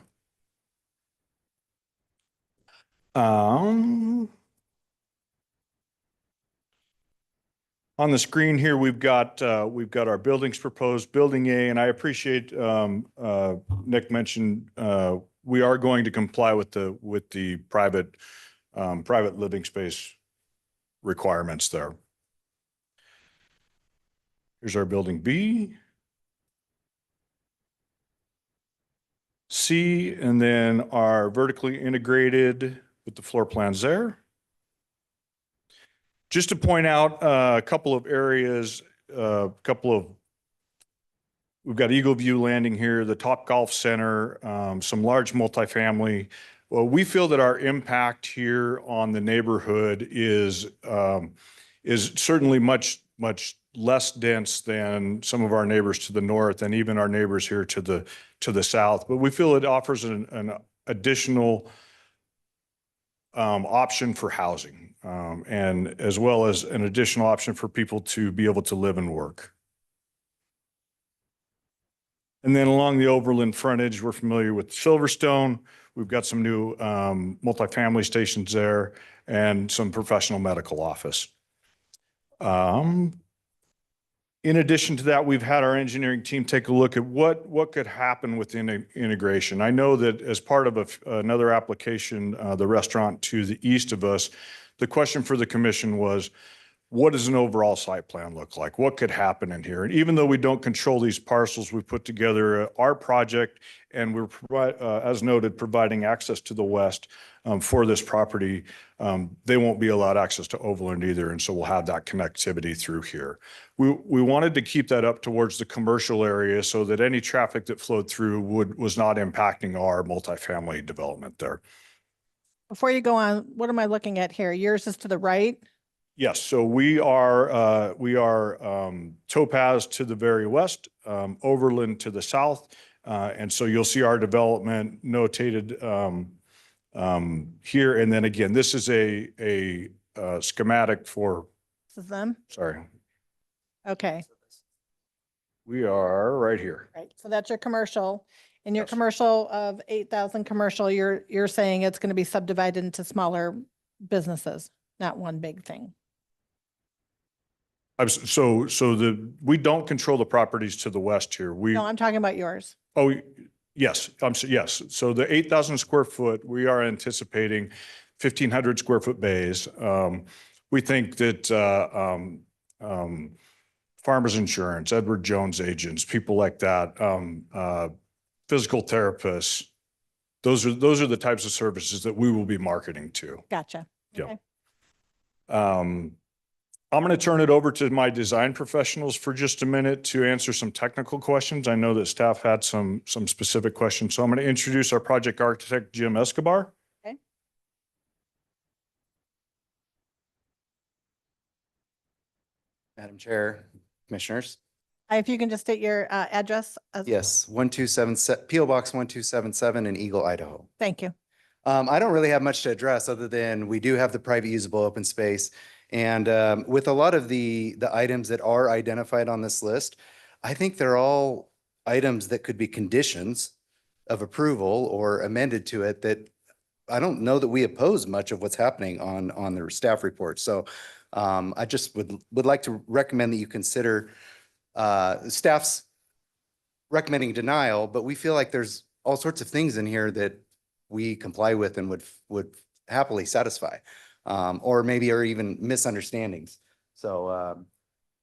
On the screen here, we've got our buildings proposed, Building A, and I appreciate Nick mentioned we are going to comply with the private living space requirements there. Here's our Building B, C, and then our vertically integrated with the floor plans there. Just to point out a couple of areas, we've got Eagle View Landing here, the Top Golf Center, some large multifamily. Well, we feel that our impact here on the neighborhood is certainly much less dense than some of our neighbors to the north and even our neighbors here to the south. But we feel it offers an additional option for housing, and as well as an additional option for people to be able to live and work. And then along the Overland frontage, we're familiar with Silverstone. We've got some new multifamily stations there and some professional medical office. In addition to that, we've had our engineering team take a look at what could happen with integration. I know that as part of another application, the restaurant to the east of us, the question for the commission was, what does an overall site plan look like? What could happen in here? And even though we don't control these parcels, we put together our project, and we're, as noted, providing access to the west for this property. They won't be allowed access to Overland either, and so we'll have that connectivity through here. We wanted to keep that up towards the commercial area so that any traffic that flowed through was not impacting our multifamily development there. Before you go on, what am I looking at here? Yours is to the right? Yes, so we are Topaz to the very west, Overland to the south, and so you'll see our development notated here. And then again, this is a schematic for. This is them? Sorry. Okay. We are right here. Right. So that's your commercial. In your Yes. commercial of 8,000 commercial, you're saying it's going to be subdivided into smaller businesses, not one big thing. We don't control the properties to the west here. No, I'm talking about yours. Oh, yes, yes. So the 8,000 square foot, we are anticipating 1,500 square foot bays. We think that Farmers Insurance, Edward Jones agents, people like that, physical therapists, those are the types of services that we will be marketing to. Gotcha. Yeah. Okay. I'm going to turn it over to my design professionals for just a minute to answer some technical questions. I know that staff had some specific questions, so I'm going to introduce our project architect, Jim Escobar. Okay. Madam Chair, Commissioners. If you can just state your address. Yes, 127, PO Box 1277 in Eagle, Idaho. Thank you. I don't really have much to address other than we do have the private usable open space. And with a lot of the items that are identified on this list, I think they're all items that could be conditions of approval or amended to it that I don't know that we oppose much of what's happening on the staff report. So I just would like to recommend that you consider staff's recommending denial, but we feel like there's all sorts of things in here that we comply with and would happily satisfy. Or maybe are even misunderstandings. So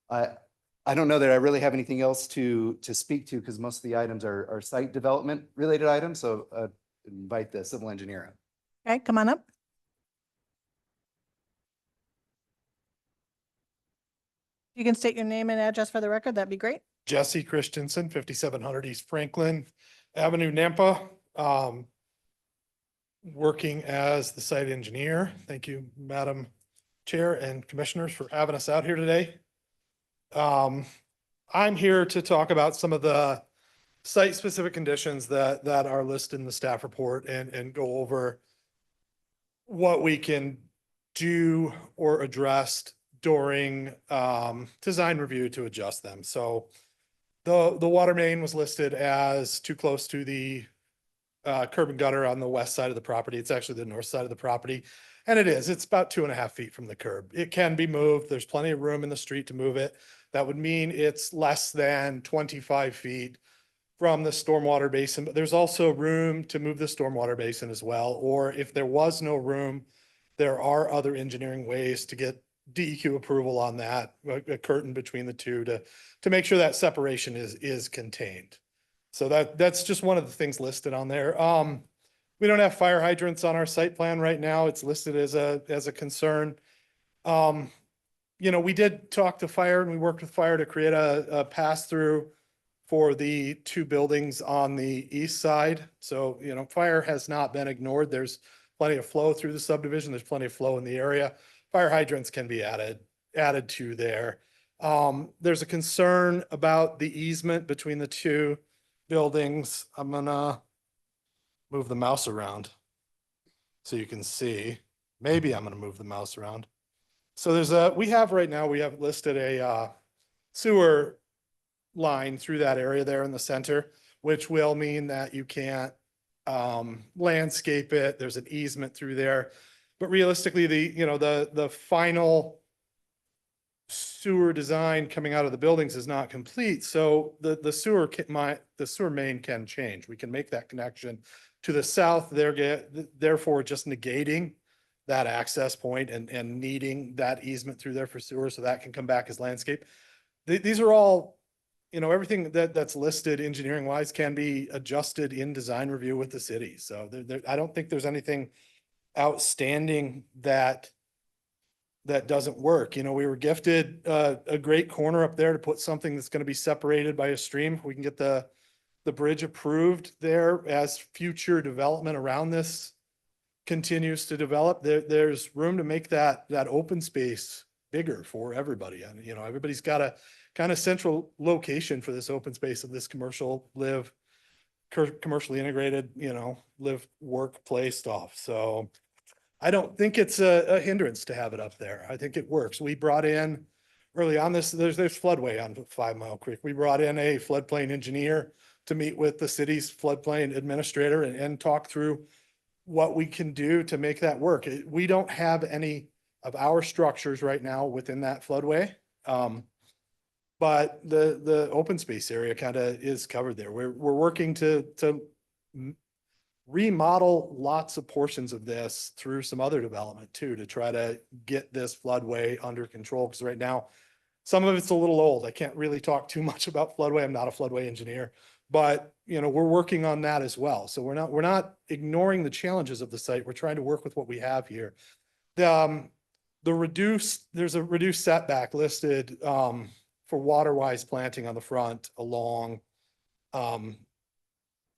I don't know that I really have anything else to speak to because most of the items are site development related items. So invite the civil engineer. Okay, come on up. You can state your name and address for the record. That'd be great. Jesse Christensen, 5700 East Franklin Avenue, Nampa. Working as the site engineer. Thank you, Madam Chair and Commissioners, for having us out here today. I'm here to talk about some of the site-specific conditions that are listed in the staff report and go over what we can do or address during design review to adjust them. So the water main was listed as too close to the curb and gutter on the west side of the property. It's actually the north side of the property. And it is, it's about 2.5 feet from the curb. It can be moved. There's plenty of room in the street to move it. That would mean it's less than 25 feet from the stormwater basin, but there's also room to move the stormwater basin as well. Or if there was no room, there are other engineering ways to get DEQ approval on that, a curtain between the two to make sure that separation is contained. So that's just one of the things listed on there. We don't have fire hydrants on our site plan right now. It's listed as a concern. You know, we did talk to fire and we worked with fire to create a pass-through for the 2 buildings on the east side. So, you know, fire has not been ignored. There's plenty of flow through the subdivision. There's plenty of flow in the area. Fire hydrants can be added to there. There's a concern about the easement between the 2 buildings. I'm gonna move the mouse around so you can see. Maybe I'm gonna move the mouse around. So we have listed a sewer line through that area there in the center, which will mean that you can't landscape it. There's an easement through there. But realistically, the final sewer design coming out of the buildings is not complete. So the sewer main can change. We can make that connection to the south, therefore just negating that access point and needing that easement through there for sewer, so that can come back as landscape. These are all, everything that's listed engineering wise can be adjusted in design review with the city. So I don't think there's anything outstanding that doesn't work. We were gifted a great corner up there to put something that's going to be separated by a stream. We can get the bridge approved there as future development around this continues to develop. There's room to make that open space bigger for everybody. And, everybody's got a kind of central location for this open space of this commercially integrated, live, work, play stuff. So I don't think it's a hindrance to have it up there. I think it works. We brought in early on there's floodway on 5 Mile Creek. We brought in a floodplain engineer to meet with the city's floodplain administrator and talk through what we can do to make that work. We don't have any of our structures right now within that floodway. But the open space area kind of is covered there. We're working to remodel lots of portions of this through some other development too, to try to get this floodway under control. Because right now, some of it's a little old. I can't really talk too much about floodway. I'm not a floodway engineer, but we're working on that as well. So we're not ignoring the challenges of the site. We're trying to work with what we have here. There's a reduced setback listed for water-wise planting on the front along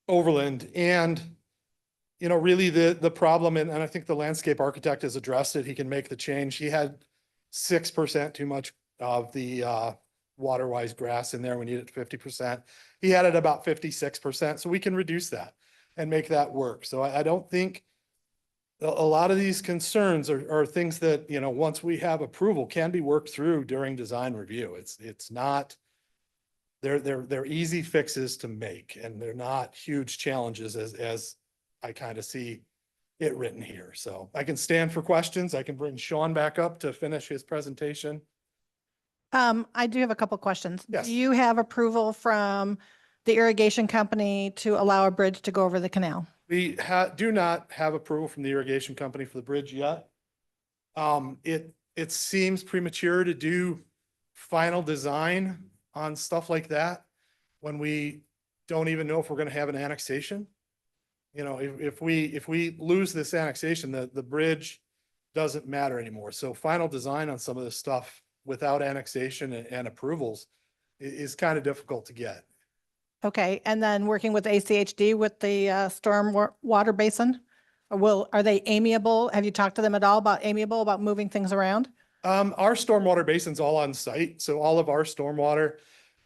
Overland. And really the problem, and I think the landscape architect has addressed it. He can make the change. He had 6% too much of the water-wise grass in there. We need it 50%. He had it about 56%. So we can reduce that and make that work. So I don't think a lot of these concerns are things that, once we have approval, can be worked through during design review. It's not, they're easy fixes to make, and they're not huge challenges as I kind of see it written here. So I can stand for questions. I can bring Sean back up to finish his presentation. I do have a couple questions. Yes. Do you have approval from the irrigation company to allow a bridge to go over the canal? We do not have approval from the irrigation company for the bridge yet. It seems premature to do final design on stuff like that when we don't even know if we're going to have an annexation. If we lose this annexation, the bridge doesn't matter anymore. So final design on some of this stuff without annexation and approvals is kind of difficult to get. Okay, and then working with ACHD with the storm water basin? Or are they amiable? Have you talked to them at all about moving things around? Our stormwater basin's all on site, so all of our stormwater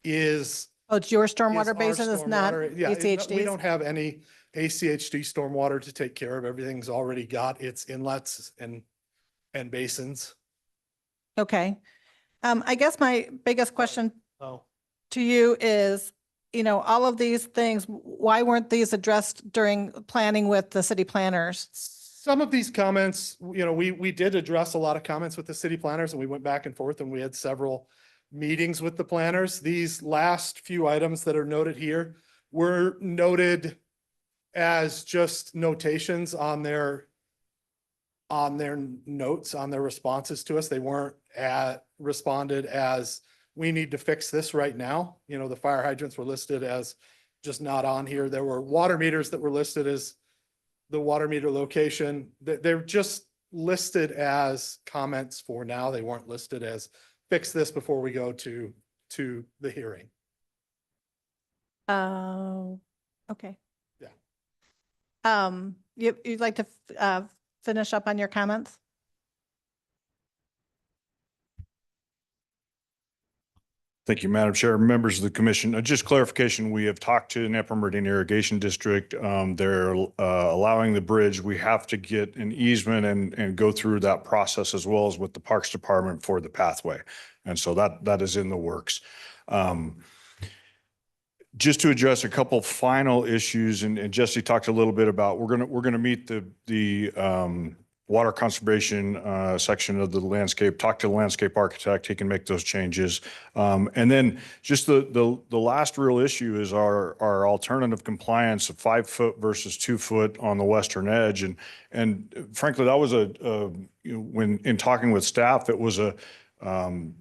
is. Oh, it's your is stormwater our basin, it's not stormwater. Yeah, we ACHD's? don't have any ACHD stormwater to take care of. Everything's already got its inlets and basins. Okay. I guess my biggest question Oh. to you is, all of these things, why weren't these addressed during planning with the city planners? Some of these comments, we did address a lot of comments with the city planners and we went back and forth and we had several meetings with the planners. These last few items that are noted here were noted as just notations on their notes, on their responses to us. They weren't responded as, we need to fix this right now. The fire hydrants were listed as just not on here. There were water meters that were listed as the water meter location. They're just listed as comments for now. They weren't listed as fix this before we go to the hearing. Oh, okay. Yeah. You'd like to finish up on your comments? Thank you, Madam Chair, members of the commission. Just clarification, we have talked to Upper Meridian Irrigation District. They're allowing the bridge. We have to get an easement and go through that process as well as with the Parks Department for the pathway. And so that is in the works. Just to address a couple final issues, and Jesse talked a little bit about, we're gonna meet the water conservation section of the landscape, talk to the landscape architect, he can make those changes. And then just the last real issue is our alternative compliance of 5 foot versus 2 foot on the western edge. And frankly, that was when in talking with staff, it was a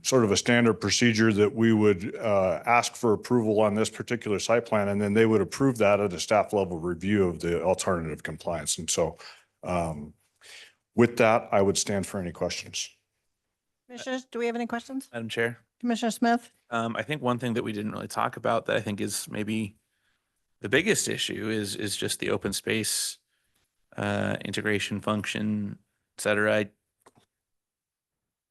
sort of a standard procedure that we would ask for approval on this particular site plan, and then they would approve that at a staff level review of the alternative compliance. And so with that, I would stand for any questions. Commissioners, do we have any questions? Madam Chair. Commissioner Smith? I think one thing that we didn't really talk about that I think is maybe the biggest issue is just the open space integration function, et cetera.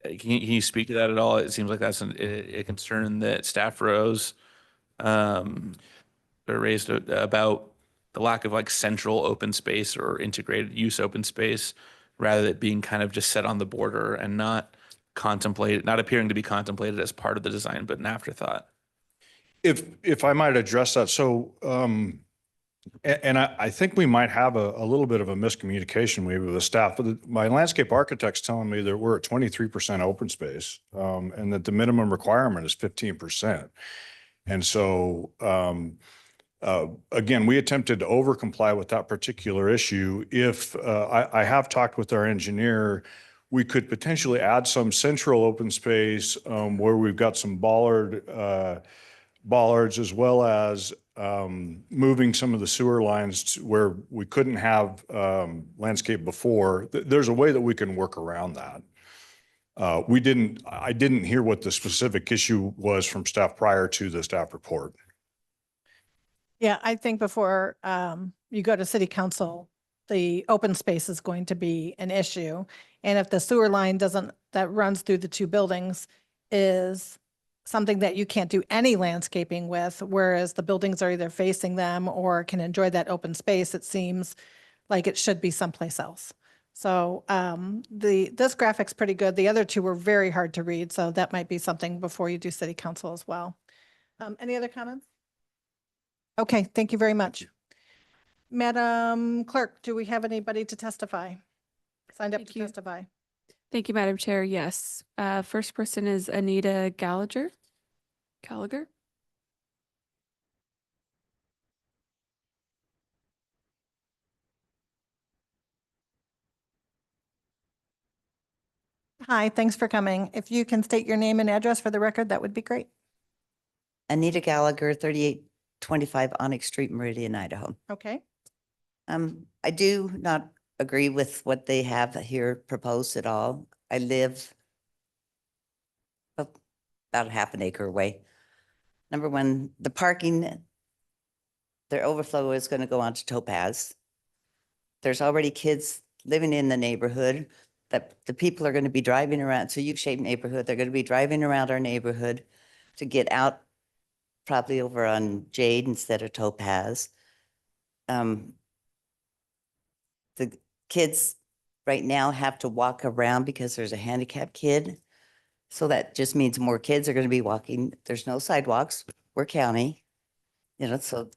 Can you speak to that at all? It seems like that's a concern that staff rose or raised about the lack of central open space or integrated use open space, rather than being kind of just set on the border and not appearing to be contemplated as part of the design, but an afterthought. If I might address that. So, and I think we might have a little bit of a miscommunication maybe with the staff, but my landscape architect's telling me that we're at 23% open space, and that the minimum requirement is 15%. And so, again, we attempted to over comply with that particular issue. If I have talked with our engineer, we could potentially add some central open space where we've got some bollards, as well as moving some of the sewer lines to where we couldn't have landscape before. There's a way that we can work around that. I didn't hear what the specific issue was from staff prior to the staff report. Yeah, I think before you go to city council, the open space is going to be an issue. And if the sewer line that runs through the two buildings is something that you can't do any landscaping with, whereas the buildings are either facing them or can enjoy that open space, it seems like it should be someplace else. So this graphic's pretty good. The other two were very hard to read, so that might be something before you do city council as well. Any other comments? Okay, thank you very much. Madam Clerk, do we have anybody to testify? Signed up Thank to you. testify. Thank you, Madam Chair. Yes. First person is Anita Gallagher. Hi, thanks for coming. If you can state your name and address for the record, that would be great. Anita Gallagher, 3825 Onyx Street, Meridian, Idaho. Okay. I do not agree with what they have here proposed at all. I live about a half an acre away. Number one, the parking, their overflow is going to go onto Topaz. there's already kids living in the neighborhood, that the people are going to be driving around. It's a U-shaped neighborhood. They're going to be driving around our neighborhood to get out probably over on Jade instead of Topaz. The kids right now have to walk around because there's a handicapped kid. So that just means more kids are going to be walking. There's no sidewalks. We're county, so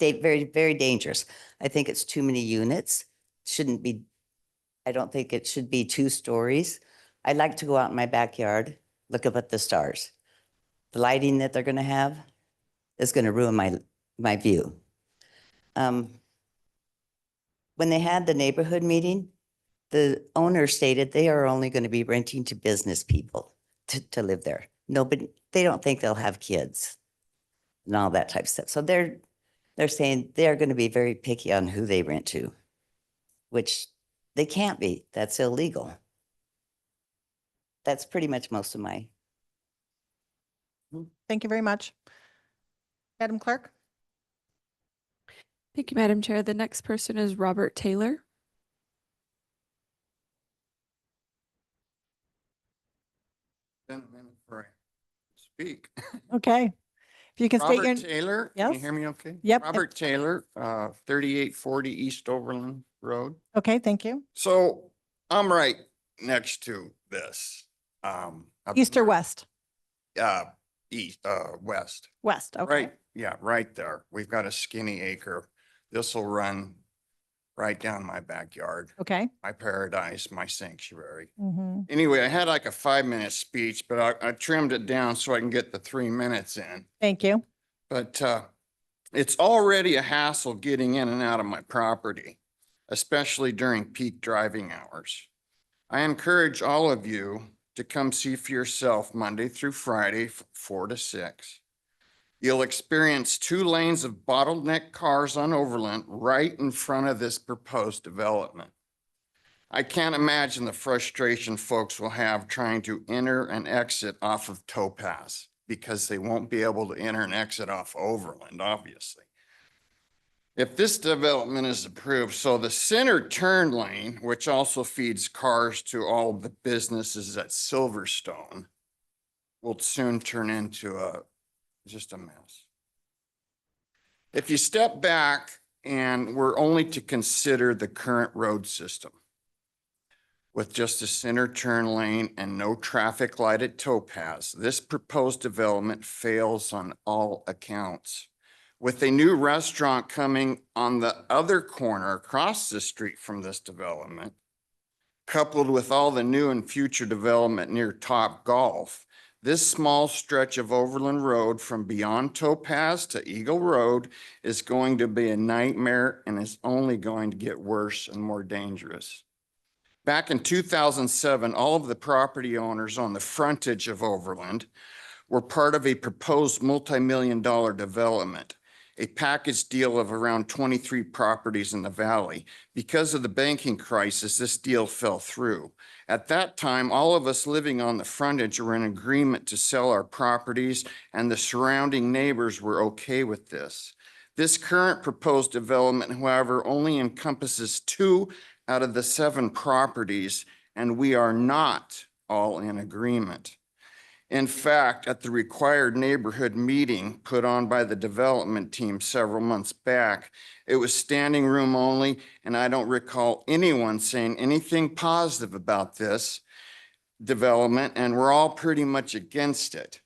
very, very dangerous. I think it's too many units. Shouldn't be, I don't think it should be 2 stories. I like to go out in my backyard, look up at the stars. The lighting that they're going to have is going to ruin my view. When they had the neighborhood meeting, the owner stated they are only going to be renting to business people to live there. Nobody, they don't think they'll have kids and all that type of stuff. So they're saying they're going to be very picky on who they rent to, which they can't be. That's illegal. That's pretty much most of my. Thank you very much. Madam Clerk? Thank you, Madam Chair. The next person is Robert Taylor. Speak. Okay. If you can state your. Robert Taylor, can you Yes. hear me okay? Yep. Robert Taylor, 3840 East Overland Road. Okay, thank you. So I'm right next to this. East or west? East, west. West, okay. Right, yeah, right there. We've got a skinny acre. This will run right down my backyard, Okay. my paradise, my sanctuary. Mm-hmm. Anyway, I had like a 5-minute speech, but I trimmed it down so I can get the 3 minutes in. Thank you. But it's already a hassle getting in and out of my property, especially during peak driving hours. I encourage all of you to come see for yourself Monday through Friday, 4 to 6. You'll experience 2 lanes of bottleneck cars on Overland right in front of this proposed development. I can't imagine the frustration folks will have trying to enter and exit off of Topaz because they won't be able to enter and exit off Overland, obviously. If this development is approved, so the center turn lane, which also feeds cars to all the businesses at Silverstone, will soon turn into just a mess. If you step back and we're only to consider the current road system with just a center turn lane and no traffic light at Topaz, this proposed development fails on all accounts. With a new restaurant coming on the other corner across the street from this development, coupled with all the new and future development near Top Golf, this small stretch of Overland Road from beyond Topaz to Eagle Road is going to be a nightmare and is only going to get worse and more dangerous. Back in 2007, all of the property owners on the frontage of Overland were part of a proposed multi-million-dollar development, a package deal of around 23 properties in the valley. Because of the banking crisis, this deal fell through. At that time, all of us living on the frontage were in agreement to sell our properties, and the surrounding neighbors were okay with this. This current proposed development, however, only encompasses 2 out of the 7 properties, and we are not all in agreement. In fact, at the required neighborhood meeting put on by the development team several months back, it was standing room only, and I don't recall anyone saying anything positive about this development, and we're all pretty much against it.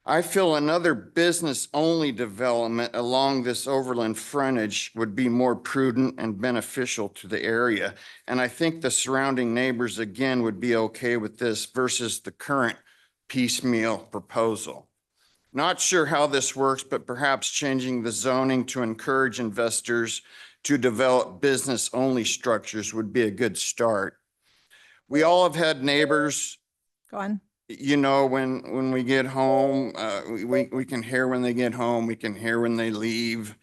I feel another business-only development along this Overland frontage would be more prudent and beneficial to the area, and I think the surrounding neighbors again would be okay with this versus the current piecemeal proposal. Not sure how this works, but perhaps changing the zoning to encourage investors to develop business-only structures would be a good start. We all have had neighbors. Go on. You know, when we get home, we can hear when they get home, we can hear when they leave.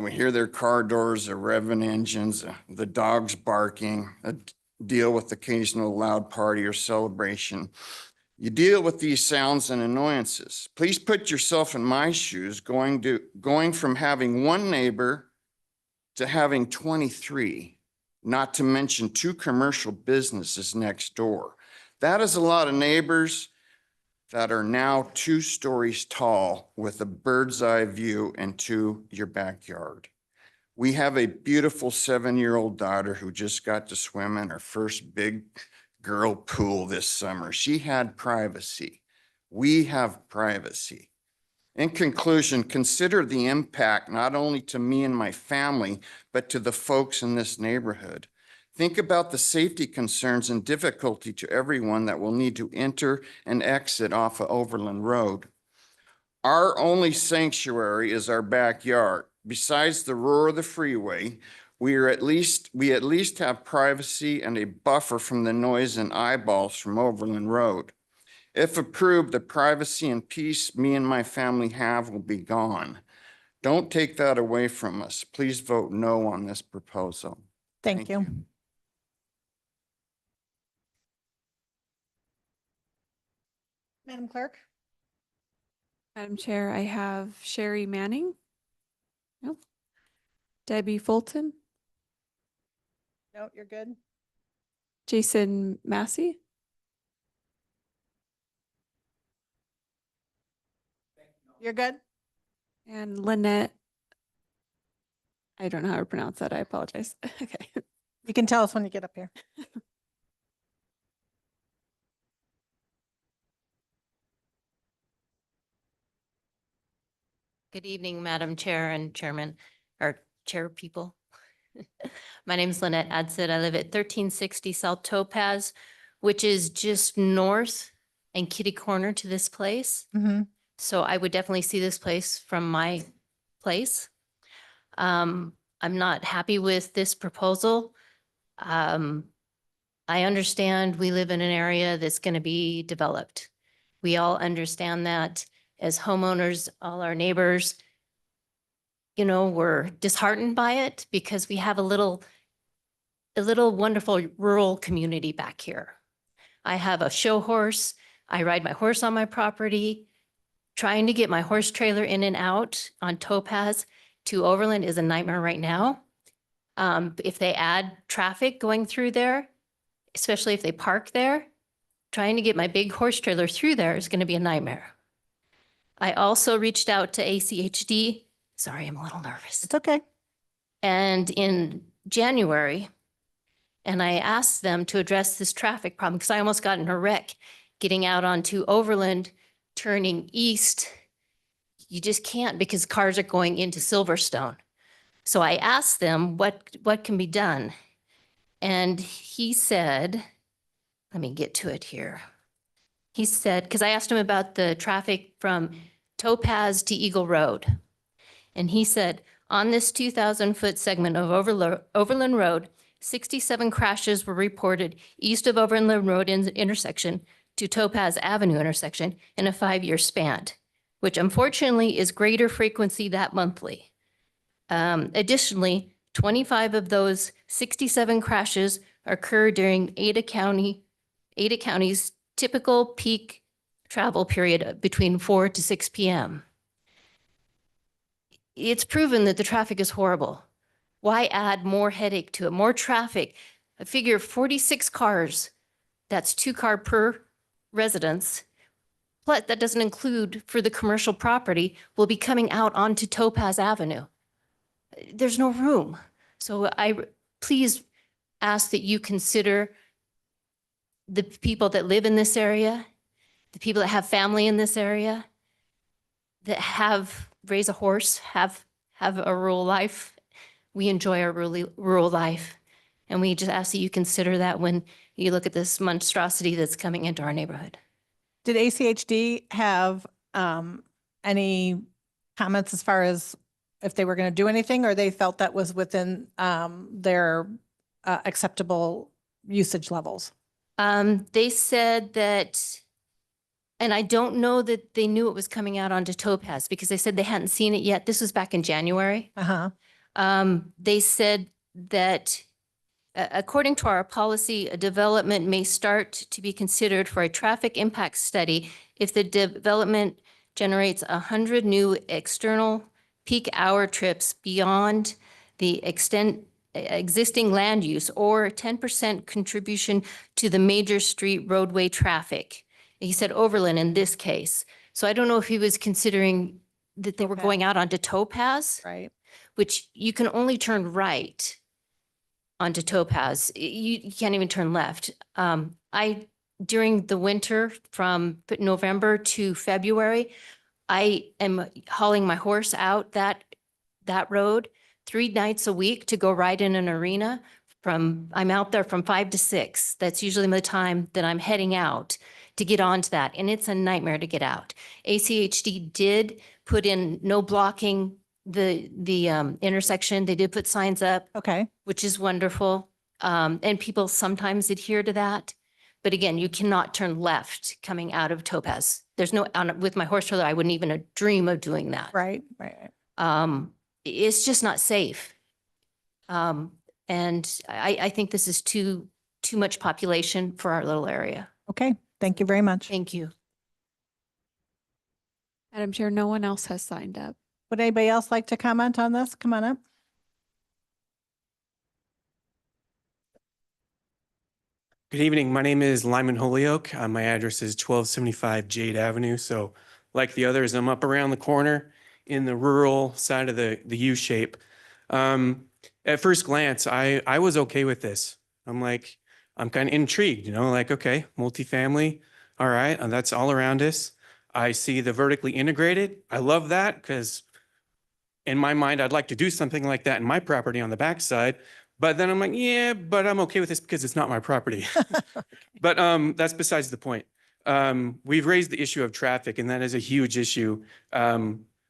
We hear their car doors, their revving engines, the dogs barking, deal with occasional loud party or celebration. You deal with these sounds and annoyances. Please put yourself in my shoes, going from having one neighbor to having 23, not to mention 2 commercial businesses next door. That is a lot of neighbors that are now 2 stories tall with a bird's eye view into your backyard. We have a beautiful 7-year-old daughter who just got to swim in her first big girl pool this summer. She had privacy. We have privacy. In conclusion, consider the impact not only to me and my family, but to the folks in this neighborhood. Think about the safety concerns and difficulty to everyone that will need to enter and exit off of Overland Road. Our only sanctuary is our backyard. Besides the roar of the freeway, we at least have privacy and a buffer from the noise and eyeballs from Overland Road. If approved, the privacy and peace me and my family have will be gone. Don't take that away from us. Please vote no on this proposal. Thank you. Madam Clerk? Madam Chair, I have Sherry Manning. Nope. Debbie Fulton, No, you're good. Jason Massey, You're good? and Lynette. I don't know how to pronounce that. I apologize. Okay. You can tell us when you get up here. Good evening, Madam Chair and Chairman, or Chair people. My name is Lynette Adsit. I live at 1360 South Topaz, which is just north and kitty corner to this place. Mm-hmm. So I would definitely see this place from my place. I'm not happy with this proposal. I understand we live in an area that's going to be developed. We all understand that as homeowners, all our neighbors, you know, we're disheartened by it because we have a little wonderful rural community back here. I have a show horse. I ride my horse on my property. Trying to get my horse trailer in and out on Topaz to Overland is a nightmare right now. If they add traffic going through there, especially if they park there, trying to get my big horse trailer through there is going to be a nightmare. I also reached out to ACHD. Sorry, I'm a little nervous. It's okay. And in January, and I asked them to address this traffic problem because I almost got in a wreck getting out onto Overland, turning east. You just can't because cars are going into Silverstone. So I asked them what can be done. And he said, let me get to it here. He said, because I asked him about the traffic from Topaz to Eagle Road. And he said, on this 2,000-foot segment of Overland Road, 67 crashes were reported east of Overland Road intersection to Topaz Avenue intersection in a 5-year span, which unfortunately is greater frequency that monthly. Additionally, 25 of those 67 crashes occur during Ada County's typical peak travel period between 4 to 6 p.m. It's proven that the traffic is horrible. Why add more headache to it, more traffic? I figure 46 cars, that's 2 cars per residence. But that doesn't include for the commercial property will be coming out onto Topaz Avenue. There's no room. So I please ask that you consider the people that live in this area, the people that have family in this area, that raise a horse, have a rural life. We enjoy our rural life. And we just ask that you consider that when you look at this monstrosity that's coming into our neighborhood. Did ACHD have any comments as far as if they were going to do anything, or they felt that was within their acceptable usage levels? They said that, and I don't know that they knew it was coming out onto Topaz because they said they hadn't seen it yet. This was back in January. They said that according to our policy, a development may start to be considered for a traffic impact study if the development generates 100 new external peak hour trips beyond the existing land use or 10% contribution to the major street roadway traffic. He said Overland in this case. So I don't know if he was considering that they were Okay. going out onto Topaz, Right. which you can only turn right onto Topaz. You can't even turn left. During the winter from November to February, I am hauling my horse out that road 3 nights a week to go ride in an arena. I'm out there from 5 to 6. That's usually the time that I'm heading out to get onto that. And it's a nightmare to get out. ACHD did put in no blocking the intersection. They did put signs up. Okay. Which is wonderful. And people sometimes adhere to that. But again, you cannot turn left coming out of Topaz. There's no, with my horse trailer, I wouldn't even dream of doing that. Right. It's just not safe. And I think this is too much population for our little area. Okay. Thank you very much. Thank you. Madam Chair, no one else has signed up. Would anybody else like to comment on this? Come on up. Good evening. My name is Lyman Holyoke. My address is 1275 Jade Avenue. So like the others, I'm up around the corner in the rural side of the U shape. At first glance, I was okay with this. I'm kind of intrigued, like, okay, multifamily. All right. And that's all around us. I see the vertically integrated. I love that because in my mind, I'd like to do something like that in my property on the backside. But then I'm like, yeah, but I'm okay with this because it's not my property. But that's besides the point. We've raised the issue of traffic, and that is a huge issue.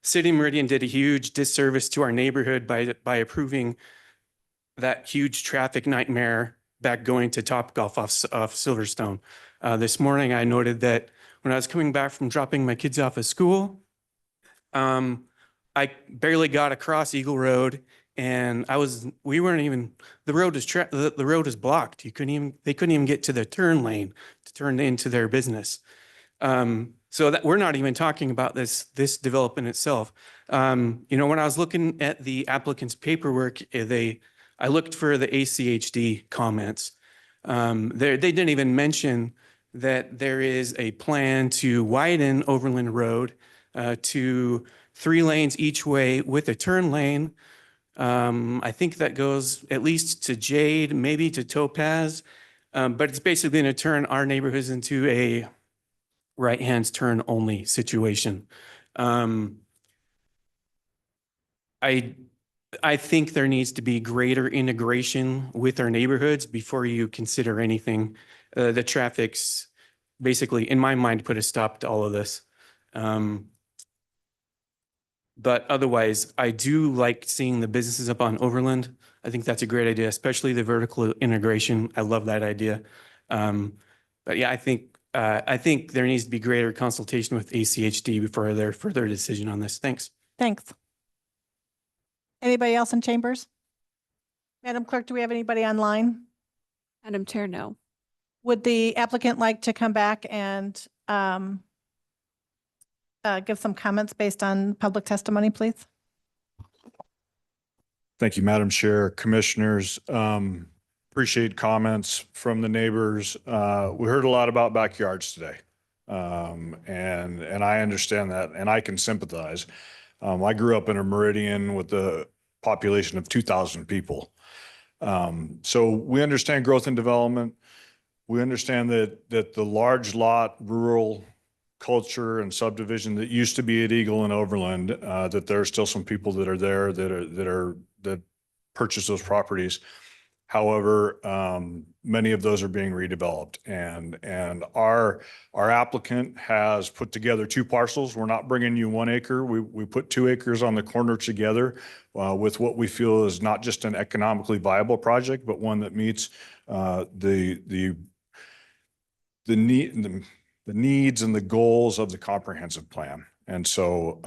City Meridian did a huge disservice to our neighborhood by approving that huge traffic nightmare back going to Topgolf off Silverstone. This morning, I noted that when I was coming back from dropping my kids off at school, I barely got across Eagle Road. And we weren't even, the road is blocked. They couldn't even get to the turn lane to turn into their business. So that we're not even talking about this development itself. When I was looking at the applicant's paperwork, I looked for the ACHD comments. They didn't even mention that there is a plan to widen Overland Road to 3 lanes each way with a turn lane. I think that goes at least to Jade, maybe to Topaz, but it's basically going to turn our neighborhoods into a right-hand turn only situation. I think there needs to be greater integration with our neighborhoods before you consider anything. The traffic's basically, in my mind, put a stop to all of this. But otherwise, I do like seeing the businesses up on Overland. I think that's a great idea, especially the vertical integration. I love that idea. But yeah, I think there needs to be greater consultation with ACHD before their further decision on this. Thanks. Thanks. Anybody else in chambers? Madam Clerk, do we have anybody online? Madam Chair, no. Would the applicant like to come back and give some comments based on public testimony, please? Thank you, Madam Chair, Commissioners. Appreciate comments from the neighbors. We heard a lot about backyards today. And I understand that, and I can sympathize. I grew up in a Meridian with a population of 2,000 people. So we understand growth and development. We understand that the large lot rural culture and subdivision that used to be at Eagle and Overland, that there are still some people that are there that purchase those properties. However, many of those are being redeveloped, and our applicant has put together 2 parcels. We're not bringing you 1 acre. We put 2 acres on the corner together with what we feel is not just an economically viable project, but one that meets the needs and the goals of the comprehensive plan. And so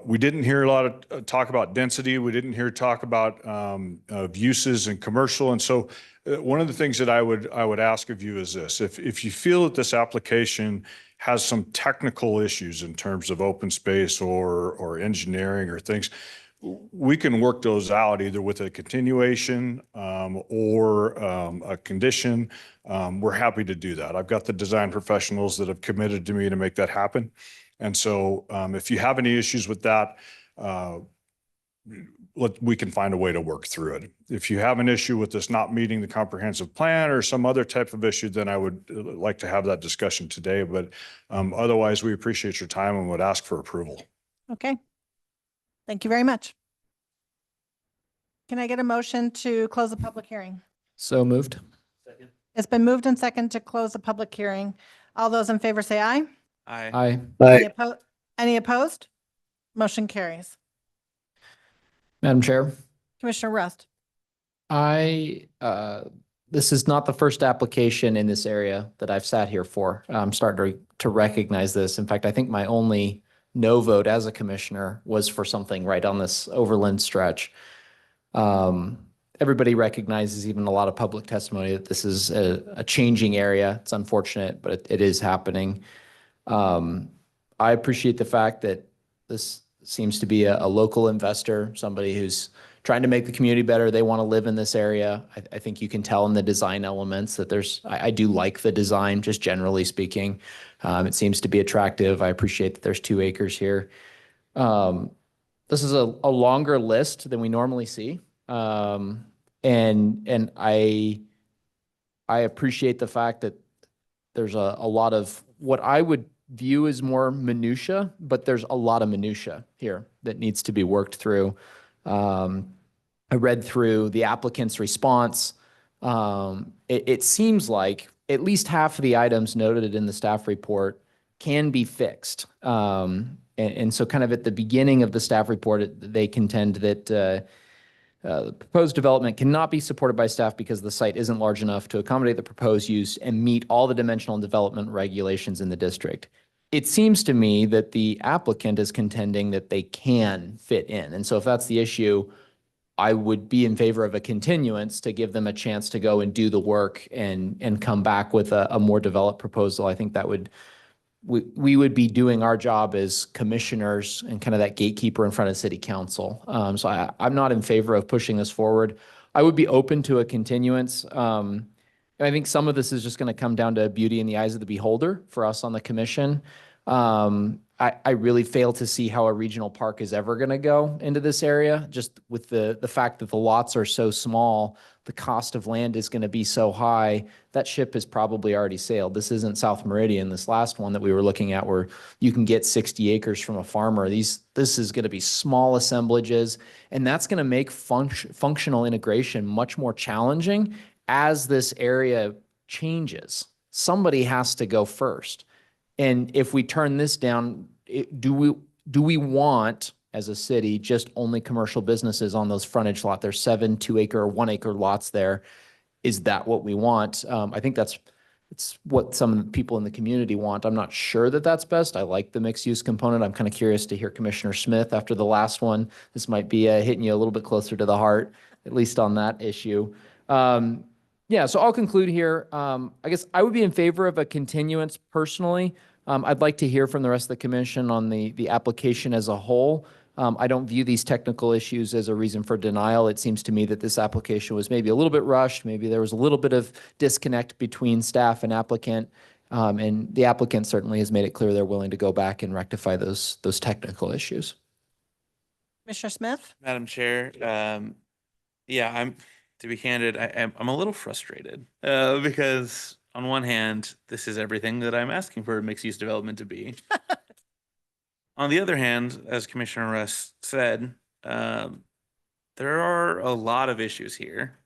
we didn't hear a lot of talk about density. We didn't hear talk about of uses and commercial. And so one of the things that I would ask of you is this: if you feel that this application has some technical issues in terms of open space or engineering or things, we can work those out either with a continuation or a condition. We're happy to do that. I've got the design professionals that have committed to me to make that happen. And so if you have any issues with that, we can find a way to work through it. If you have an issue with this not meeting the comprehensive plan or some other type of issue, then I would like to have that discussion today. But otherwise, we appreciate your time and would ask for approval. Okay. Thank you very much. Can I get a motion to close the public hearing? So moved. It's been moved and second to close the public hearing. All those in favor say aye. Aye. Any opposed? Motion carries. Madam Chair, Commissioner Rust. this is not the first application in this area that I've sat here for. I'm starting to recognize this. In fact, I think my only no vote as a commissioner was for something right on this overland stretch. Everybody recognizes, even a lot of public testimony, that this is a changing area. It's unfortunate, but it is happening. I appreciate the fact that this seems to be a local investor, somebody who's trying to make the community better. They want to live in this area. I think you can tell in the design elements that I do like the design, just generally speaking. It seems to be attractive. I appreciate that there's 2 acres here. This is a longer list than we normally see. And I appreciate the fact that there's a lot of what I would view as more minutia, but there's a lot of minutia here that needs to be worked through. I read through the applicant's response. It seems like at least half of the items noted in the staff report can be fixed. And so kind of at the beginning of the staff report, they contend that the proposed development cannot be supported by staff because the site isn't large enough to accommodate the proposed use and meet all the dimensional and development regulations in the district. It seems to me that the applicant is contending that they can fit in. And so if that's the issue, I would be in favor of a continuance to give them a chance to go and do the work and come back with a more developed proposal. I think that we would be doing our job as commissioners and kind of that gatekeeper in front of city council. So I'm not in favor of pushing this forward. I would be open to a continuance. And I think some of this is just going to come down to beauty in the eyes of the beholder for us on the commission. I really fail to see how a regional park is ever going to go into this area, just with the fact that the lots are so small, the cost of land is going to be so high. That ship has probably already sailed. This isn't South Meridian, this last one that we were looking at where you can get 60 acres from a farmer. This is going to be small assemblages, and that's going to make functional integration much more challenging as this area changes. Somebody has to go first. And if we turn this down, do we want, as a city, just only commercial businesses on those frontage lot? There's 7 2-acre or 1-acre lots there. Is that what we want? I think it's what some people in the community want. I'm not sure that that's best. I like the mixed use component. I'm kind of curious to hear Commissioner Smith after the last one. This might be hitting you a little bit closer to the heart, at least on that issue. Yeah, so I'll conclude here. I guess I would be in favor of a continuance personally. I'd like to hear from the rest of the commission on the application as a whole. I don't view these technical issues as a reason for denial. It seems to me that this application was maybe a little bit rushed. Maybe there was a little bit of disconnect between staff and applicant. And the applicant certainly has made it clear they're willing to go back and rectify those technical issues. Commissioner Smith? Madam Chair, yeah, to be candid, I'm a little frustrated because on one hand, this is everything that I'm asking for mixed use development to be. On the other hand, as Commissioner Russ said, there are a lot of issues here.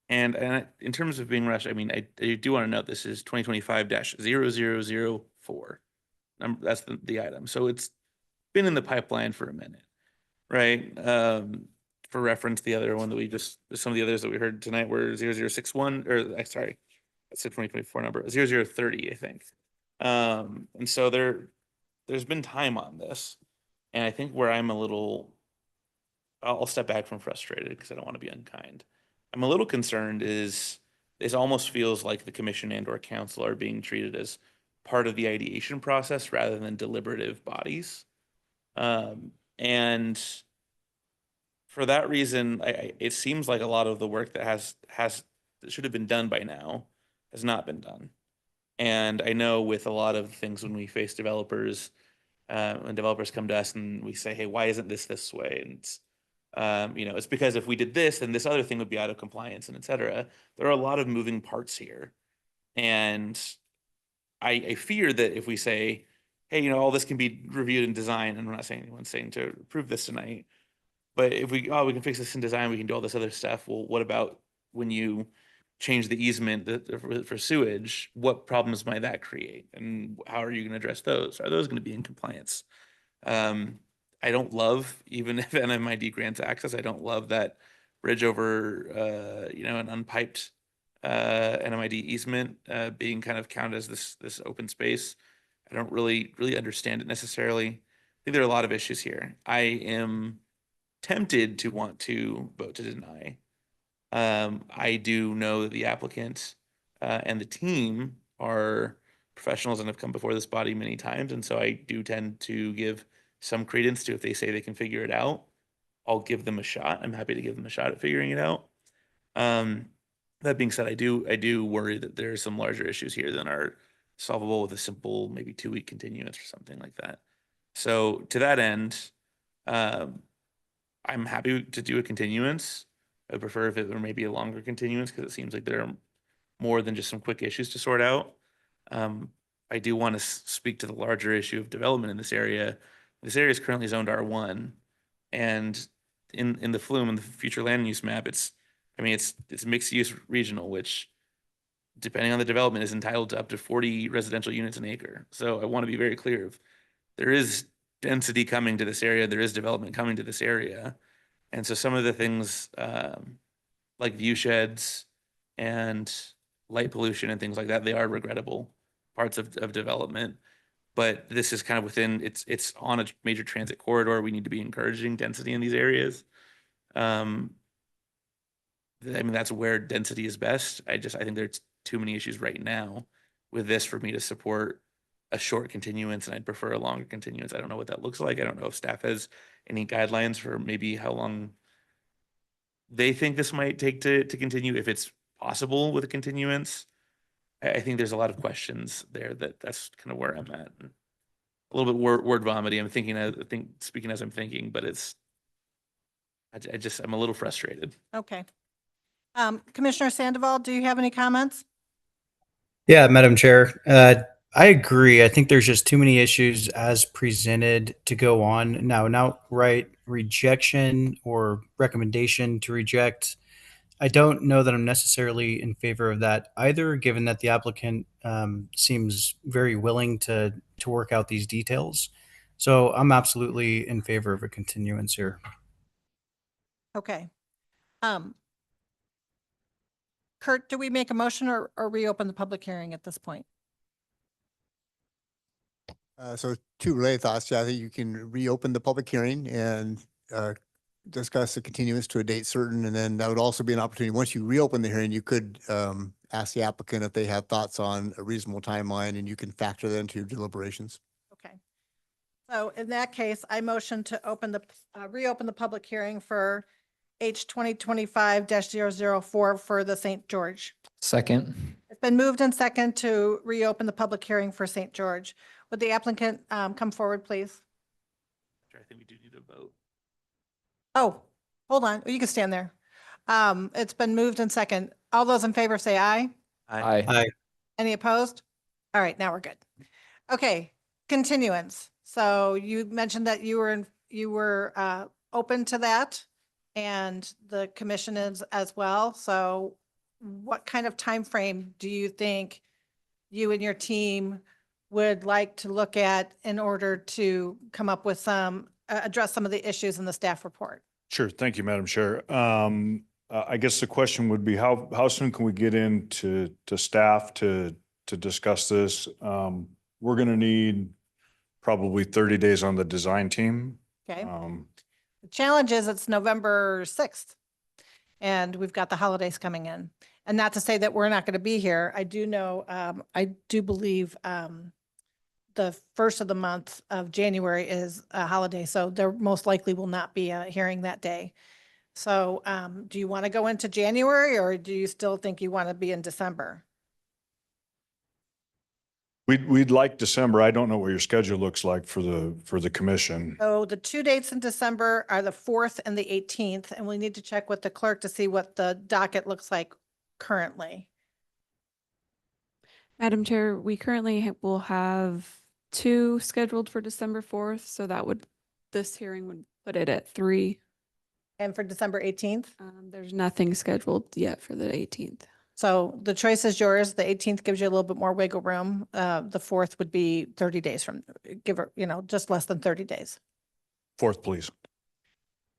And in terms of being rushed, I mean, I do want to note this is 2025-0004. That's the item. So it's been in the pipeline for a minute, right? For reference, the other one that some of the others that we heard tonight were 0061, or sorry, that's the 2024 number, 0030, I think. And so there's been time on this. And I think where I'm I'll step back from frustrated because I don't want to be unkind. I'm a little concerned is this almost feels like the commission and or council are being treated as part of the ideation process rather than deliberative bodies. And for that reason, it seems like a lot of the work that that should have been done by now has not been done. And I know with a lot of things when we face developers, when developers come to us and we say, hey, why isn't this way? And it's, it's because if we did this, then this other thing would be out of compliance and et cetera. There are a lot of moving parts here. And I fear that if we say, hey, all this can be reviewed in design, and we're not saying anyone's saying to approve this tonight, but if we can fix this in design, we can do all this other stuff. Well, what about when you change the easement for sewage? What problems might that create? And how are you going to address those? Are those going to be in compliance? I don't love, even if NMID grants access, I don't love that bridge over, an unpiped NMID easement being kind of counted as this open space. I don't really understand it necessarily. I think there are a lot of issues here. I am tempted to want to vote to deny. I do know that the applicant and the team are professionals and have come before this body many times, and so I do tend to give some credence to if they say they can figure it out, I'll give them a shot. I'm happy to give them a shot at figuring it out. That being said, I do worry that there are some larger issues here than are solvable with a simple maybe 2-week continuance or something like that. So to that end, I'm happy to do a continuance. I prefer if it were maybe a longer continuance because it seems like there are more than just some quick issues to sort out. I do want to speak to the larger issue of development in this area. This area is currently zoned R1, and in the flume and the future land use map, it's mixed use regional, which depending on the development is entitled to up to 40 residential units an acre. So I want to be very clear of there is density coming to this area, there is development coming to this area. And so some of the things like view sheds and light pollution and things like that, they are regrettable parts of development. But this is kind of within, it's on a major transit corridor. We need to be encouraging density in these areas. That's where density is best. I think there's too many issues right now with this for me to support a short continuance, and I'd prefer a longer continuance. I don't know what that looks like. I don't know if staff has any guidelines for maybe how long they think this might take to continue, if it's possible with a continuance. I think there's a lot of questions there that's kind of where I'm at. A little bit word vomity. Speaking as I'm thinking, but I'm a little frustrated. Okay. Commissioner Sandoval, do you have any comments? Yeah, Madam Chair, I agree. I think there's just too many issues as presented to go on. Now, an outright rejection or recommendation to reject, I don't know that I'm necessarily in favor of that either, given that the applicant seems very willing to work out these details. So I'm absolutely in favor of a continuance here. Okay. Kurt, do we make a motion or reopen the public hearing at this point? So two related thoughts. Yeah, I think you can reopen the public hearing and discuss the continuance to a date certain. And then that would also be an opportunity. Once you reopen the hearing, you could ask the applicant if they have thoughts on a reasonable timeline, and you can factor that into your deliberations. Okay. So in that case, I motion to reopen the public hearing for H 2025-004 for the St. George. Second. It's been moved and second to reopen the public hearing for St. George. Would the applicant come forward, please? I think we do need to vote. Oh, hold on. You can stand there. It's been moved and second. All those in favor say aye. Aye. Aye. Any opposed? All right, now we're good. Okay, continuance. So you mentioned that you were open to that, and the commission is as well. So what kind of time frame do you think you and your team would like to look at in order to come up with address some of the issues in the staff report? Sure. Thank you, Madam Chair. I guess the question would be how soon can we get into staff to discuss this? We're going to need probably 30 days on the design team. Okay. The challenge is it's November 6th and we've got the holidays coming in. And not to say that we're not going to be here. I do know, I do believe the first of the month of January is a holiday. So there most likely will not be a hearing that day. So do you want to go into January or do you still think you want to be in December? We'd like December. I don't know what your schedule looks like for the commission. So the 2 dates in December are the 4th and the 18th, and we need to check with the clerk to see what the docket looks like currently. Madam Chair, we currently will have 2 scheduled for December 4th, so this hearing would put it at 3. And for December 18th? There's nothing scheduled yet for the 18th. So the choice is yours. The 18th gives you a little bit more wiggle room. The 4th would be 30 days from, give her, just less than 30 days. 4th, please.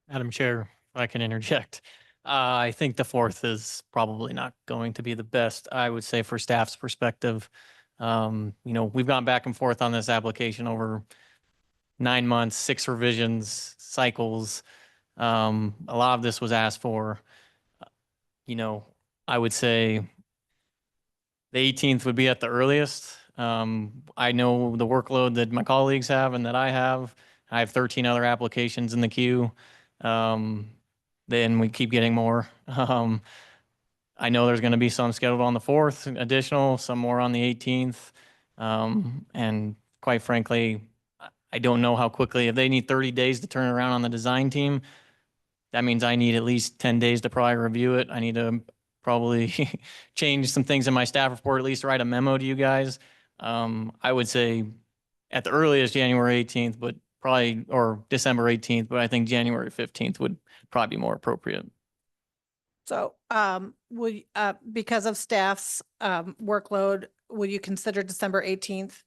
Madam Chair, if I can interject. I think the 4th is probably not going to be the best, I would say, for staff's perspective. We've gone back and forth on this application over 9 months, 6 revisions, cycles. A lot of this was asked for. I would say the 18th would be at the earliest. I know the workload that my colleagues have and that I have. I have 13 other applications in the queue. Then we keep getting more. I know there's going to be some scheduled on the 4th, additional, some more on the 18th. And quite frankly, I don't know how quickly, if they need 30 days to turn around on the design team, that means I need at least 10 days to probably review it. I need to probably change some things in my staff report, at least write a memo to you guys. I would say at the earliest January 18th, but probably, or December 18th, but I think January 15th would probably be more appropriate. So because of staff's workload, will you consider December 18th?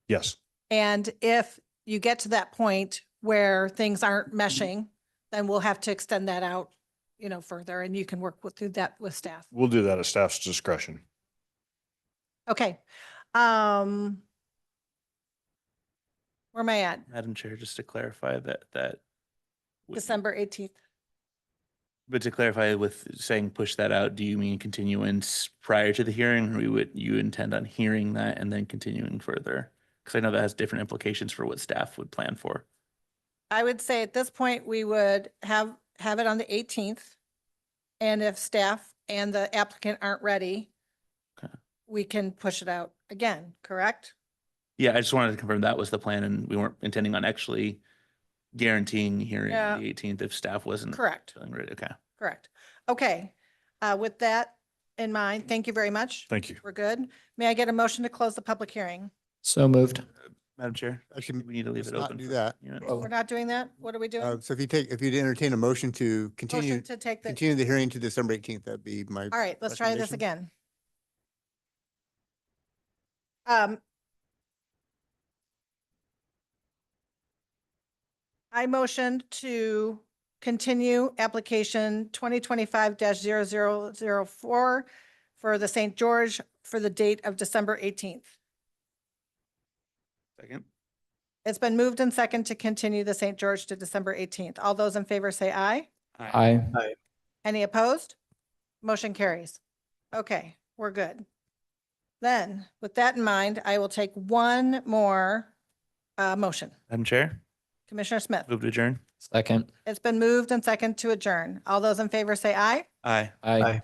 Yes. And if you get to that point where things aren't meshing, then we'll have to extend that out, further, and you can work through that with staff. We'll do that at staff's discretion. Okay. Where am I at? Madam Chair, just to clarify that. December 18th. But to clarify with saying push that out, do you mean continuance prior to the hearing, or you intend on hearing that and then continuing further? Because I know that has different implications for what staff would plan for. I would say at this point, we would have it on the 18th. And if staff and the applicant aren't ready, we can push it out again, correct? Yeah, I just wanted to confirm that was the plan, and we weren't intending on actually guaranteeing hearing on the 18th if staff wasn't Correct. feeling ready. Okay. Correct. Okay. With that in mind, thank you very much. Thank you. We're good. May I get a motion to close the public hearing? So moved. Madam Chair, Actually, we need to leave let's it not open. do for that. units. Oh. We're not doing that? What are we doing? So if you'd entertain a motion to continue, Motion to take the, continue the hearing to December 18th, that'd be my. all right, let's try this recommendation. again. I motioned to continue application 2025-0004 for the St. George for the date of December 18th. Second. It's been moved and second to continue the St. George to December 18th. All those in favor say aye. Aye. Any opposed? Motion carries. Okay, we're good. Then, with that in mind, I will take one more motion. Madam Chair, Commissioner Smith, move to adjourn. Second. it's been moved and second to adjourn. All those in favor say aye. Aye. Aye.